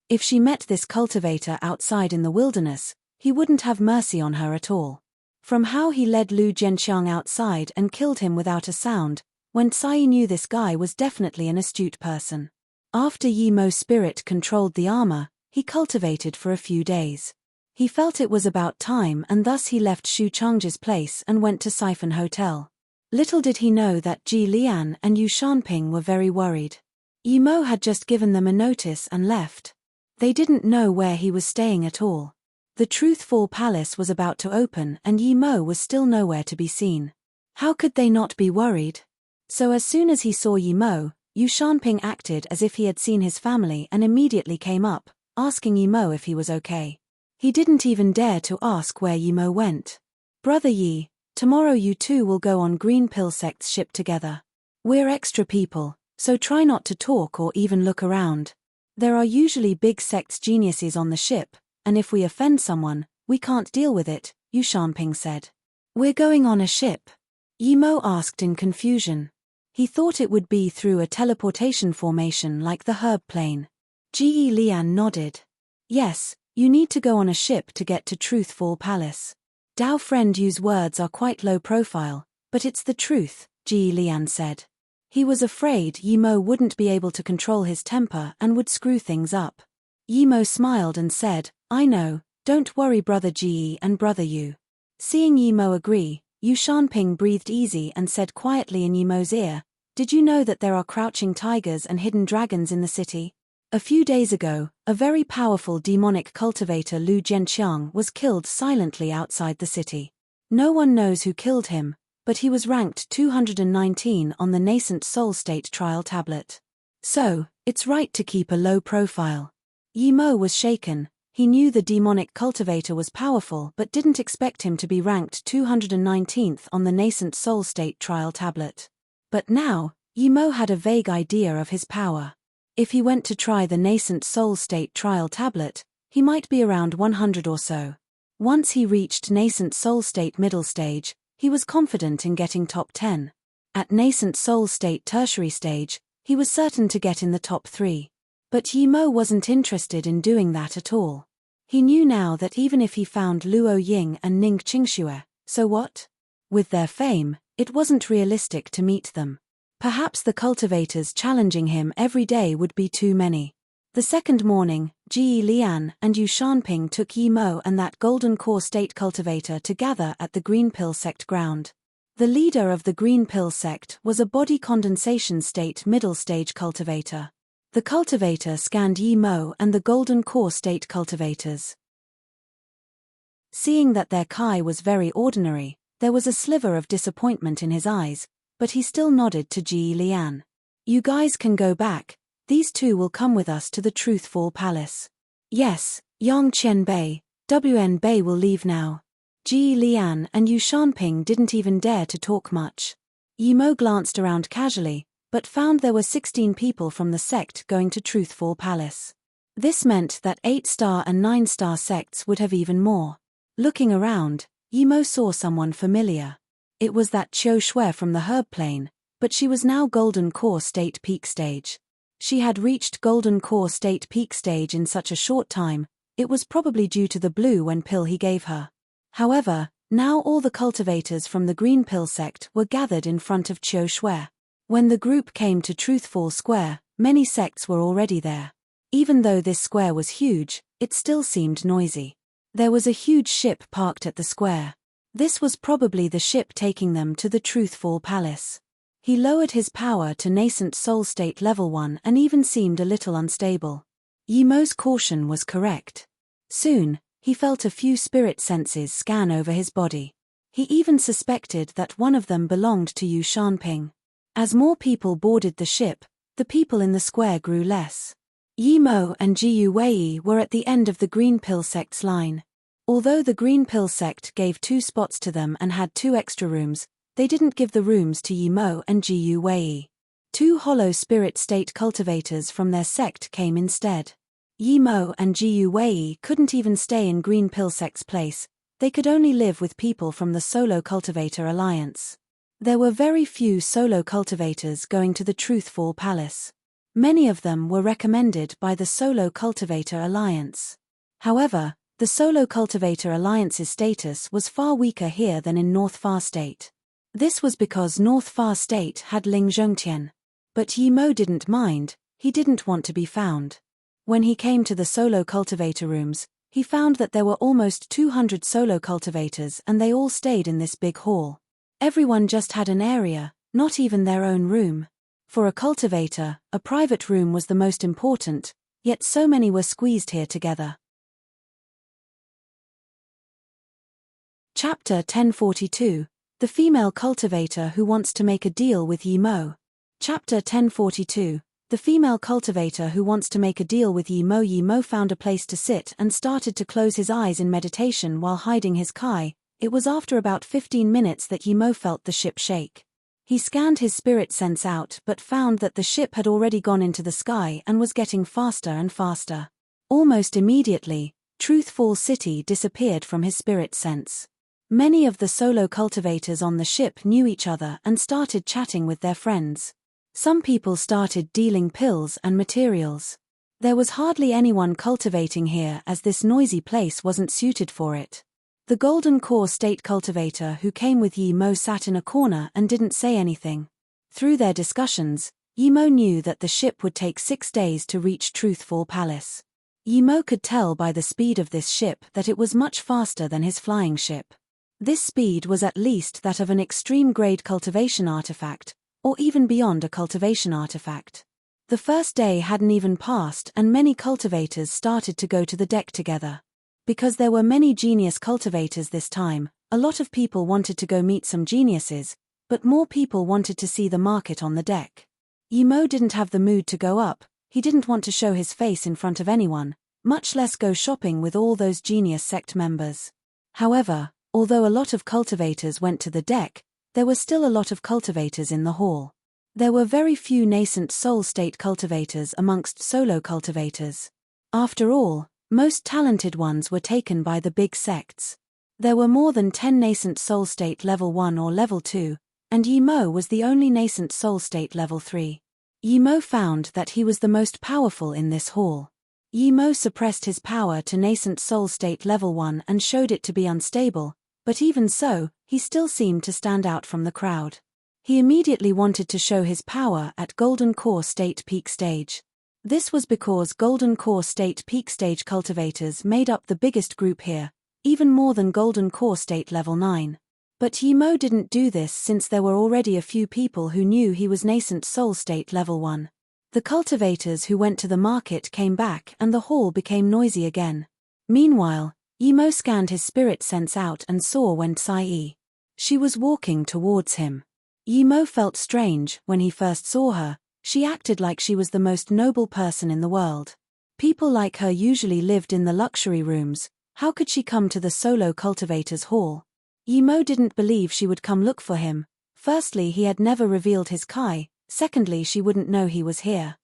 If she met this cultivator outside in the wilderness, he wouldn't have mercy on her at all. From how he led Lu Zhenxiang outside and killed him without a sound, Wen Cai knew this guy was definitely an astute person. After Yi Mo's spirit controlled the armor, he cultivated for a few days. He felt it was about time, and thus he left Xu Chang's place and went to Siphon Hotel. Little did he know that Ji Lian and Yu Shanping were very worried. Yi Mo had just given them a notice and left. They didn't know where he was staying at all. The Truthful Palace was about to open and Yi Mo was still nowhere to be seen. How could they not be worried? So as soon as he saw Yi Mo, Yu Shanping acted as if he had seen his family and immediately came up, asking Yi Mo if he was okay. He didn't even dare to ask where Yi Mo went. Brother Yi, tomorrow you two will go on Green Pill Sect's ship together. We're extra people, so try not to talk or even look around. There are usually big sect's geniuses on the ship, and if we offend someone, we can't deal with it, Yu Shanping said. We're going on a ship? Yi Mo asked in confusion. He thought it would be through a teleportation formation like the herb plane. Ji Lian nodded. Yes, you need to go on a ship to get to Truthful Palace. Dao friend Yu's words are quite low profile, but it's the truth, Ji Lian said. He was afraid Yi Mo wouldn't be able to control his temper and would screw things up. Yi Mo smiled and said, I know, don't worry brother Ji and brother Yu. Seeing Yi Mo agree, Yu Shanping breathed easy and said quietly in Yi Mo's ear, did you know that there are crouching tigers and hidden dragons in the city? A few days ago, a very powerful demonic cultivator Lu Zhenxiang was killed silently outside the city. No one knows who killed him, but he was ranked 219 on the nascent soul state trial tablet. So, it's right to keep a low profile. Yi Mo was shaken. He knew the demonic cultivator was powerful but didn't expect him to be ranked 219th on the nascent soul state trial tablet. But now, Yi Mo had a vague idea of his power. If he went to try the nascent soul state trial tablet, he might be around 100 or so. Once he reached nascent soul state middle stage, he was confident in getting top 10. At nascent soul state tertiary stage, he was certain to get in the top 3. But Yi Mo wasn't interested in doing that at all. He knew now that even if he found Luo Ying and Ning Qingxue, so what? With their fame, it wasn't realistic to meet them. Perhaps the cultivators challenging him every day would be too many. The second morning, Ji Lian and Yu Shanping took Yi Mo and that golden core state cultivator to gather at the Green Pill Sect ground. The leader of the Green Pill sect was a body condensation state middle stage cultivator. The cultivator scanned Yi Mo and the golden core state cultivators. Seeing that their Kai was very ordinary, there was a sliver of disappointment in his eyes, but he still nodded to Ji Lian. You guys can go back, these two will come with us to the Truthful Palace. Yes, Yang Qian Bei, WN Bei will leave now. Ji Lian and Yu Shanping didn't even dare to talk much. Yi Mo glanced around casually, but found there were 16 people from the sect going to Truthful Palace. This meant that 8-star and 9-star sects would have even more. Looking around, Yi Mo saw someone familiar. It was that Qiu Shui from the herb plane, but she was now Golden Core State Peak Stage. She had reached Golden Core State Peak Stage in such a short time, it was probably due to the blue when pill he gave her. However, now all the cultivators from the Green Pill sect were gathered in front of Qiu Shui. When the group came to Truthful Square, many sects were already there. Even though this square was huge, it still seemed noisy. There was a huge ship parked at the square. This was probably the ship taking them to the Truthful Palace. He lowered his power to nascent soul state level 1 and even seemed a little unstable. Yi Mo's caution was correct. Soon, he felt a few spirit senses scan over his body. He even suspected that one of them belonged to Yu Shanping. As more people boarded the ship, the people in the square grew less. Yi Mo and Ji Yu Wei were at the end of the Green Pill sect's line. Although the Green Pill sect gave 2 spots to them and had 2 extra rooms, they didn't give the rooms to Yi Mo and Ji Yu Wei. 2 hollow spirit state cultivators from their sect came instead. Yi Mo and Ji Yu Wei couldn't even stay in Green Pill sect's place, they could only live with people from the Solo Cultivator Alliance. There were very few solo cultivators going to the Truthful Palace. Many of them were recommended by the Solo Cultivator Alliance. However, the Solo Cultivator Alliance's status was far weaker here than in North Far State. This was because North Far State had Ling Zhongtian. But Yi Mo didn't mind, he didn't want to be found. When he came to the Solo Cultivator rooms, he found that there were almost 200 solo cultivators and they all stayed in this big hall. Everyone just had an area, not even their own room. For a cultivator, a private room was the most important, yet so many were squeezed here together. Chapter 1042, The Female Cultivator Who Wants to Make a Deal with Yi Mo. Chapter 1042, The Female Cultivator Who Wants to Make a Deal with Yi Mo. Yi Mo found a place to sit and started to close his eyes in meditation while hiding his Kai. It was after about 15 minutes that Yi Mo felt the ship shake. He scanned his spirit sense out but found that the ship had already gone into the sky and was getting faster and faster. Almost immediately, Truthful City disappeared from his spirit sense. Many of the solo cultivators on the ship knew each other and started chatting with their friends. Some people started dealing pills and materials. There was hardly anyone cultivating here as this noisy place wasn't suited for it. The Golden Core State cultivator who came with Yi Mo sat in a corner and didn't say anything. Through their discussions, Yi Mo knew that the ship would take 6 days to reach Truthful Palace. Yi Mo could tell by the speed of this ship that it was much faster than his flying ship. This speed was at least that of an extreme-grade cultivation artifact, or even beyond a cultivation artifact. The first day hadn't even passed and many cultivators started to go to the deck together. Because there were many genius cultivators this time, a lot of people wanted to go meet some geniuses, but more people wanted to see the market on the deck. Yi Mo didn't have the mood to go up, he didn't want to show his face in front of anyone, much less go shopping with all those genius sect members. However, although a lot of cultivators went to the deck, there were still a lot of cultivators in the hall. There were very few nascent soul state cultivators amongst solo cultivators. After all, most talented ones were taken by the big sects. There were more than 10 nascent soul state level 1 or level 2, and Yi Mo was the only nascent soul state level 3. Yi Mo found that he was the most powerful in this hall. Yi Mo suppressed his power to nascent soul state level 1 and showed it to be unstable, but even so, he still seemed to stand out from the crowd. He immediately wanted to show his power at Golden Core State Peak Stage. This was because Golden Core State Peak Stage cultivators made up the biggest group here, even more than Golden Core State Level 9. But Yimo didn't do this since there were already a few people who knew he was nascent soul state level 1. The cultivators who went to the market came back and the hall became noisy again. Meanwhile, Yimo scanned his spirit sense out and saw Wen Tsai. She was walking towards him. Yimo felt strange when he first saw her. She acted like she was the most noble person in the world. People like her usually lived in the luxury rooms. How could she come to the solo cultivators' hall? Yimo didn't believe she would come look for him. Firstly, he had never revealed his Kai. Secondly, she wouldn't know he was here.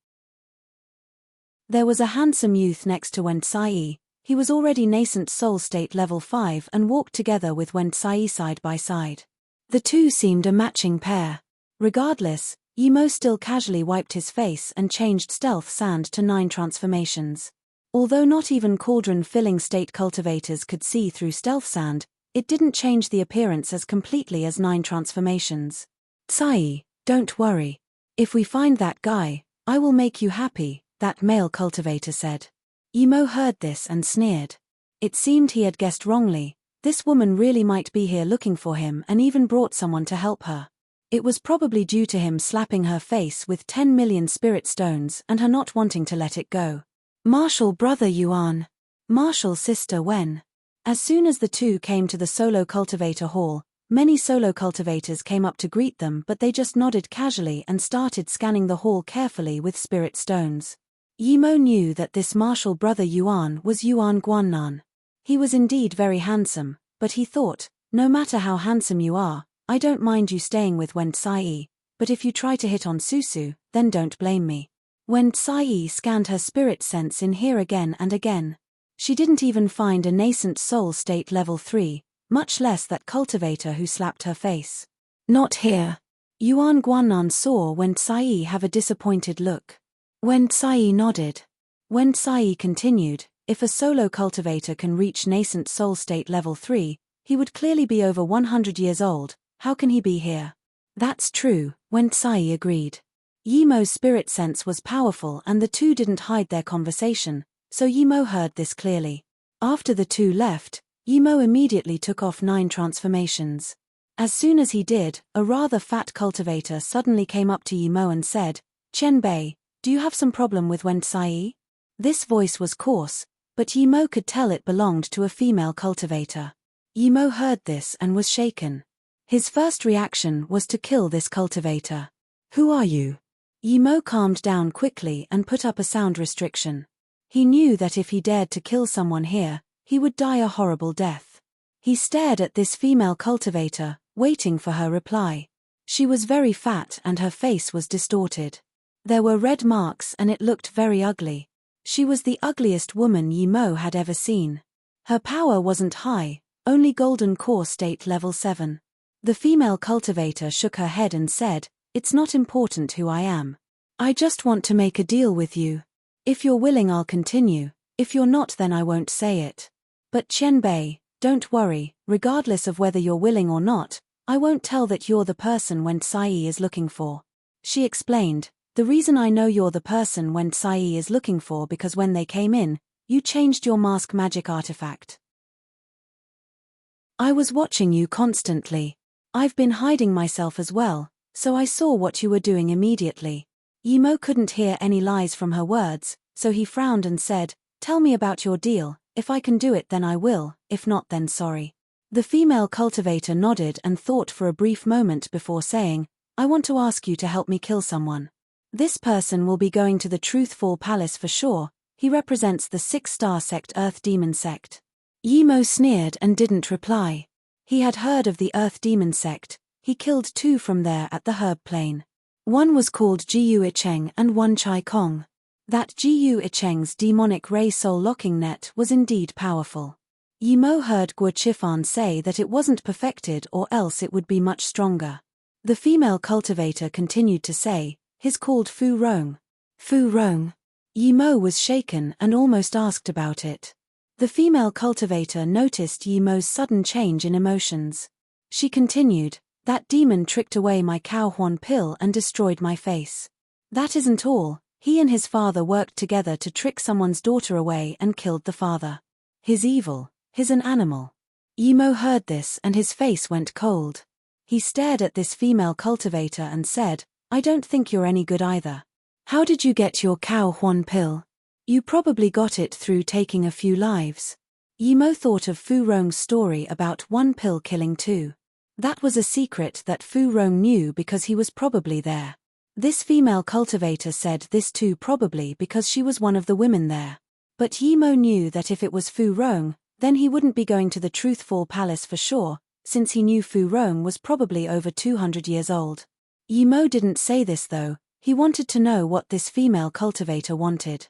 There was a handsome youth next to Wen Tsai. He was already nascent soul state level 5 and walked together with Wen Tsai side by side. The two seemed a matching pair. Regardless, Yimo still casually wiped his face and changed stealth sand to 9 transformations. Although not even cauldron-filling state cultivators could see through stealth sand, it didn't change the appearance as completely as 9 transformations. Tsai, don't worry. If we find that guy, I will make you happy, that male cultivator said. Yimo heard this and sneered. It seemed he had guessed wrongly. This woman really might be here looking for him and even brought someone to help her. It was probably due to him slapping her face with 10 million spirit stones and her not wanting to let it go. Martial brother Yuan. Martial sister Wen. As soon as the two came to the solo cultivator hall, many solo cultivators came up to greet them, but they just nodded casually and started scanning the hall carefully with spirit stones. Yimo knew that this martial brother Yuan was Yuan Guannan. He was indeed very handsome, but he thought, no matter how handsome you are, I don't mind you staying with Wen Tsai, but if you try to hit on Susu, then don't blame me. Wen Tsai scanned her spirit sense in here again and again. She didn't even find a nascent soul state level 3, much less that cultivator who slapped her face. Not here. Yuan Guannan saw Wen Tsai have a disappointed look. Wen Tsai nodded. Wen Tsai continued, if a solo cultivator can reach nascent soul state level 3, he would clearly be over 100 years old. How can he be here? That's true, Wen Tsai agreed. Yimo's spirit sense was powerful and the two didn't hide their conversation, so Yimo heard this clearly. After the two left, Yimo immediately took off 9 transformations. As soon as he did, a rather fat cultivator suddenly came up to Yimo and said, Chen Bei, do you have some problem with Wen Tsai? This voice was coarse, but Yimo could tell it belonged to a female cultivator. Yimo heard this and was shaken. His first reaction was to kill this cultivator. Who are you? Yimo calmed down quickly and put up a sound restriction. He knew that if he dared to kill someone here, he would die a horrible death. He stared at this female cultivator, waiting for her reply. She was very fat and her face was distorted. There were red marks and it looked very ugly. She was the ugliest woman Yimo had ever seen. Her power wasn't high, only golden core state level 7. The female cultivator shook her head and said, It's not important who I am. I just want to make a deal with you. If you're willing, I'll continue. If you're not, then I won't say it. But Chen Bei, don't worry, regardless of whether you're willing or not, I won't tell that you're the person Wen Tsai is looking for. She explained, the reason I know you're the person Wen Tsai is looking for because when they came in, you changed your mask magic artifact. I was watching you constantly. I've been hiding myself as well, so I saw what you were doing immediately. Yimo couldn't hear any lies from her words, so he frowned and said, Tell me about your deal. If I can do it then I will, if not then sorry. The female cultivator nodded and thought for a brief moment before saying, I want to ask you to help me kill someone. This person will be going to the Truthful Palace for sure. He represents the 6-star sect Earth Demon sect. Yimo sneered and didn't reply. He had heard of the Earth Demon sect. He killed 2 from there at the Herb Plain. One was called Jiu Icheng and one Chai Kong. That Jiu Icheng's demonic ray soul locking net was indeed powerful. Yimo heard Guo Chifan say that it wasn't perfected or else it would be much stronger. The female cultivator continued to say, He's called Fu Rong. Fu Rong. Yimo was shaken and almost asked about it. The female cultivator noticed Yimo's sudden change in emotions. She continued, That demon tricked away my cow horn pill and destroyed my face. That isn't all, he and his father worked together to trick someone's daughter away and killed the father. He's evil, he's an animal. Yimo heard this and his face went cold. He stared at this female cultivator and said, "I don't think you're any good either. How did you get your cow Huan pill? You probably got it through taking a few lives." Yimo thought of Fu Rong's story about one pill killing two. That was a secret that Fu Rong knew because he was probably there. This female cultivator said this too probably because she was one of the women there. But Yimo knew that if it was Fu Rong, then he wouldn't be going to the Truthful Palace for sure, since he knew Fu Rong was probably over 200 years old. Yimo didn't say this though, he wanted to know what this female cultivator wanted.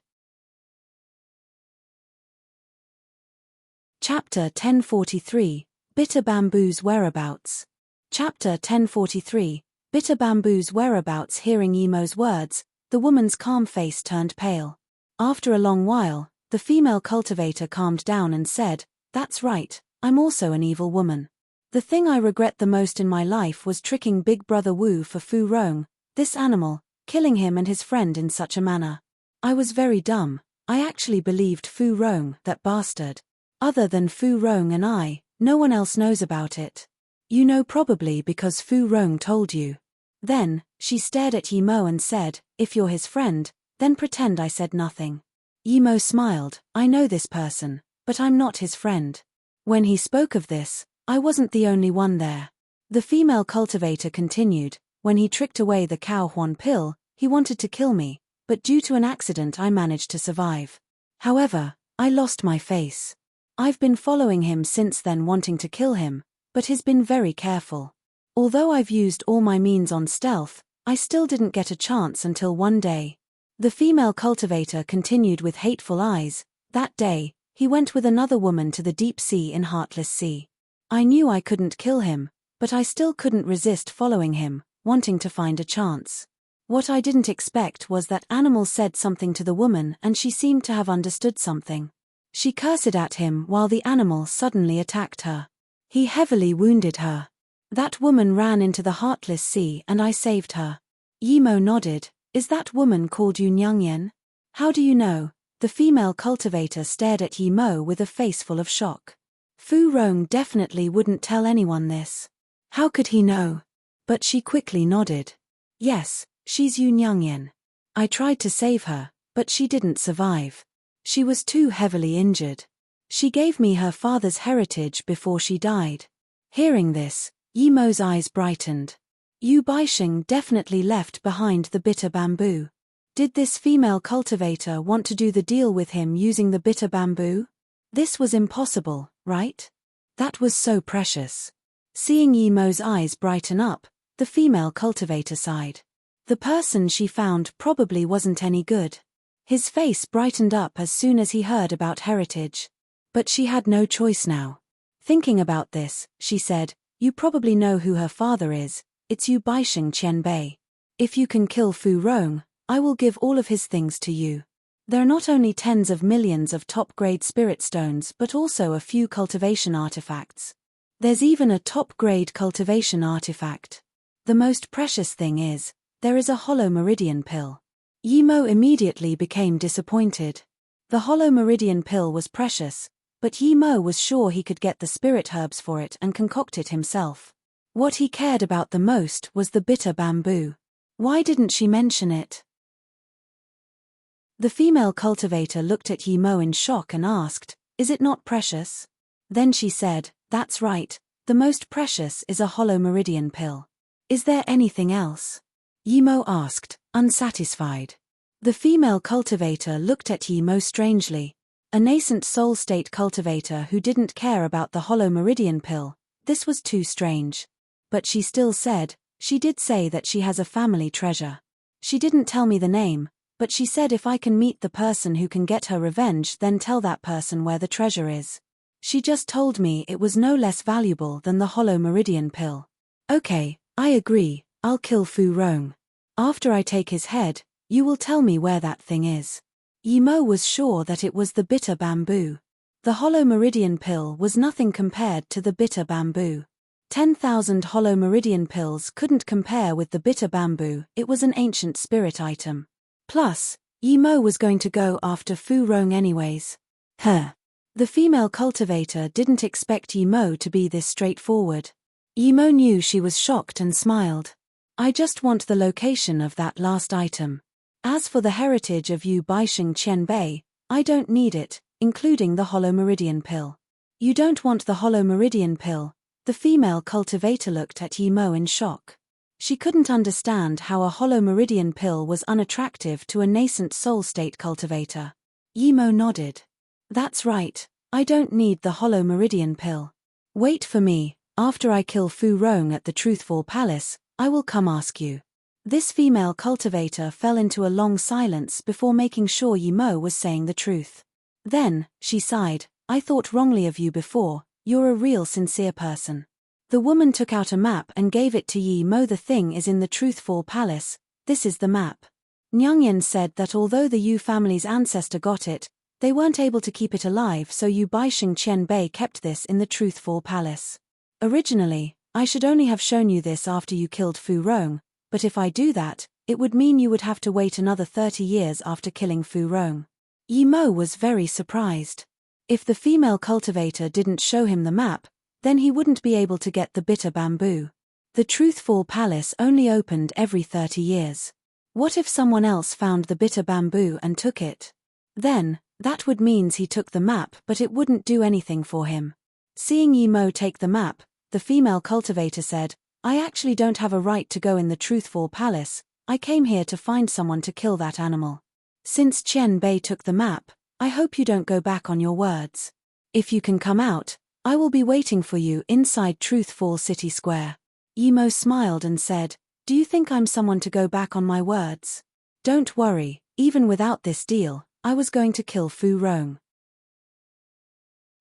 Chapter 1043, Bitter Bamboo's Whereabouts. Chapter 1043, Bitter Bamboo's Whereabouts. Hearing Yimo's words, the woman's calm face turned pale. After a long while, the female cultivator calmed down and said, "That's right, I'm also an evil woman. The thing I regret the most in my life was tricking Big Brother Wu for Fu Rong, this animal, killing him and his friend in such a manner. I was very dumb. I actually believed Fu Rong, that bastard. Other than Fu Rong and I, no one else knows about it. You know probably because Fu Rong told you." Then, she stared at Yimo and said, "If you're his friend, then pretend I said nothing." Yimo smiled, "I know this person, but I'm not his friend. When he spoke of this, I wasn't the only one there." The female cultivator continued, "When he tricked away the cow Huan pill, he wanted to kill me, but due to an accident I managed to survive. However, I lost my face. I've been following him since then wanting to kill him, but he's been very careful. Although I've used all my means on stealth, I still didn't get a chance until one day." The female cultivator continued with hateful eyes, "That day, he went with another woman to the deep sea in Heartless Sea. I knew I couldn't kill him, but I still couldn't resist following him, wanting to find a chance. What I didn't expect was that animal said something to the woman and she seemed to have understood something. She cursed at him while the animal suddenly attacked her. He heavily wounded her. That woman ran into the Heartless Sea and I saved her." Yimo nodded. "Is that woman called Yunyangyan? How do you know?" The female cultivator stared at Yimo with a face full of shock. Fu Rong definitely wouldn't tell anyone this. How could he know? But she quickly nodded. "Yes, she's Yunyangyan. I tried to save her, but she didn't survive. She was too heavily injured. She gave me her father's heritage before she died." Hearing this, Yimo's eyes brightened. Yu Baisheng definitely left behind the bitter bamboo. Did this female cultivator want to do the deal with him using the bitter bamboo? This was impossible, right? That was so precious. Seeing Yimo's eyes brighten up, the female cultivator sighed. The person she found probably wasn't any good. His face brightened up as soon as he heard about heritage. But she had no choice now. Thinking about this, she said, "You probably know who her father is. It's Yu Baisheng Qianbei. If you can kill Fu Rong, I will give all of his things to you. There are not only tens of millions of top-grade spirit stones but also a few cultivation artifacts. There's even a top-grade cultivation artifact. The most precious thing is, there is a hollow meridian pill." Yimo immediately became disappointed. The hollow meridian pill was precious, but Yimo was sure he could get the spirit herbs for it and concoct it himself. What he cared about the most was the bitter bamboo. Why didn't she mention it? The female cultivator looked at Yimo in shock and asked, "Is it not precious?" Then she said, "That's right, the most precious is a hollow meridian pill. Is there anything else?" Yimo asked, unsatisfied. The female cultivator looked at Yimo strangely. A nascent soul state cultivator who didn't care about the hollow meridian pill. This was too strange. But she still said, "She did say that she has a family treasure. She didn't tell me the name, but she said if I can meet the person who can get her revenge then tell that person where the treasure is. She just told me it was no less valuable than the hollow meridian pill. Okay, I agree, I'll kill Fu Rong. After I take his head, you will tell me where that thing is." Yimo was sure that it was the bitter bamboo. The hollow meridian pill was nothing compared to the bitter bamboo. 10,000 hollow meridian pills couldn't compare with the bitter bamboo, it was an ancient spirit item. Plus, Yimo was going to go after Fu Rong anyways. The female cultivator didn't expect Yi Mo to be this straightforward. Yi Mo knew she was shocked and smiled. I just want the location of that last item. As for the heritage of Yu Baixing Qianbei, I don't need it, including the hollow meridian pill. You don't want the hollow meridian pill? The female cultivator looked at Yi Mo in shock. She couldn't understand how a hollow meridian pill was unattractive to a nascent soul state cultivator. Yi Mo nodded. That's right, I don't need the hollow meridian pill. Wait for me, after I kill Fu Rong at the Truthful Palace, I will come ask you. This female cultivator fell into a long silence before making sure Yi Mo was saying the truth. Then, she sighed, I thought wrongly of you before, you're a real sincere person. The woman took out a map and gave it to Yi Mo. The thing is in the Truthful Palace, this is the map. Nyangyan said that although the Yu family's ancestor got it, they weren't able to keep it alive, so Yu Baixing Qianbei kept this in the Truthful Palace. Originally, I should only have shown you this after you killed Fu Rong, but if I do that, it would mean you would have to wait another 30 years after killing Fu Rong. Yi Mo was very surprised. If the female cultivator didn't show him the map, then he wouldn't be able to get the bitter bamboo. The Truthful Palace only opened every 30 years. What if someone else found the bitter bamboo and took it? Then, that would mean he took the map, but it wouldn't do anything for him. Seeing Yi Mo take the map, the female cultivator said, I actually don't have a right to go in the Truthful Palace, I came here to find someone to kill that animal. Since Qianbei took the map, I hope you don't go back on your words. If you can come out, I will be waiting for you inside Truthful City Square. Yi Mo smiled and said, do you think I'm someone to go back on my words? Don't worry, even without this deal, I was going to kill Fu Rong.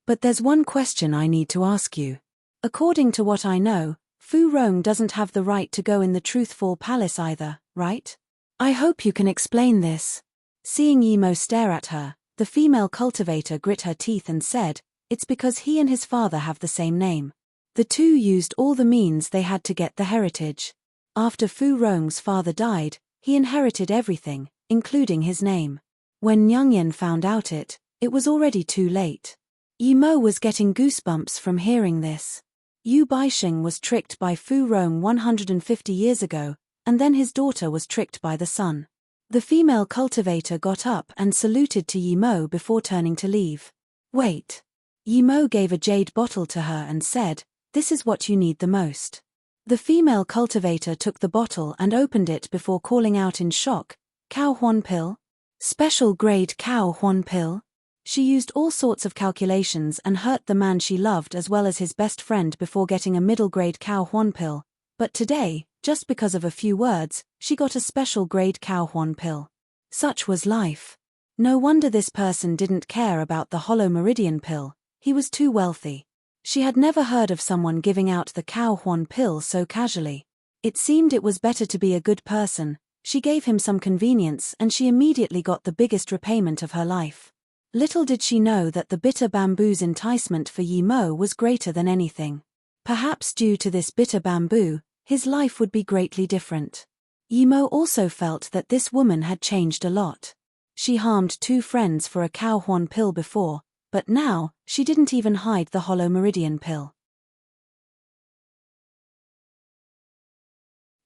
But there's one question I need to ask you. According to what I know, Fu Rong doesn't have the right to go in the Truthful Palace either, right? I hope you can explain this. Seeing Yi Mo stare at her, the female cultivator grit her teeth and said, it's because he and his father have the same name. The two used all the means they had to get the heritage. After Fu Rong's father died, he inherited everything, including his name. When Nyangyan found out it was already too late. Yi Mo was getting goosebumps from hearing this. Yu Baixing was tricked by Fu Rong 150 years ago, and then his daughter was tricked by the son. The female cultivator got up and saluted to Yi Mo before turning to leave. Wait. Yi Mo gave a jade bottle to her and said, this is what you need the most. The female cultivator took the bottle and opened it before calling out in shock, Cow Huan pill? Special grade Cow Huan pill? She used all sorts of calculations and hurt the man she loved as well as his best friend before getting a middle grade Cow Huan pill, but today, just because of a few words, she got a special grade Cow Huan pill. Such was life. No wonder this person didn't care about the hollow meridian pill, he was too wealthy. She had never heard of someone giving out the Cow Huan pill so casually. It seemed it was better to be a good person. She gave him some convenience and she immediately got the biggest repayment of her life. Little did she know that the bitter bamboo's enticement for Yi Mo was greater than anything. Perhaps due to this bitter bamboo, his life would be greatly different. Yi Mo also felt that this woman had changed a lot. She harmed two friends for a Cow Huan pill before, but now, she didn't even hide the hollow meridian pill.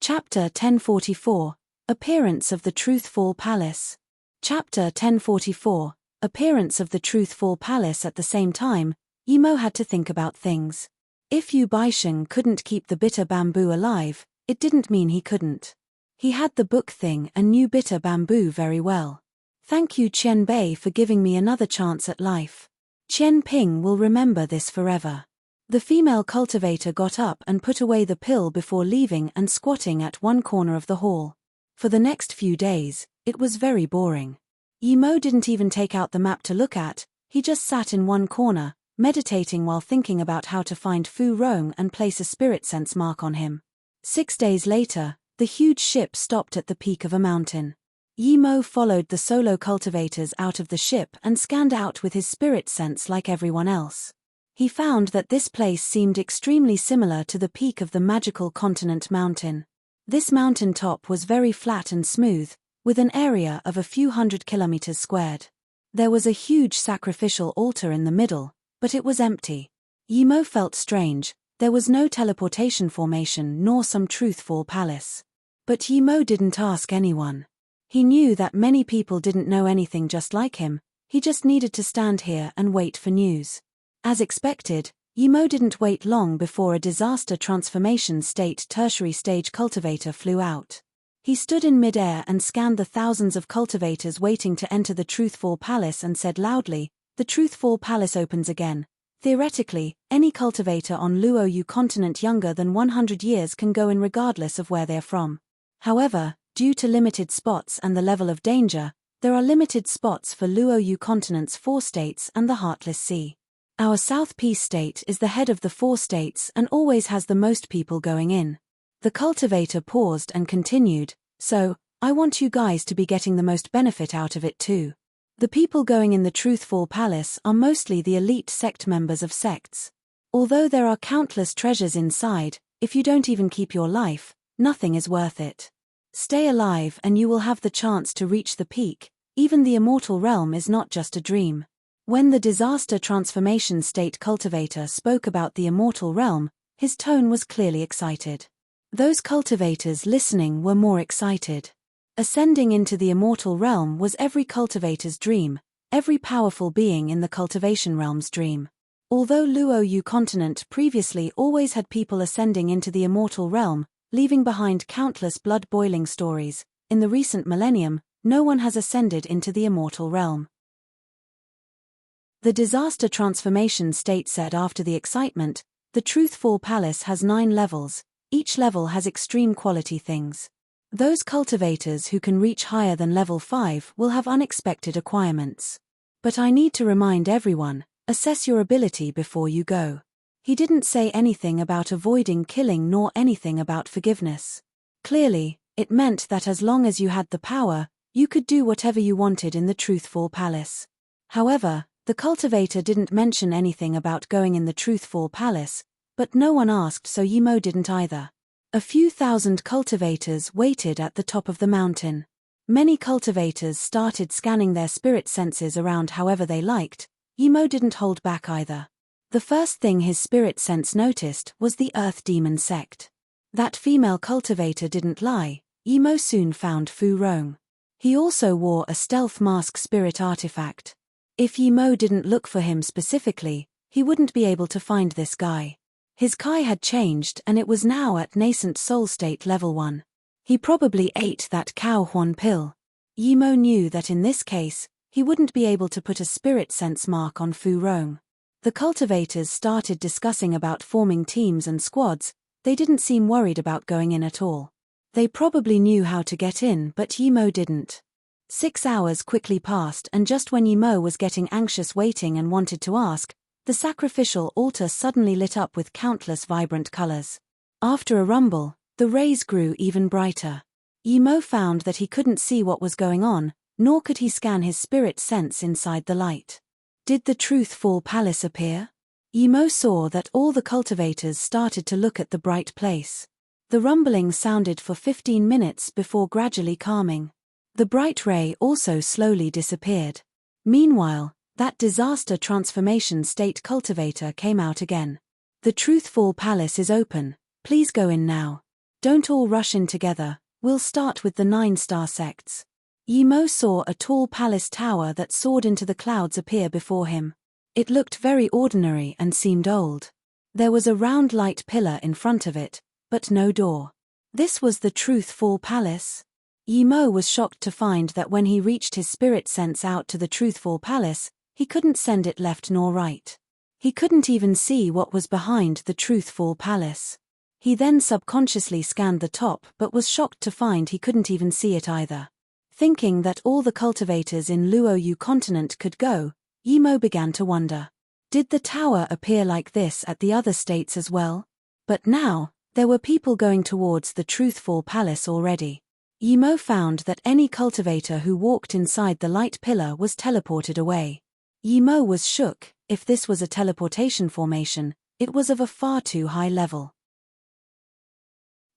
Chapter 1044. Appearance of the Truthful Palace. Chapter 1044. Appearance of the Truthful Palace. At the same time, Yi Mo had to think about things. If Yu Baixing couldn't keep the bitter bamboo alive, it didn't mean he couldn't. He had the book thing and knew bitter bamboo very well. Thank you Qianbei for giving me another chance at life. Qian Ping will remember this forever. The female cultivator got up and put away the pill before leaving and squatting at one corner of the hall. For the next few days, it was very boring. Yi Mo didn't even take out the map to look at, he just sat in one corner, meditating while thinking about how to find Fu Rong and place a spirit sense mark on him. 6 days later, the huge ship stopped at the peak of a mountain. Yi Mo followed the solo cultivators out of the ship and scanned out with his spirit sense like everyone else. He found that this place seemed extremely similar to the peak of the magical continent mountain. This mountain top was very flat and smooth, with an area of a few hundred kilometers squared. There was a huge sacrificial altar in the middle, but it was empty. Yimo felt strange, there was no teleportation formation nor some truthful palace. But Yimo didn't ask anyone. He knew that many people didn't know anything just like him, he just needed to stand here and wait for news. As expected, Yimo didn't wait long before a disaster transformation state tertiary stage cultivator flew out. He stood in mid-air and scanned the thousands of cultivators waiting to enter the Truthful Palace and said loudly, "The Truthful Palace opens again. Theoretically, any cultivator on Luoyu continent younger than 100 years can go in regardless of where they're from. However, due to limited spots and the level of danger, there are limited spots for Luoyu continent's 4 states and the Heartless Sea. Our South Peace state is the head of the 4 states and always has the most people going in." The cultivator paused and continued, "So, I want you guys to be getting the most benefit out of it too. The people going in the Truthful Palace are mostly the elite sect members of sects. Although there are countless treasures inside, if you don't even keep your life, nothing is worth it. Stay alive and you will have the chance to reach the peak, even the immortal realm is not just a dream." When the disaster transformation state cultivator spoke about the immortal realm, his tone was clearly excited. Those cultivators listening were more excited. Ascending into the immortal realm was every cultivator's dream, every powerful being in the cultivation realm's dream. Although Luoyu continent previously always had people ascending into the immortal realm, leaving behind countless blood-boiling stories, in the recent millennium, no one has ascended into the immortal realm. The disaster transformation state said after the excitement, "The Truthful Palace has 9 levels. Each level has extreme quality things. Those cultivators who can reach higher than level 5 will have unexpected acquirements. But I need to remind everyone, assess your ability before you go." He didn't say anything about avoiding killing nor anything about forgiveness. Clearly, it meant that as long as you had the power, you could do whatever you wanted in the Truthful Palace. However, the cultivator didn't mention anything about going in the Truthful Palace, but no one asked, so Yimo didn't either. A few thousand cultivators waited at the top of the mountain. Many cultivators started scanning their spirit senses around however they liked. Yimo didn't hold back either. The first thing his spirit sense noticed was the Earth Demon sect. That female cultivator didn't lie, Yimo soon found Fu Rong. He also wore a stealth mask spirit artifact. If Yimo didn't look for him specifically, he wouldn't be able to find this guy. His Kai had changed and it was now at nascent soul state level 1. He probably ate that cow horn pill. Yimo knew that in this case, he wouldn't be able to put a spirit sense mark on Fu Rong. The cultivators started discussing about forming teams and squads. They didn't seem worried about going in at all. They probably knew how to get in, but Yimo didn't. 6 hours quickly passed, and just when Yimo was getting anxious waiting and wanted to ask, the sacrificial altar suddenly lit up with countless vibrant colors. After a rumble, the rays grew even brighter. Yimo found that he couldn't see what was going on, nor could he scan his spirit sense inside the light. Did the Truthful Palace appear? Yimo saw that all the cultivators started to look at the bright place. The rumbling sounded for 15 minutes before gradually calming. The bright ray also slowly disappeared. Meanwhile, that disaster transformation state cultivator came out again. "The Truthful Palace is open, please go in now. Don't all rush in together, we'll start with the 9-star sects." Yimo saw a tall palace tower that soared into the clouds appear before him. It looked very ordinary and seemed old. There was a round light pillar in front of it, but no door. This was the Truthful Palace? Yimo was shocked to find that when he reached his spirit sense out to the Truthful Palace, he couldn't send it left nor right. He couldn't even see what was behind the Truthful Palace. He then subconsciously scanned the top but was shocked to find he couldn't even see it either. Thinking that all the cultivators in Luoyu continent could go, Yimo began to wonder. Did the tower appear like this at the other states as well? But now, there were people going towards the Truthful Palace already. Yimo found that any cultivator who walked inside the light pillar was teleported away. Yimo was shook. If this was a teleportation formation, it was of a far too high level.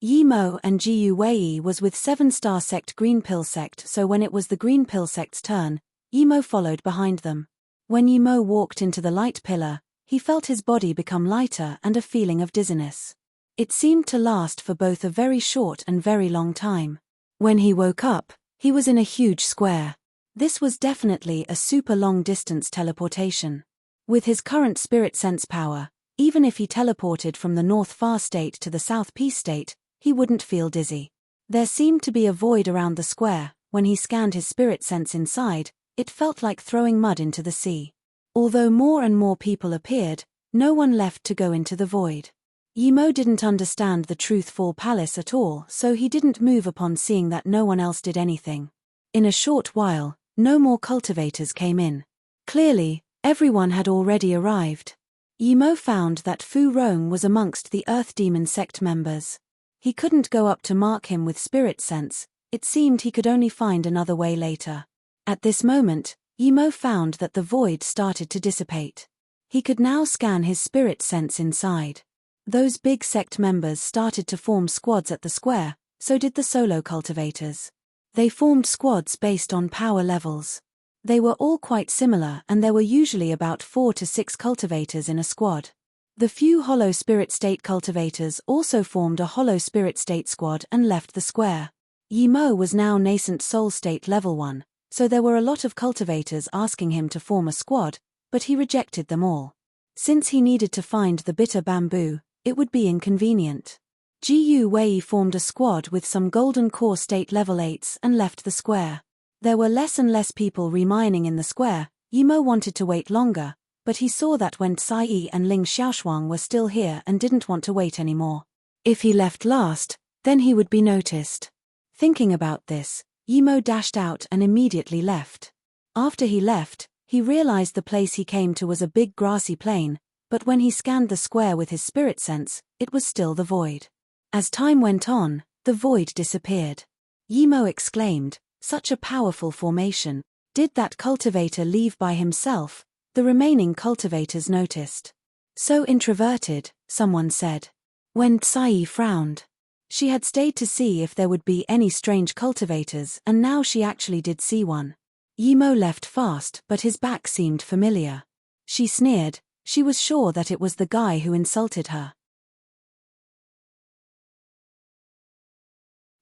Yimo and Jiu Wei was with 7-star sect Green Pill sect, so when it was the Green Pill sect's turn, Yimo followed behind them. When Yimo walked into the light pillar, he felt his body become lighter and a feeling of dizziness. It seemed to last for both a very short and very long time. When he woke up, he was in a huge square. This was definitely a super long-distance teleportation. With his current spirit sense power, even if he teleported from the North Far State to the South Peace State, he wouldn't feel dizzy. There seemed to be a void around the square. When he scanned his spirit sense inside, it felt like throwing mud into the sea. Although more and more people appeared, no one left to go into the void. Yimo didn't understand the Truthful Palace at all, so he didn't move upon seeing that no one else did anything. In a short while, no more cultivators came in. Clearly, everyone had already arrived. Yimo found that Fu Rong was amongst the Earth Demon sect members. He couldn't go up to mark him with spirit sense. It seemed he could only find another way later. At this moment, Yimo found that the void started to dissipate. He could now scan his spirit sense inside. Those big sect members started to form squads at the square, so did the solo cultivators. They formed squads based on power levels. They were all quite similar, and there were usually about 4 to 6 cultivators in a squad. The few Hollow Spirit State cultivators also formed a Hollow Spirit State squad and left the square. Yimo was now Nascent Soul State Level 1, so there were a lot of cultivators asking him to form a squad, but he rejected them all. Since he needed to find the bitter bamboo, it would be inconvenient. Gu Wei formed a squad with some Golden Core State Level 8s and left the square. There were less and less people remining in the square. Yimo wanted to wait longer, but he saw that Wen Tsai and Ling Xiaoshuang were still here and didn't want to wait anymore. If he left last, then he would be noticed. Thinking about this, Yimo dashed out and immediately left. After he left, he realized the place he came to was a big grassy plain, but when he scanned the square with his spirit sense, it was still the void. As time went on, the void disappeared. Yimo exclaimed, "Such a powerful formation. Did that cultivator leave by himself?" The remaining cultivators noticed. "So introverted," someone said. Wen Tsai frowned. She had stayed to see if there would be any strange cultivators, and now she actually did see one. Yimo left fast, but his back seemed familiar. She sneered. She was sure that it was the guy who insulted her.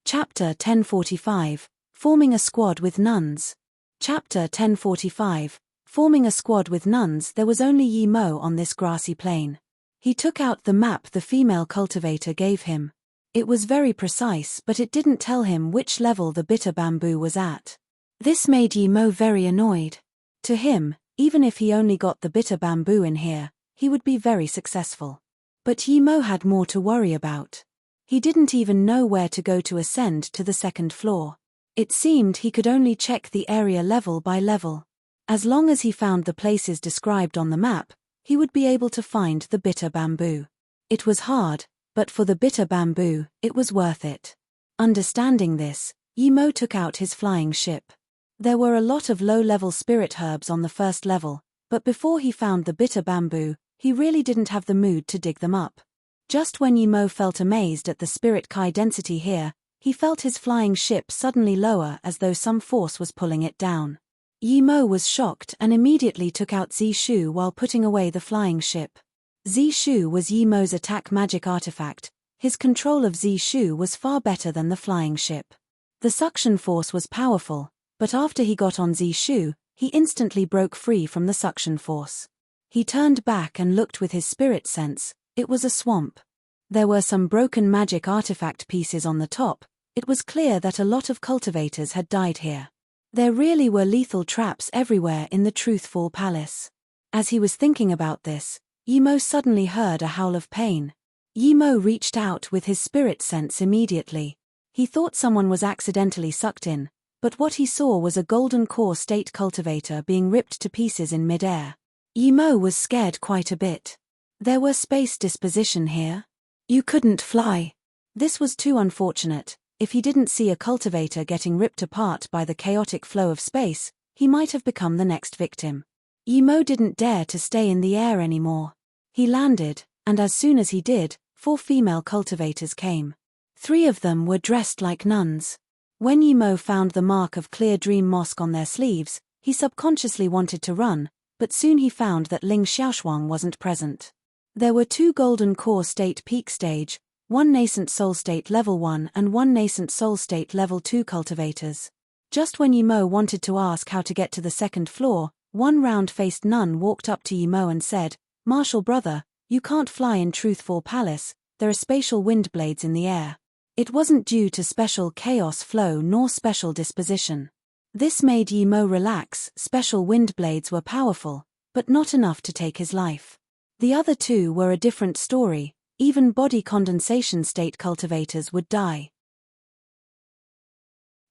Chapter 1045, Forming a Squad with Nuns. Chapter 1045, Forming a Squad with Nuns. There was only Yimo on this grassy plain. He took out the map the female cultivator gave him. It was very precise, but it didn't tell him which level the bitter bamboo was at. This made Yimo very annoyed. To him, even if he only got the bitter bamboo in here, he would be very successful. But Yimo had more to worry about. He didn't even know where to go to ascend to the second floor. It seemed he could only check the area level by level. As long as he found the places described on the map, he would be able to find the bitter bamboo. It was hard, but for the bitter bamboo, it was worth it. Understanding this, Yimo took out his flying ship. There were a lot of low-level spirit herbs on the first level, but before he found the bitter bamboo, he really didn't have the mood to dig them up. Just when Yimo felt amazed at the spirit chi density here, he felt his flying ship suddenly lower as though some force was pulling it down. Yimo was shocked and immediately took out Zishu while putting away the flying ship. Zishu was Yimo's attack magic artifact. His control of Zishu was far better than the flying ship. The suction force was powerful, but after he got on Zishu, he instantly broke free from the suction force. He turned back and looked with his spirit sense. It was a swamp. There were some broken magic artifact pieces on the top. It was clear that a lot of cultivators had died here. There really were lethal traps everywhere in the Truthful Palace. As he was thinking about this, Yimo suddenly heard a howl of pain. Yimo reached out with his spirit sense immediately. He thought someone was accidentally sucked in, but what he saw was a Golden Core State cultivator being ripped to pieces in mid-air. Yimo was scared quite a bit. There were space disposition here. You couldn't fly. This was too unfortunate. If he didn't see a cultivator getting ripped apart by the chaotic flow of space, he might have become the next victim. Yimo didn't dare to stay in the air anymore. He landed, and as soon as he did, 4 female cultivators came. 3 of them were dressed like nuns. When Yimo found the mark of Clear Dream Mosque on their sleeves, He subconsciously wanted to run, but soon he found that Ling Xiaoshuang wasn't present. There were 2 golden core state peak stage, 1 nascent soul state level 1 and 1 nascent soul state level 2 cultivators. Just when Yimo wanted to ask how to get to the 2nd floor, one round-faced nun walked up to Yimo and said, "Martial brother, you can't fly in Truthful Palace, there are spatial wind blades in the air." It wasn't due to special chaos flow nor special disposition. This made Yimo relax. Special wind blades were powerful, but not enough to take his life. The other 2 were a different story. Even body condensation state cultivators would die.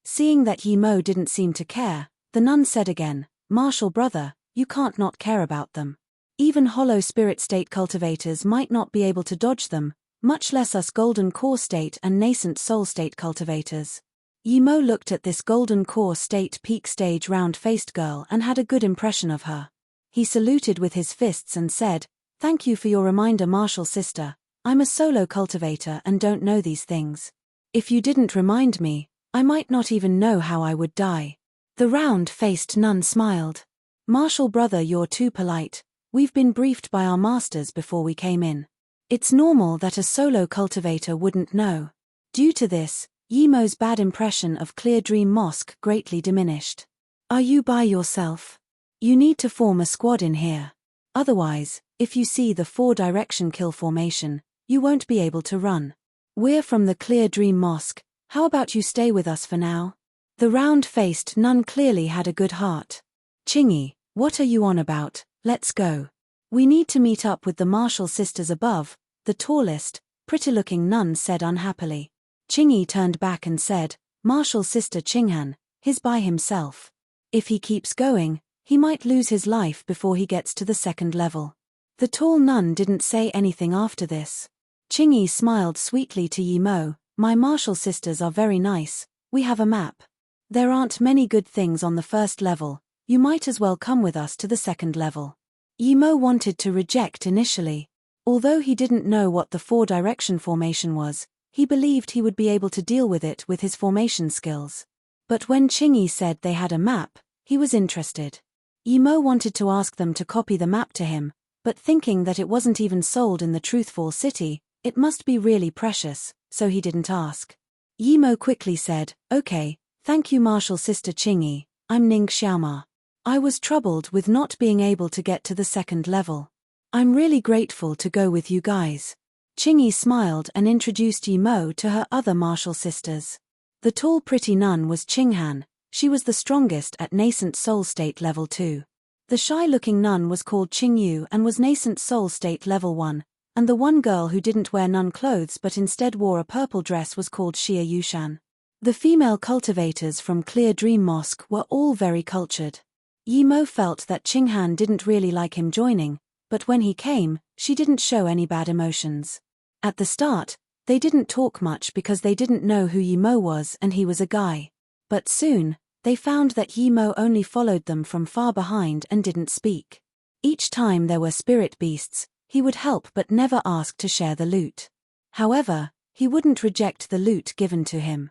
Seeing that Yimo didn't seem to care, the nun said again, "Martial brother, you can't not care about them. Even hollow spirit state cultivators might not be able to dodge them, much less us golden core state and nascent soul state cultivators." Yimo looked at this golden core state peak stage round-faced girl and had a good impression of her. He saluted with his fists and said, "Thank you for your reminder, martial sister. I'm a solo cultivator and don't know these things. If you didn't remind me, I might not even know how I would die." The round-faced nun smiled. "Martial brother, you're too polite. We've been briefed by our masters before we came in. It's normal that a solo cultivator wouldn't know." Due to this, Yimo's bad impression of Clear Dream Mosque greatly diminished. "Are you by yourself? You need to form a squad in here. Otherwise, if you see the 4-direction kill formation, you won't be able to run. We're from the Clear Dream Mosque, how about you stay with us for now?" The round-faced nun clearly had a good heart. "Chingy, what are you on about? Let's go. We need to meet up with the martial sisters above," the tallest, pretty-looking nun said unhappily. Chingy turned back and said, "Martial sister Qinghan, he's by himself. If he keeps going, he might lose his life before he gets to the 2nd level." The tall nun didn't say anything after this. Chingy smiled sweetly to Yimo, "My martial sisters are very nice. We have a map. There aren't many good things on the 1st level, you might as well come with us to the 2nd level." Yimo wanted to reject initially. Although he didn't know what the 4-direction formation was, he believed he would be able to deal with it with his formation skills. But when Chingy said they had a map, he was interested. Yimo wanted to ask them to copy the map to him, but thinking that it wasn't even sold in the Truthful City, it must be really precious, so he didn't ask. Yimo quickly said, "Okay, thank you martial sister Chingy, I'm Ning Xiaoma. I was troubled with not being able to get to the 2nd level. I'm really grateful to go with you guys." Chingy smiled and introduced Yimo to her other martial sisters. The tall pretty nun was Qinghan, she was the strongest at nascent soul state level 2. The shy-looking nun was called Qingyu and was nascent soul state level 1, and the one girl who didn't wear nun clothes but instead wore a purple dress was called Xia Yushan. The female cultivators from Clear Dream Mosque were all very cultured. Yimo felt that Qinghan didn't really like him joining, but when he came, she didn't show any bad emotions. At the start, they didn't talk much because they didn't know who Yimo was and he was a guy. But soon, they found that Yimo only followed them from far behind and didn't speak. Each time there were spirit beasts, he would help but never ask to share the loot. However, he wouldn't reject the loot given to him.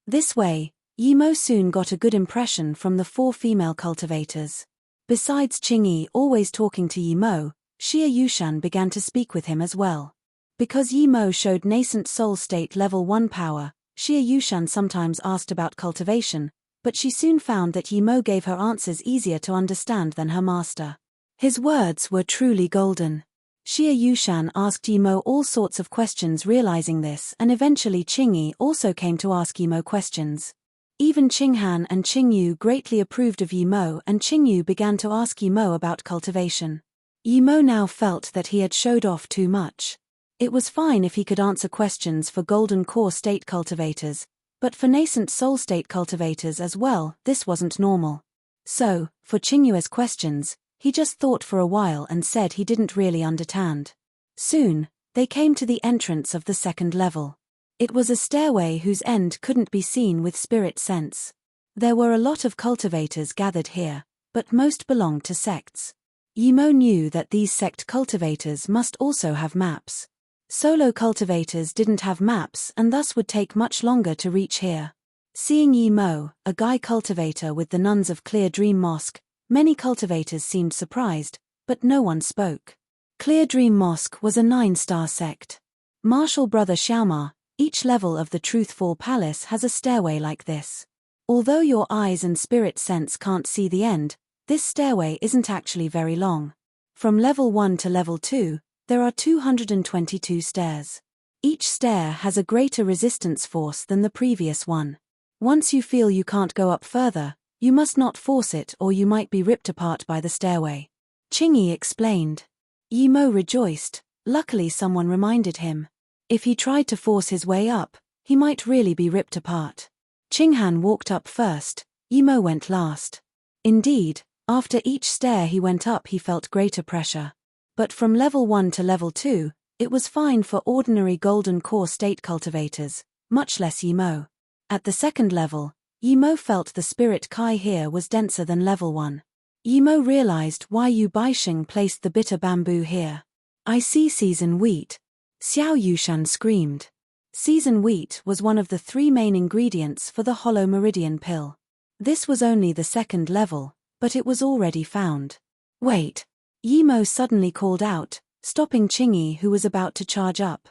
This way, Yimo soon got a good impression from the 4 female cultivators. Besides Qingyi always talking to Yimo, Xia Yushan began to speak with him as well. Because Yimo showed nascent soul state level 1 power, Xia Yushan sometimes asked about cultivation, but she soon found that Yimo gave her answers easier to understand than her master. His words were truly golden. Xia Yushan asked Yimo all sorts of questions, realizing this, and eventually Qingyi also came to ask Yimo questions. Even Qinghan and Qingyu greatly approved of Yimo, and Qingyu began to ask Yimo about cultivation. Yimo now felt that he had showed off too much. It was fine if he could answer questions for golden core state cultivators, but for nascent soul state cultivators as well, this wasn't normal. So, for Qingyu's questions, he just thought for a while and said he didn't really understand. Soon, they came to the entrance of the 2nd level. It was a stairway whose end couldn't be seen with spirit sense. There were a lot of cultivators gathered here, but most belonged to sects. Yimo knew that these sect cultivators must also have maps. Solo cultivators didn't have maps and thus would take much longer to reach here. Seeing Yi Mo, a guy cultivator with the nuns of Clear Dream Mosque, many cultivators seemed surprised, but no one spoke. Clear Dream Mosque was a 9-star sect. Martial brother Xiaoma, each level of the Truthful Palace has a stairway like this. Although your eyes and spirit sense can't see the end, this stairway isn't actually very long. From level 1 to level 2, there are 222 stairs. Each stair has a greater resistance force than the previous one. Once you feel you can't go up further, you must not force it or you might be ripped apart by the stairway. Qingyi explained. Yi Mo rejoiced. Luckily someone reminded him. If he tried to force his way up, he might really be ripped apart. Qinghan walked up first, Yi Mo went last. Indeed, after each stair he went up he felt greater pressure. But from level 1 to level 2, it was fine for ordinary golden core state cultivators, much less Yi Mo. At the second level, Yi Mo felt the spirit Kai here was denser than level 1. Yi Mo realized why Yu Baixing placed the bitter bamboo here. I see seasoned wheat. Xiao Yushan screamed. Seasoned wheat was one of the 3 main ingredients for the hollow meridian pill. This was only the second level, but it was already found. Wait! Yi Mo suddenly called out, stopping Qingyi who was about to charge up.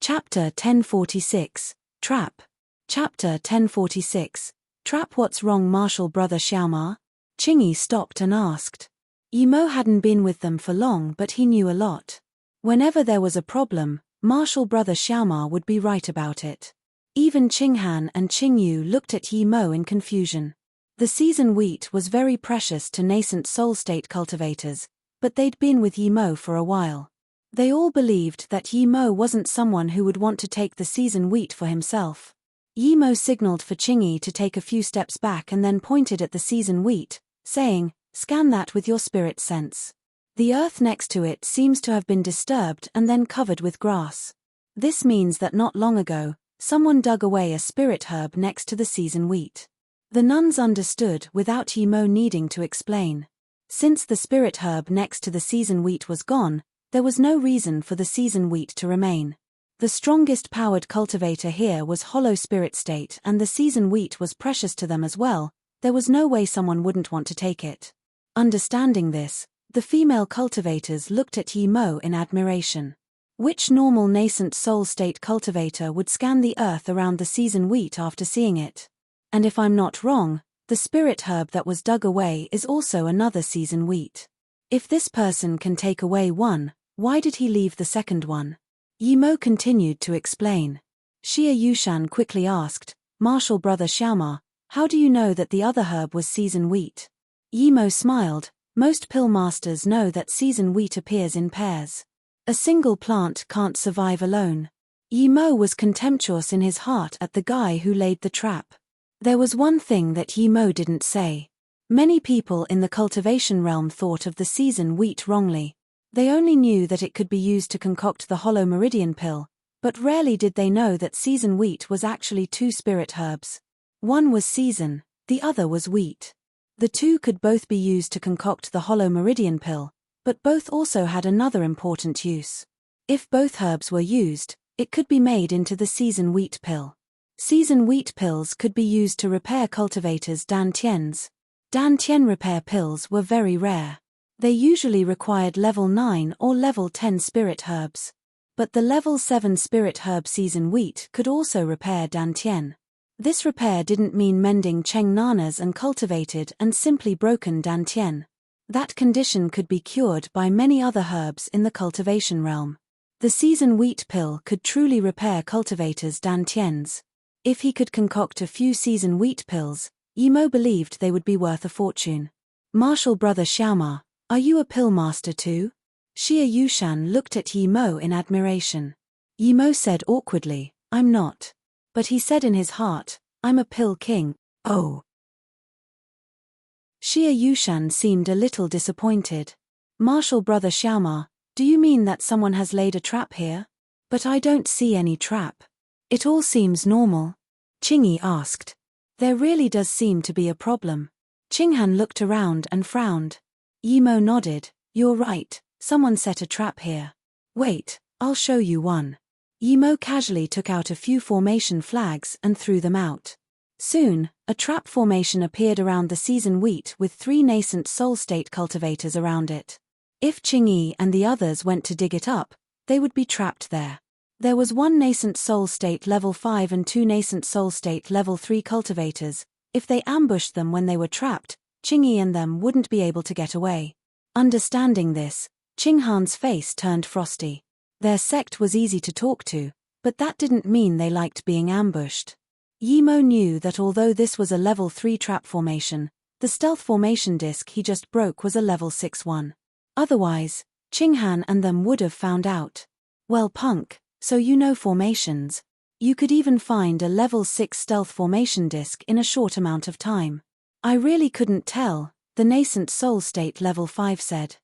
Chapter 1046, Trap. Chapter 1046, Trap. What's wrong, martial brother Xiaoma? Qingyi stopped and asked. Yi Mo hadn't been with them for long but he knew a lot. Whenever there was a problem, martial brother Xiaoma would be right about it. Even Qinghan and Qingyu looked at Yi Mo in confusion. The seasoned wheat was very precious to nascent soul state cultivators, but they'd been with Yi Mo for a while. They all believed that Yi Mo wasn't someone who would want to take the seasoned wheat for himself. Yi Mo signaled for Qingyi to take a few steps back and then pointed at the seasoned wheat, saying, "Scan that with your spirit sense." The earth next to it seems to have been disturbed and then covered with grass. This means that not long ago, someone dug away a spirit herb next to the seasoned wheat. The nuns understood without Yi Mo needing to explain. Since the spirit herb next to the seasoned wheat was gone, there was no reason for the seasoned wheat to remain. The strongest powered cultivator here was hollow spirit state and the seasoned wheat was precious to them as well. There was no way someone wouldn't want to take it. Understanding this, the female cultivators looked at Yi Mo in admiration. Which normal nascent soul state cultivator would scan the earth around the seasoned wheat after seeing it? And if I'm not wrong, the spirit herb that was dug away is also another seasoned wheat. If this person can take away one, why did he leave the second one? Yi Mo continued to explain. Xia Yushan quickly asked, "Martial brother Xiaoma, how do you know that the other herb was seasoned wheat?" Yi Mo smiled. Most pill masters know that seasoned wheat appears in pairs. A single plant can't survive alone. Yi Mo was contemptuous in his heart at the guy who laid the trap. There was one thing that Yi Mo didn't say. Many people in the cultivation realm thought of the seasoned wheat wrongly. They only knew that it could be used to concoct the hollow meridian pill, but rarely did they know that seasoned wheat was actually 2 spirit herbs. One was season, the other was wheat. The 2 could both be used to concoct the hollow meridian pill, but both also had another important use. If both herbs were used, it could be made into the seasoned wheat pill. Seasoned wheat pills could be used to repair cultivators' dantians. Dantian repair pills were very rare. They usually required level 9 or level 10 spirit herbs. But the level 7 spirit herb seasoned wheat could also repair dantian. This repair didn't mean mending Cheng nanas and cultivated and simply broken dantian. That condition could be cured by many other herbs in the cultivation realm. The seasoned wheat pill could truly repair cultivators' dantians. If he could concoct a few seasoned wheat pills, Yi Mo believed they would be worth a fortune. Martial brother Xiaoma, are you a pill master too? Xia Yushan looked at Yi Mo in admiration. Yi Mo said awkwardly, "I'm not." But he said in his heart, "I'm a pill king." Oh. Xia Yushan seemed a little disappointed. Martial brother Xiaoma, do you mean that someone has laid a trap here? But I don't see any trap. It all seems normal. Qingyi asked. There really does seem to be a problem. Qinghan looked around and frowned. Yi Mo nodded. You're right, someone set a trap here. Wait, I'll show you one. Yimo casually took out a few formation flags and threw them out. Soon, a trap formation appeared around the season wheat with 3 nascent soul state cultivators around it. If Qingyi and the others went to dig it up, they would be trapped there. There was 1 nascent soul state level 5 and 2 nascent soul state level 3 cultivators. If they ambushed them when they were trapped, Qingyi and them wouldn't be able to get away. Understanding this, Qinghan's face turned frosty. Their sect was easy to talk to, but that didn't mean they liked being ambushed. Yimo knew that although this was a level 3 trap formation, the stealth formation disc he just broke was a level 6 one. Otherwise, Qinghan and them would have found out. Well, punk, so you know formations. You could even find a level 6 stealth formation disc in a short amount of time. I really couldn't tell, the nascent soul state level 5 said.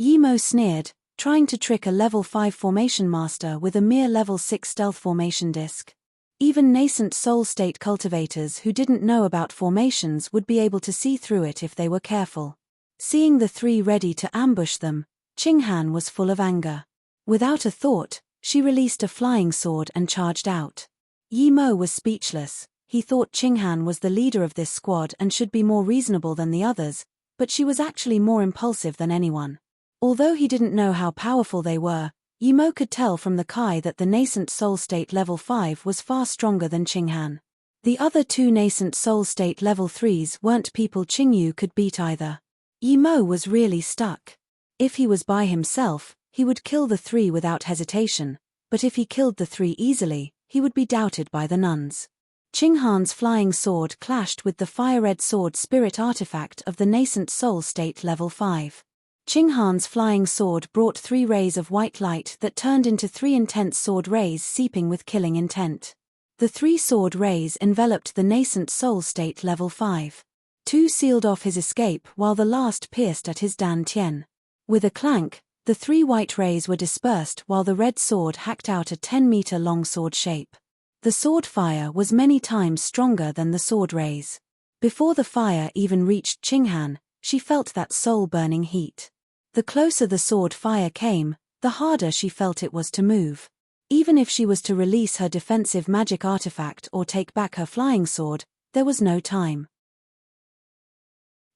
Yimo sneered, trying to trick a level 5 formation master with a mere level 6 stealth formation disc. Even nascent soul state cultivators who didn't know about formations would be able to see through it if they were careful. Seeing the 3 ready to ambush them, Qinghan was full of anger. Without a thought, she released a flying sword and charged out. Yimo was speechless. He thought Qinghan was the leader of this squad and should be more reasonable than the others, but she was actually more impulsive than anyone. Although he didn't know how powerful they were, Yimo could tell from the Kai that the nascent soul state level 5 was far stronger than Qinghan. The other 2 nascent soul state level 3s weren't people Qingyu could beat either. Yimo was really stuck. If he was by himself, he would kill the 3 without hesitation, but if he killed the 3 easily, he would be doubted by the nuns. Qinghan's flying sword clashed with the fire-red sword spirit artifact of the nascent soul state level 5. Qinghan's flying sword brought 3 rays of white light that turned into 3 intense sword rays seeping with killing intent. The 3 sword rays enveloped the nascent soul state level 5. 2 sealed off his escape while the last pierced at his dantian. With a clank, the 3 white rays were dispersed while the red sword hacked out a 10-meter-long sword shape. The sword fire was many times stronger than the sword rays. Before the fire even reached Qinghan, she felt that soul-burning heat. The closer the sword fire came, the harder she felt it was to move. Even if she was to release her defensive magic artifact or take back her flying sword, there was no time.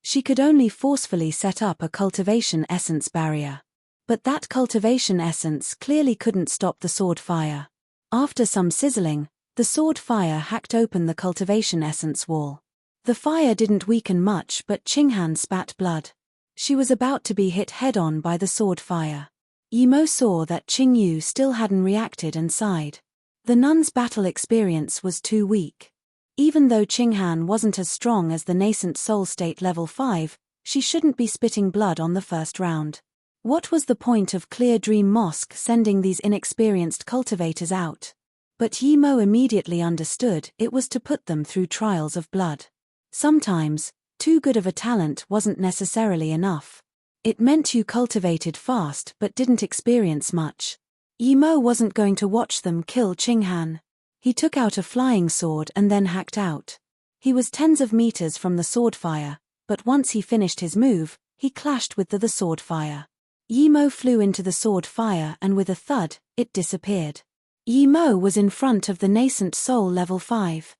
She could only forcefully set up a cultivation essence barrier. But that cultivation essence clearly couldn't stop the sword fire. After some sizzling, the sword fire hacked open the cultivation essence wall. The fire didn't weaken much, but Qinghan spat blood. She was about to be hit head-on by the sword fire. Yimo saw that Qingyu still hadn't reacted and sighed. The nun's battle experience was too weak. Even though Qinghan wasn't as strong as the nascent soul state level 5, she shouldn't be spitting blood on the first round. What was the point of Clear Dream Mosque sending these inexperienced cultivators out? But Yimo immediately understood it was to put them through trials of blood. Sometimes, too good of a talent wasn't necessarily enough. It meant you cultivated fast but didn't experience much. Yimo wasn't going to watch them kill Qinghan. He took out a flying sword and then hacked out. He was tens of meters from the sword fire, but once he finished his move, he clashed with the sword fire. Yimo flew into the sword fire and with a thud, it disappeared. Yimo was in front of the nascent soul level 5.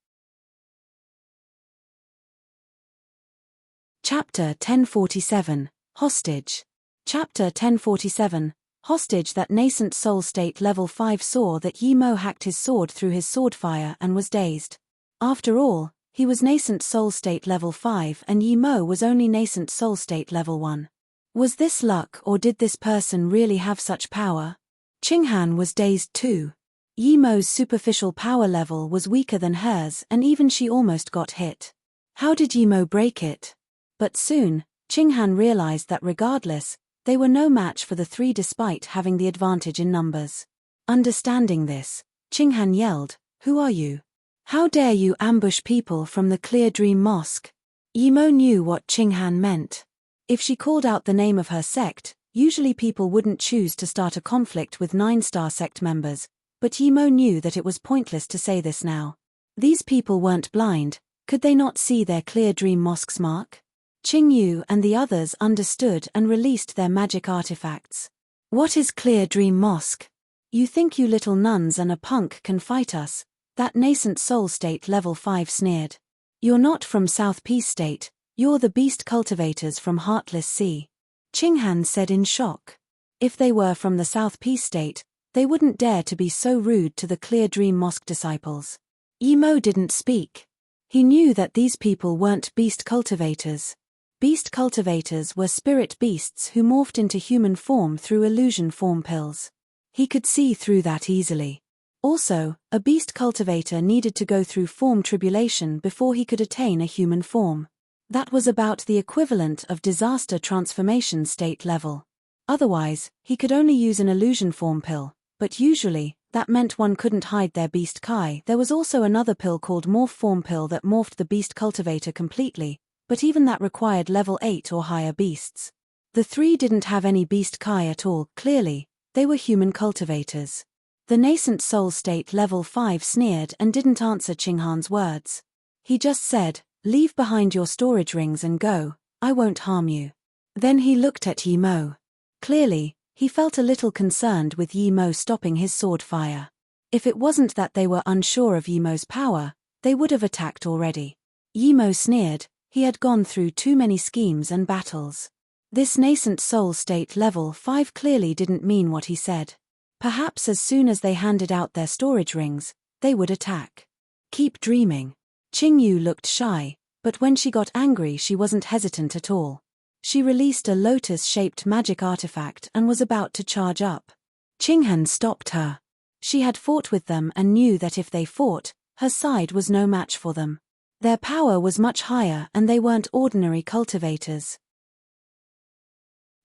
Chapter 1047, Hostage. Chapter 1047, Hostage. That nascent soul state level 5 saw that Yimo hacked his sword through his sword fire and was dazed. After all, he was nascent soul state level 5 and Yimo was only nascent soul state level 1. Was this luck or did this person really have such power? Qinghan was dazed too. Yimo's superficial power level was weaker than hers and even she almost got hit. How did Yimo break it? But soon, Qinghan realized that regardless, they were no match for the 3 despite having the advantage in numbers. Understanding this, Qinghan yelled, "Who are you? How dare you ambush people from the Clear Dream Mosque?" Yimo knew what Qinghan meant. If she called out the name of her sect, usually people wouldn't choose to start a conflict with 9-star sect members, but Yimo knew that it was pointless to say this now. These people weren't blind, could they not see their Clear Dream Mosque's mark? Qingyu and the others understood and released their magic artifacts. What is Clear Dream Mosque? You think you little nuns and a punk can fight us? That nascent soul state level 5 sneered. You're not from South Peace State, you're the beast cultivators from Heartless Sea. Qinghan said in shock. If they were from the South Peace State, they wouldn't dare to be so rude to the Clear Dream Mosque disciples. Yimo didn't speak. He knew that these people weren't beast cultivators. Beast cultivators were spirit beasts who morphed into human form through illusion form pills. He could see through that easily. Also, a beast cultivator needed to go through form tribulation before he could attain a human form. That was about the equivalent of disaster transformation state level. Otherwise, he could only use an illusion form pill, but usually, that meant one couldn't hide their beast kai. There was also another pill called morph form pill that morphed the beast cultivator completely, but even that required level 8 or higher beasts. The three didn't have any beast kai at all. Clearly, they were human cultivators. The nascent soul state level 5 sneered and didn't answer Qinghan's words. He just said, "Leave behind your storage rings and go, I won't harm you." Then he looked at Yimo. Clearly, he felt a little concerned with Yimo stopping his sword fire. If it wasn't that they were unsure of Yimo's power, they would have attacked already. Yimo sneered, he had gone through too many schemes and battles. This nascent soul state level 5 clearly didn't mean what he said. Perhaps as soon as they handed out their storage rings, they would attack. Keep dreaming. Qingyu looked shy, but when she got angry she wasn't hesitant at all. She released a lotus-shaped magic artifact and was about to charge up. Qinghan stopped her. She had fought with them and knew that if they fought, her side was no match for them. Their power was much higher and they weren't ordinary cultivators.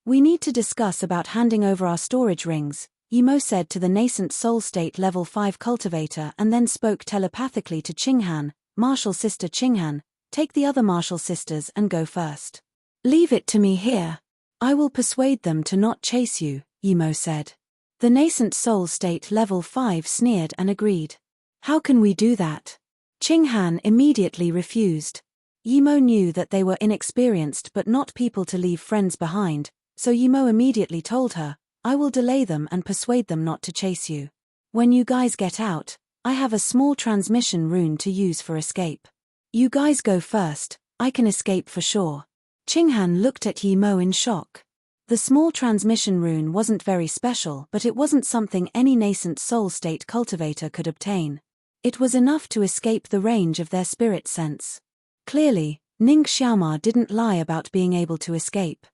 "We need to discuss about handing over our storage rings," Yimo said to the nascent soul state level 5 cultivator and then spoke telepathically to Qinghan. "Martial sister Qinghan, take the other martial sisters and go first. Leave it to me here. I will persuade them to not chase you," Yimo said. The nascent soul state level 5 sneered and agreed. "How can we do that?" Qinghan immediately refused. Yimo knew that they were inexperienced but not people to leave friends behind, so Yimo immediately told her, "I will delay them and persuade them not to chase you. When you guys get out, I have a small transmission rune to use for escape. You guys go first, I can escape for sure." Qinghan looked at Yimo in shock. The small transmission rune wasn't very special, but it wasn't something any nascent soul state cultivator could obtain. It was enough to escape the range of their spirit sense. Clearly, Ning Xiaoma didn't lie about being able to escape.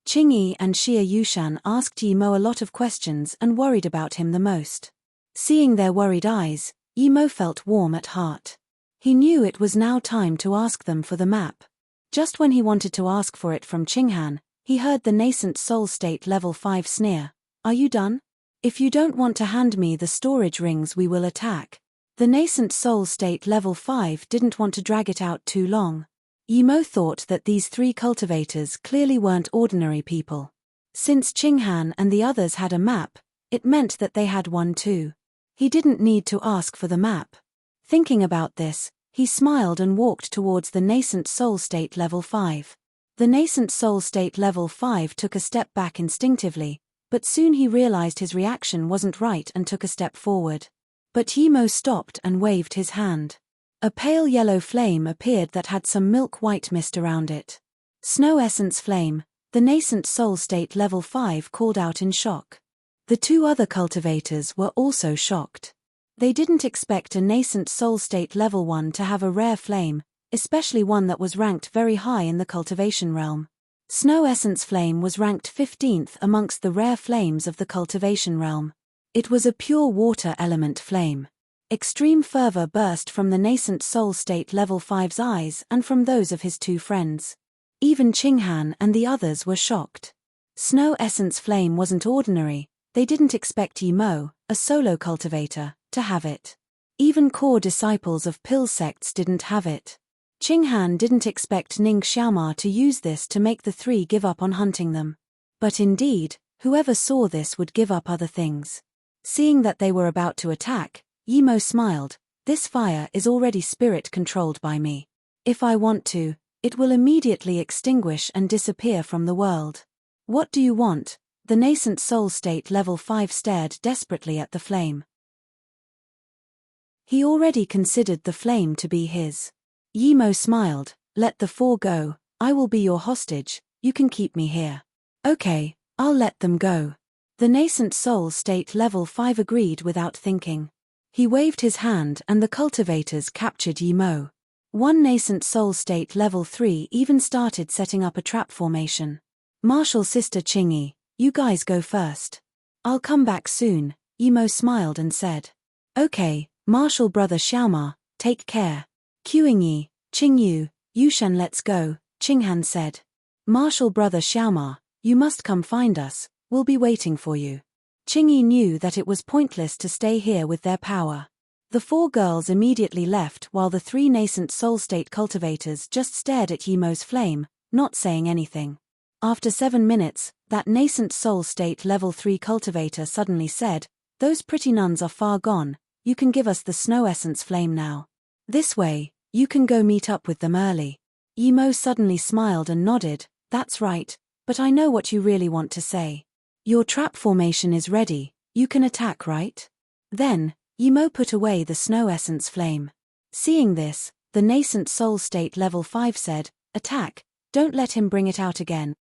Qingyi and Xia Yushan asked Yimo a lot of questions and worried about him the most. Seeing their worried eyes, Yimo felt warm at heart. He knew it was now time to ask them for the map. Just when he wanted to ask for it from Qinghan, he heard the nascent soul state level 5 sneer, "Are you done? If you don't want to hand me the storage rings we will attack." The nascent soul state level 5 didn't want to drag it out too long. Yimo thought that these three cultivators clearly weren't ordinary people. Since Qinghan and the others had a map, it meant that they had one too. He didn't need to ask for the map. Thinking about this, he smiled and walked towards the nascent soul state level 5. The nascent soul state level 5 took a step back instinctively, but soon he realized his reaction wasn't right and took a step forward. But Yimo stopped and waved his hand. A pale yellow flame appeared that had some milk-white mist around it. "Snow essence flame," the nascent soul state level 5 called out in shock. The two other cultivators were also shocked. They didn't expect a nascent soul state level 1 to have a rare flame, especially one that was ranked very high in the cultivation realm. Snow essence flame was ranked 15th amongst the rare flames of the cultivation realm. It was a pure water element flame. Extreme fervor burst from the nascent soul state level 5's eyes and from those of his two friends. Even Qinghan and the others were shocked. Snow essence flame wasn't ordinary. They didn't expect Yimo, a solo cultivator, to have it. Even core disciples of pill sects didn't have it. Qinghan didn't expect Ning Xiaoma to use this to make the three give up on hunting them. But indeed, whoever saw this would give up other things. Seeing that they were about to attack, Yimo smiled. "This fire is already spirit-controlled by me. If I want to, it will immediately extinguish and disappear from the world. What do you want? The nascent soul state level 5 stared desperately at the flame. He already considered the flame to be his. Yimo smiled. Let the 4 go, I will be your hostage, you can keep me here. Okay, I'll let them go. The nascent soul state level 5 agreed without thinking. He waved his hand and the cultivators captured Yimo. One nascent soul state level 3 even started setting up a trap formation. Martial sister Chingy, you guys go first. I'll come back soon, Yimo smiled and said. Okay, martial brother Xiaoma, take care. Qingyi, Qingyu, Yushan let's go, Qinghan said. Martial brother Xiaoma, you must come find us, we'll be waiting for you. Qingyi knew that it was pointless to stay here with their power. The 4 girls immediately left while the 3 nascent soul state cultivators just stared at Yimo's flame, not saying anything. After 7 minutes, that nascent soul state level 3 cultivator suddenly said, those pretty nuns are far gone, you can give us the snow essence flame now. This way, you can go meet up with them early. Yimo suddenly smiled and nodded, that's right, but I know what you really want to say. Your trap formation is ready, you can attack right? Then, Yimo put away the snow essence flame. Seeing this, the nascent soul state level 5 said, attack, don't let him bring it out again.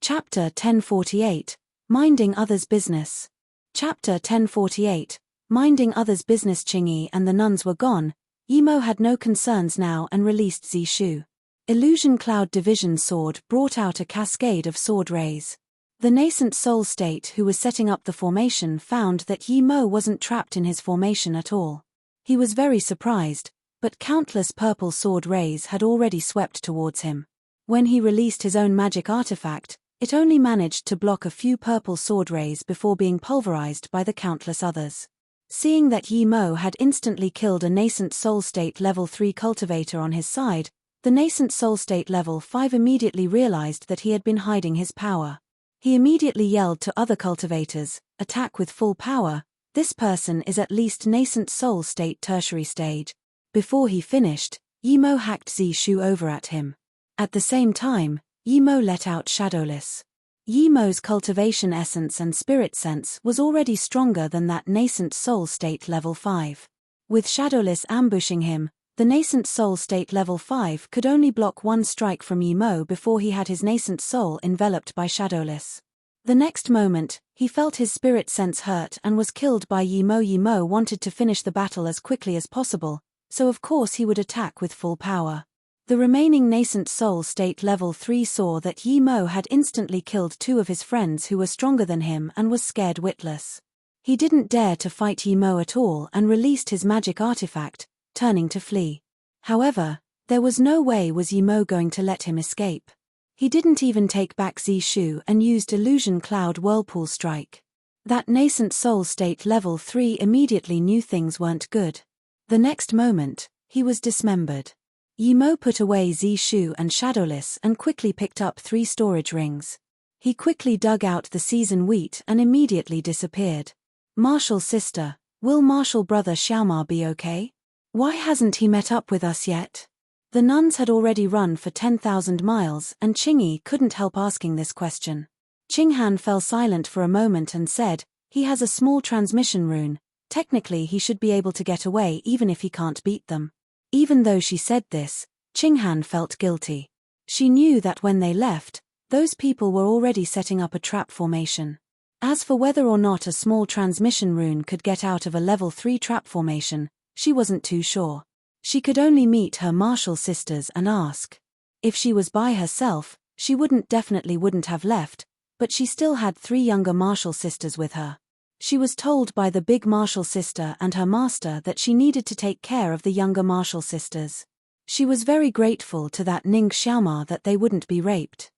Chapter 1048, Minding Others' Business. Chapter 1048, Minding Others' Business. Qingyi and the nuns were gone, Yimo had no concerns now and released Zishu. Illusion Cloud Division Sword brought out a cascade of sword rays. The nascent soul state who was setting up the formation found that Yimo wasn't trapped in his formation at all. He was very surprised, but countless purple sword rays had already swept towards him. When he released his own magic artifact, it only managed to block a few purple sword rays before being pulverized by the countless others. Seeing that Yimo had instantly killed a nascent soul state level 3 cultivator on his side, the nascent soul state level 5 immediately realized that he had been hiding his power. He immediately yelled to other cultivators, attack with full power, this person is at least nascent soul state tertiary stage. Before he finished, Yimo hacked Zishu over at him. At the same time, Yimo let out Shadowless. Yimo's cultivation essence and spirit sense was already stronger than that nascent soul state level 5. With Shadowless ambushing him, the nascent soul state level 5 could only block one strike from Yimo before he had his nascent soul enveloped by Shadowless. The next moment, he felt his spirit sense hurt and was killed by Yimo. Yimo wanted to finish the battle as quickly as possible, so of course he would attack with full power. The remaining nascent soul state level 3 saw that Yimo had instantly killed 2 of his friends who were stronger than him and was scared witless. He didn't dare to fight Yimo at all and released his magic artifact, turning to flee. However, there was no way was Yimo going to let him escape. He didn't even take back Zishu and used Illusion Cloud Whirlpool Strike. That nascent soul state level 3 immediately knew things weren't good. The next moment, he was dismembered. Yimo put away Zishu and Shadowless and quickly picked up 3 storage rings. He quickly dug out the seasoned wheat and immediately disappeared. Martial sister, will martial brother Xiaoma be okay? Why hasn't he met up with us yet? The nuns had already run for 10,000 miles and Qingyi couldn't help asking this question. Qinghan fell silent for a moment and said, he has a small transmission rune, technically he should be able to get away even if he can't beat them. Even though she said this, Qinghan felt guilty. She knew that when they left, those people were already setting up a trap formation. As for whether or not a small transmission rune could get out of a level 3 trap formation, she wasn't too sure. She could only meet her martial sisters and ask. If she was by herself, she definitely wouldn't have left, but she still had 3 younger martial sisters with her. She was told by the big martial sister and her master that she needed to take care of the younger martial sisters. She was very grateful to that Ning Xiaoma that they wouldn't be raped.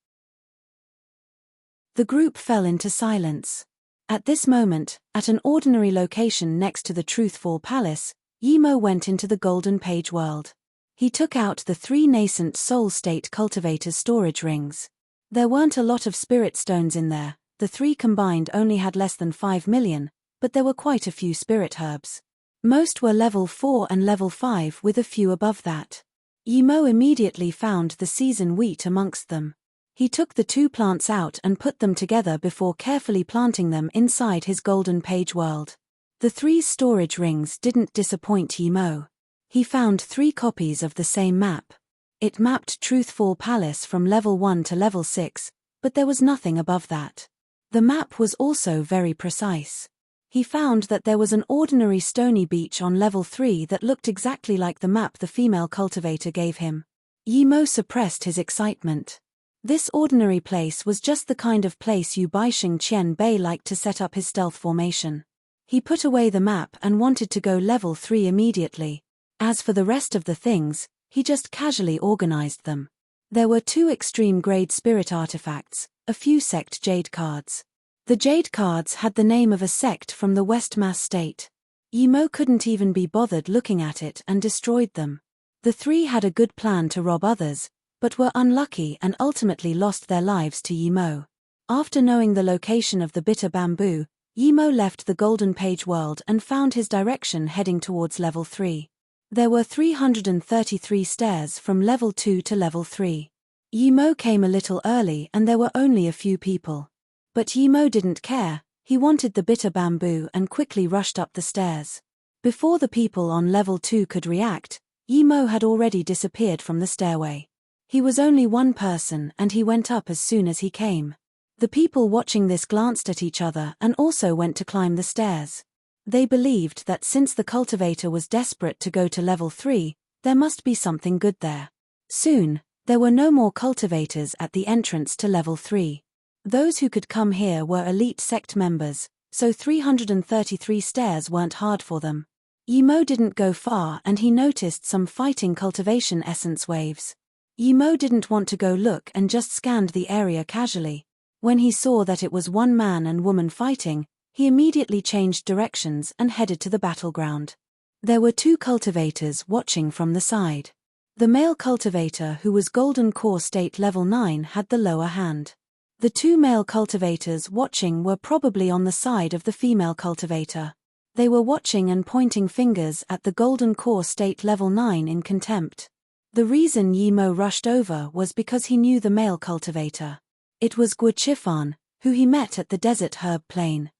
The group fell into silence. At this moment, at an ordinary location next to the Truthful Palace, Yimo went into the Golden Page world. He took out the 3 nascent soul state cultivators' storage rings. There weren't a lot of spirit stones in there. The 3 combined only had less than 5 million, but there were quite a few spirit herbs. Most were level 4 and level 5 with a few above that. Yimo immediately found the seasoned wheat amongst them. He took the 2 plants out and put them together before carefully planting them inside his golden page world. The 3 storage rings didn't disappoint Yimo. He found 3 copies of the same map. It mapped Truthful Palace from level 1 to level 6, but there was nothing above that. The map was also very precise. He found that there was an ordinary stony beach on level 3 that looked exactly like the map the female cultivator gave him. Yimo suppressed his excitement. This ordinary place was just the kind of place Yu Baixing Qian Bei liked to set up his stealth formation. He put away the map and wanted to go level 3 immediately. As for the rest of the things, he just casually organized them. There were 2 extreme-grade spirit artifacts, a few sect jade cards. The jade cards had the name of a sect from the West Mass state. Yimo couldn't even be bothered looking at it and destroyed them. The 3 had a good plan to rob others, but were unlucky and ultimately lost their lives to Yimo. After knowing the location of the bitter bamboo, Yimo left the Golden Page world and found his direction heading towards level 3. There were 333 stairs from level 2 to level 3. Yimo came a little early and there were only a few people. But Yimo didn't care, he wanted the bitter bamboo and quickly rushed up the stairs. Before the people on level 2 could react, Yimo had already disappeared from the stairway. He was only one person and he went up as soon as he came. The people watching this glanced at each other and also went to climb the stairs. They believed that since the cultivator was desperate to go to level 3, there must be something good there. Soon, there were no more cultivators at the entrance to level 3. Those who could come here were elite sect members, so 333 stairs weren't hard for them. Yimo didn't go far and he noticed some fighting cultivation essence waves. Yimo didn't want to go look and just scanned the area casually. When he saw that it was one man and woman fighting, he immediately changed directions and headed to the battleground. There were 2 cultivators watching from the side. The male cultivator, who was Golden Core State level 9, had the lower hand. The 2 male cultivators watching were probably on the side of the female cultivator. They were watching and pointing fingers at the Golden Core State level 9 in contempt. The reason Yimo rushed over was because he knew the male cultivator. It was Guochifan, who he met at the desert herb plain.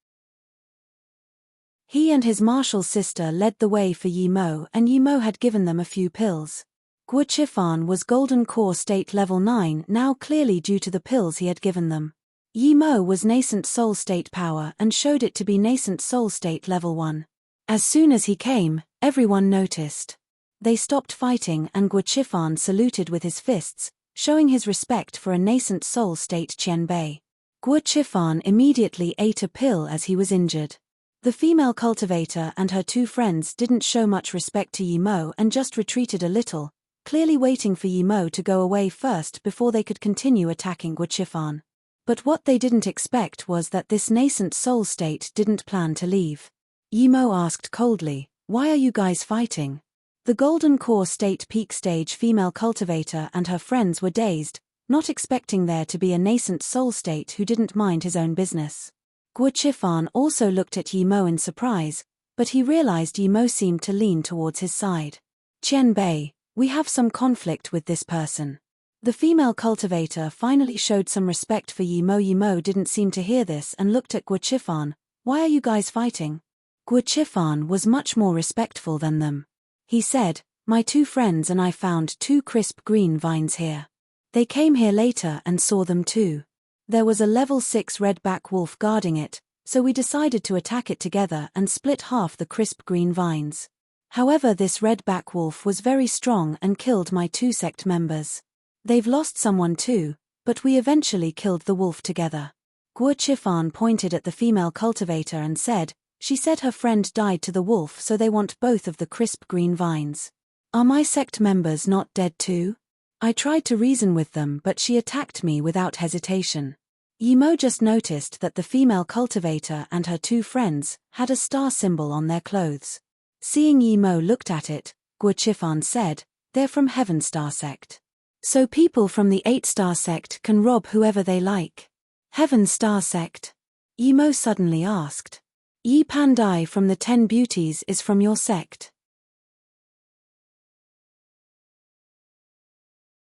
He and his martial sister led the way for Yimo and Yimo had given them a few pills. Guochifan was Golden Core State level 9 now, clearly due to the pills he had given them. Yimo was Nascent Soul State power and showed it to be Nascent Soul State level 1. As soon as he came, everyone noticed. They stopped fighting and Guochifan saluted with his fists, showing his respect for a Nascent Soul State Qianbei. Guochifan immediately ate a pill as he was injured. The female cultivator and her 2 friends didn't show much respect to Yimo and just retreated a little, clearly waiting for Yimo to go away first before they could continue attacking Guochifan. But what they didn't expect was that this Nascent Soul State didn't plan to leave. Yimo asked coldly, "Why are you guys fighting?" The Golden Core State Peak Stage female cultivator and her friends were dazed, not expecting there to be a Nascent Soul State who didn't mind his own business. Guochifan also looked at Yimo in surprise, but he realized Yimo seemed to lean towards his side. "Qianbei, we have some conflict with this person." The female cultivator finally showed some respect for Yimo. Yimo didn't seem to hear this and looked at Guochifan. "Why are you guys fighting?" Guochifan was much more respectful than them. He said, "My 2 friends and I found 2 crisp green vines here. They came here later and saw them too. There was a level 6 redback wolf guarding it, so we decided to attack it together and split half the crisp green vines. However, this redback wolf was very strong and killed my 2 sect members. They've lost someone too, but we eventually killed the wolf together." Guochifan pointed at the female cultivator and said, "She said her friend died to the wolf, so they want both of the crisp green vines. Are my sect members not dead too? I tried to reason with them but she attacked me without hesitation." Yimo just noticed that the female cultivator and her 2 friends had a star symbol on their clothes. Seeing Yimo looked at it, Guochifan said, "They're from Heaven Star Sect. So people from the 8-star sect can rob whoever they like." "Heaven Star Sect?" Yimo suddenly asked. "Yi Pandai from the 10 Beauties is from your sect."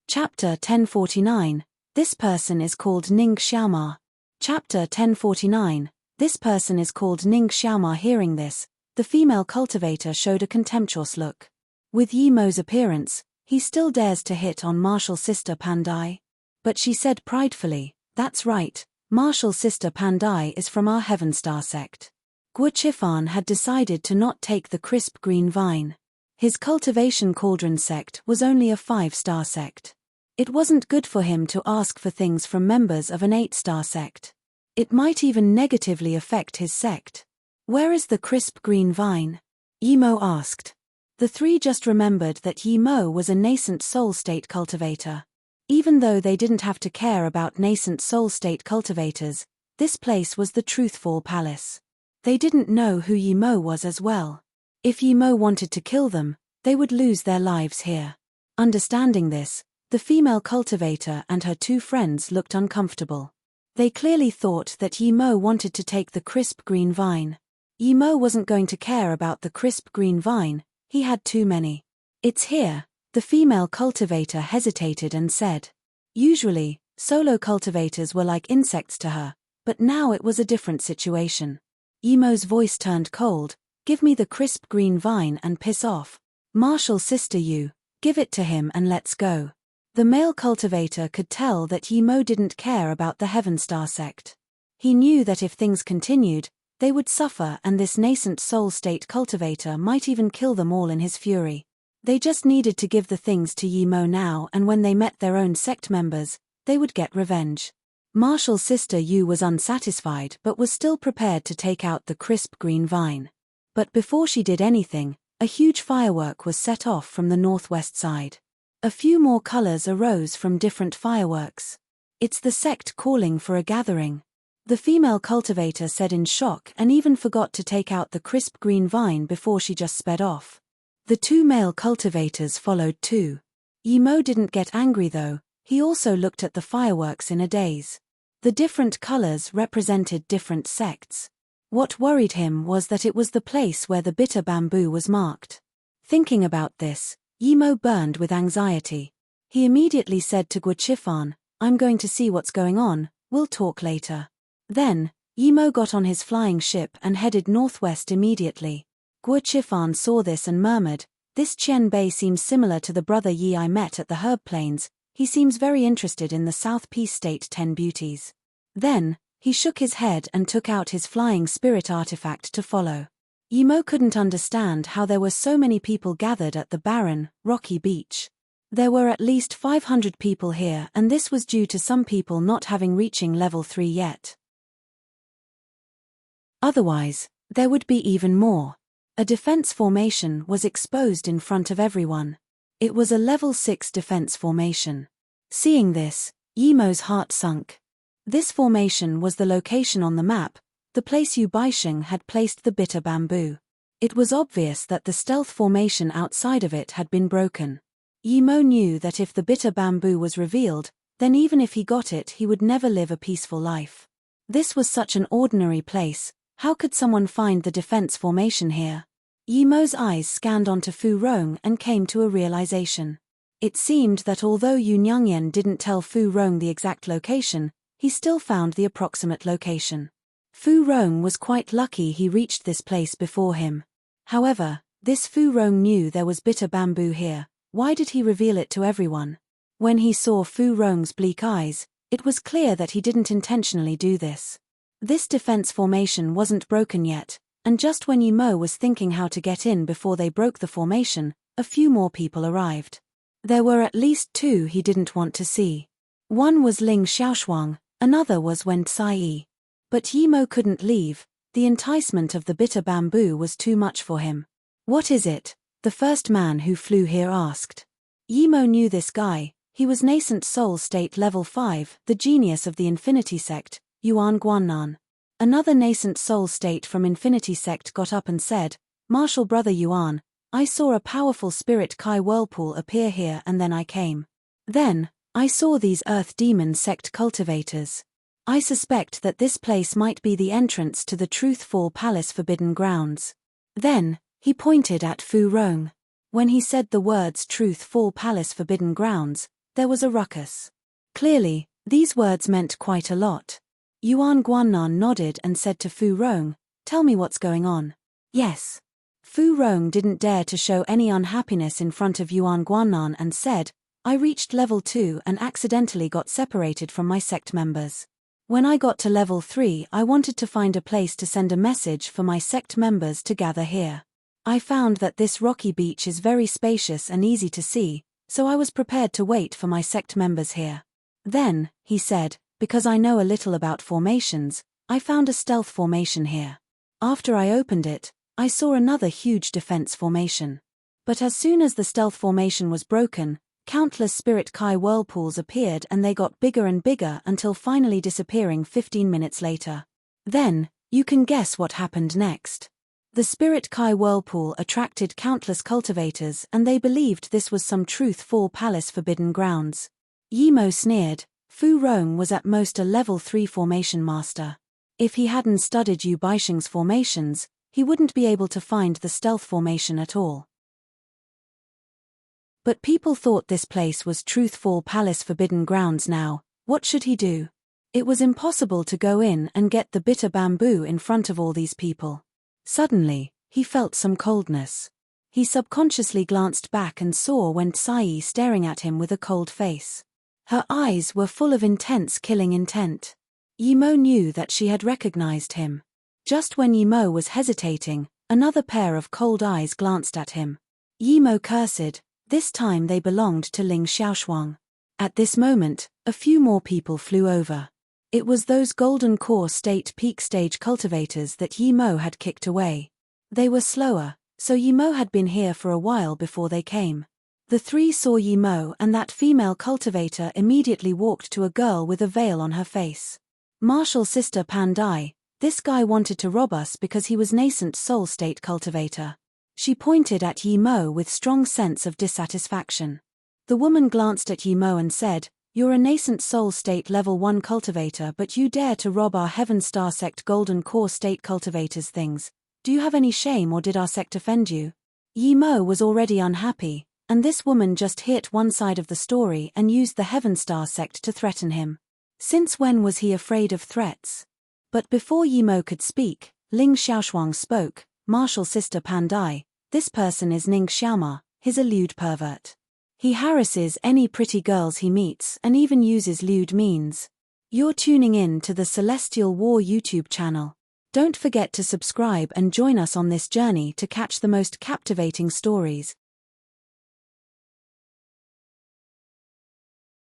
Chapter 1049, This person is called Ning Xiaoma. Chapter 1049. This person is called Ning Xiaoma. Hearing this, the female cultivator showed a contemptuous look. With Yi Mo's appearance, he still dares to hit on martial sister Pandai? But she said pridefully, "That's right, martial sister Pandai is from our Heaven Star sect." Guo Chifan had decided to not take the crisp green vine. His cultivation cauldron sect was only a 5-star sect. It wasn't good for him to ask for things from members of an 8-star sect. It might even negatively affect his sect. "Where is the crisp green vine?" Yi Mo asked. The three just remembered that Yi Mo was a nascent soul state cultivator. Even though they didn't have to care about nascent soul state cultivators, this place was the Truthful Palace. They didn't know who Yi Mo was as well. If Yi Mo wanted to kill them, they would lose their lives here. Understanding this, the female cultivator and her two friends looked uncomfortable. They clearly thought that Yi Mo wanted to take the crisp green vine. Yi Mo wasn't going to care about the crisp green vine, he had too many. "It's here," the female cultivator hesitated and said. Usually, solo cultivators were like insects to her, but now it was a different situation. Yi Mo's voice turned cold. "Give me the crisp green vine and piss off. Martial sister you, give it to him and let's go." The male cultivator could tell that Yi Mo didn't care about the Heaven Star sect. He knew that if things continued, they would suffer, and this nascent soul state cultivator might even kill them all in his fury. They just needed to give the things to Yi Mo now, and when they met their own sect members, they would get revenge. Martial sister Yu was unsatisfied but was still prepared to take out the crisp green vine. But before she did anything, a huge firework was set off from the northwest side. A few more colors arose from different fireworks. "It's the sect calling for a gathering," the female cultivator said in shock, and even forgot to take out the crisp green vine before she just sped off. The two male cultivators followed too. Yi Mo didn't get angry though, he also looked at the fireworks in a daze. The different colors represented different sects. What worried him was that it was the place where the bitter bamboo was marked. Thinking about this, Yi Mo burned with anxiety. He immediately said to Guo Chifan, "I'm going to see what's going on, we'll talk later." Then, Yi Mo got on his flying ship and headed northwest immediately. Guo Chifan saw this and murmured, "This Qian Bei seems similar to the brother Yi I met at the Herb Plains. He seems very interested in the South Peace State 10 beauties." Then, he shook his head and took out his flying spirit artifact to follow. Yi Mo couldn't understand how there were so many people gathered at the barren, rocky beach. There were at least 500 people here, and this was due to some people not having reaching level 3 yet. Otherwise, there would be even more. A defense formation was exposed in front of everyone. It was a level 6 defense formation. Seeing this, Yi Mo's heart sunk. This formation was the location on the map, the place Yu Baisheng had placed the bitter bamboo. It was obvious that the stealth formation outside of it had been broken. Yi Mo knew that if the bitter bamboo was revealed, then even if he got it he would never live a peaceful life. This was such an ordinary place, how could someone find the defense formation here? Yi Mo's eyes scanned onto Fu Rong and came to a realization. It seemed that although Yu Nyangyan didn't tell Fu Rong the exact location, he still found the approximate location. Fu Rong was quite lucky he reached this place before him. However, this Fu Rong knew there was bitter bamboo here. Why did he reveal it to everyone? When he saw Fu Rong's bleak eyes, it was clear that he didn't intentionally do this. This defense formation wasn't broken yet, and just when Yi Mo was thinking how to get in before they broke the formation, a few more people arrived. There were at least 2 he didn't want to see. One was Ling Xiaoshuang, another was Wen Tsai. But Yi Mo couldn't leave, the enticement of the bitter bamboo was too much for him. "What is it?" the first man who flew here asked. Yi Mo knew this guy, he was nascent soul state level 5, the genius of the Infinity Sect, Yuan Guannan. Another nascent soul state from Infinity Sect got up and said, "Martial brother Yuan, I saw a powerful spirit Kai whirlpool appear here and then I came. Then, I saw these Earth Demon Sect cultivators. I suspect that this place might be the entrance to the Truthful Palace Forbidden Grounds." Then, he pointed at Fu Rong. When he said the words Truthful Palace Forbidden Grounds, there was a ruckus. Clearly, These words meant quite a lot. Yuan Guannan nodded and said to Fu Rong, "Tell me what's going on." "Yes." Fu Rong didn't dare to show any unhappiness in front of Yuan Guannan and said, "I reached level 2 and accidentally got separated from my sect members. When I got to level 3, I wanted to find a place to send a message for my sect members to gather here. I found that this rocky beach is very spacious and easy to see, so I was prepared to wait for my sect members here. Then," he said, "because I know a little about formations, I found a stealth formation here. After I opened it, I saw another huge defense formation. But as soon as the stealth formation was broken, countless spirit Kai whirlpools appeared and they got bigger and bigger until finally disappearing 15 minutes later. Then, you can guess what happened next. The spirit Kai whirlpool attracted countless cultivators and they believed this was some truth-fall palace forbidden grounds." Yimo sneered. Fu Rong was at most a level 3 formation master. If he hadn't studied Yu Baixing's formations, he wouldn't be able to find the stealth formation at all. But people thought this place was truth-fall palace forbidden grounds now. What should he do? It was impossible to go in and get the bitter bamboo in front of all these people. Suddenly, he felt some coldness. He subconsciously glanced back and saw Wen Tsai staring at him with a cold face. Her eyes were full of intense killing intent. Yimo knew that she had recognized him. Just when Yimo was hesitating, another pair of cold eyes glanced at him. Yimo cursed. This time they belonged to Ling Xiaoshuang. At this moment, a few more people flew over. It was those golden core state peak stage cultivators that Yimo had kicked away. They were slower, so Yimo had been here for a while before they came. The three saw Yimo and that female cultivator immediately walked to a girl with a veil on her face. "Martial Sister Pandai, this guy wanted to rob us because he was nascent soul state cultivator." She pointed at Yimo with strong sense of dissatisfaction. The woman glanced at Yimo and said, "You're a nascent soul state level 1 cultivator but you dare to rob our Heaven Star sect golden core state cultivators things. Do you have any shame or did our sect offend you?" Yimo was already unhappy, and this woman just hit one side of the story and used the Heaven Star sect to threaten him. Since when was he afraid of threats? But before Yimo could speak, Ling Xiaoshuang spoke. "Martial Sister Pandai, this person is Ning Xiaoma, his a lewd pervert. He harasses any pretty girls he meets and even uses lewd means. You're tuning in to the Celestial War YouTube channel. Don't forget to subscribe and join us on this journey to catch the most captivating stories.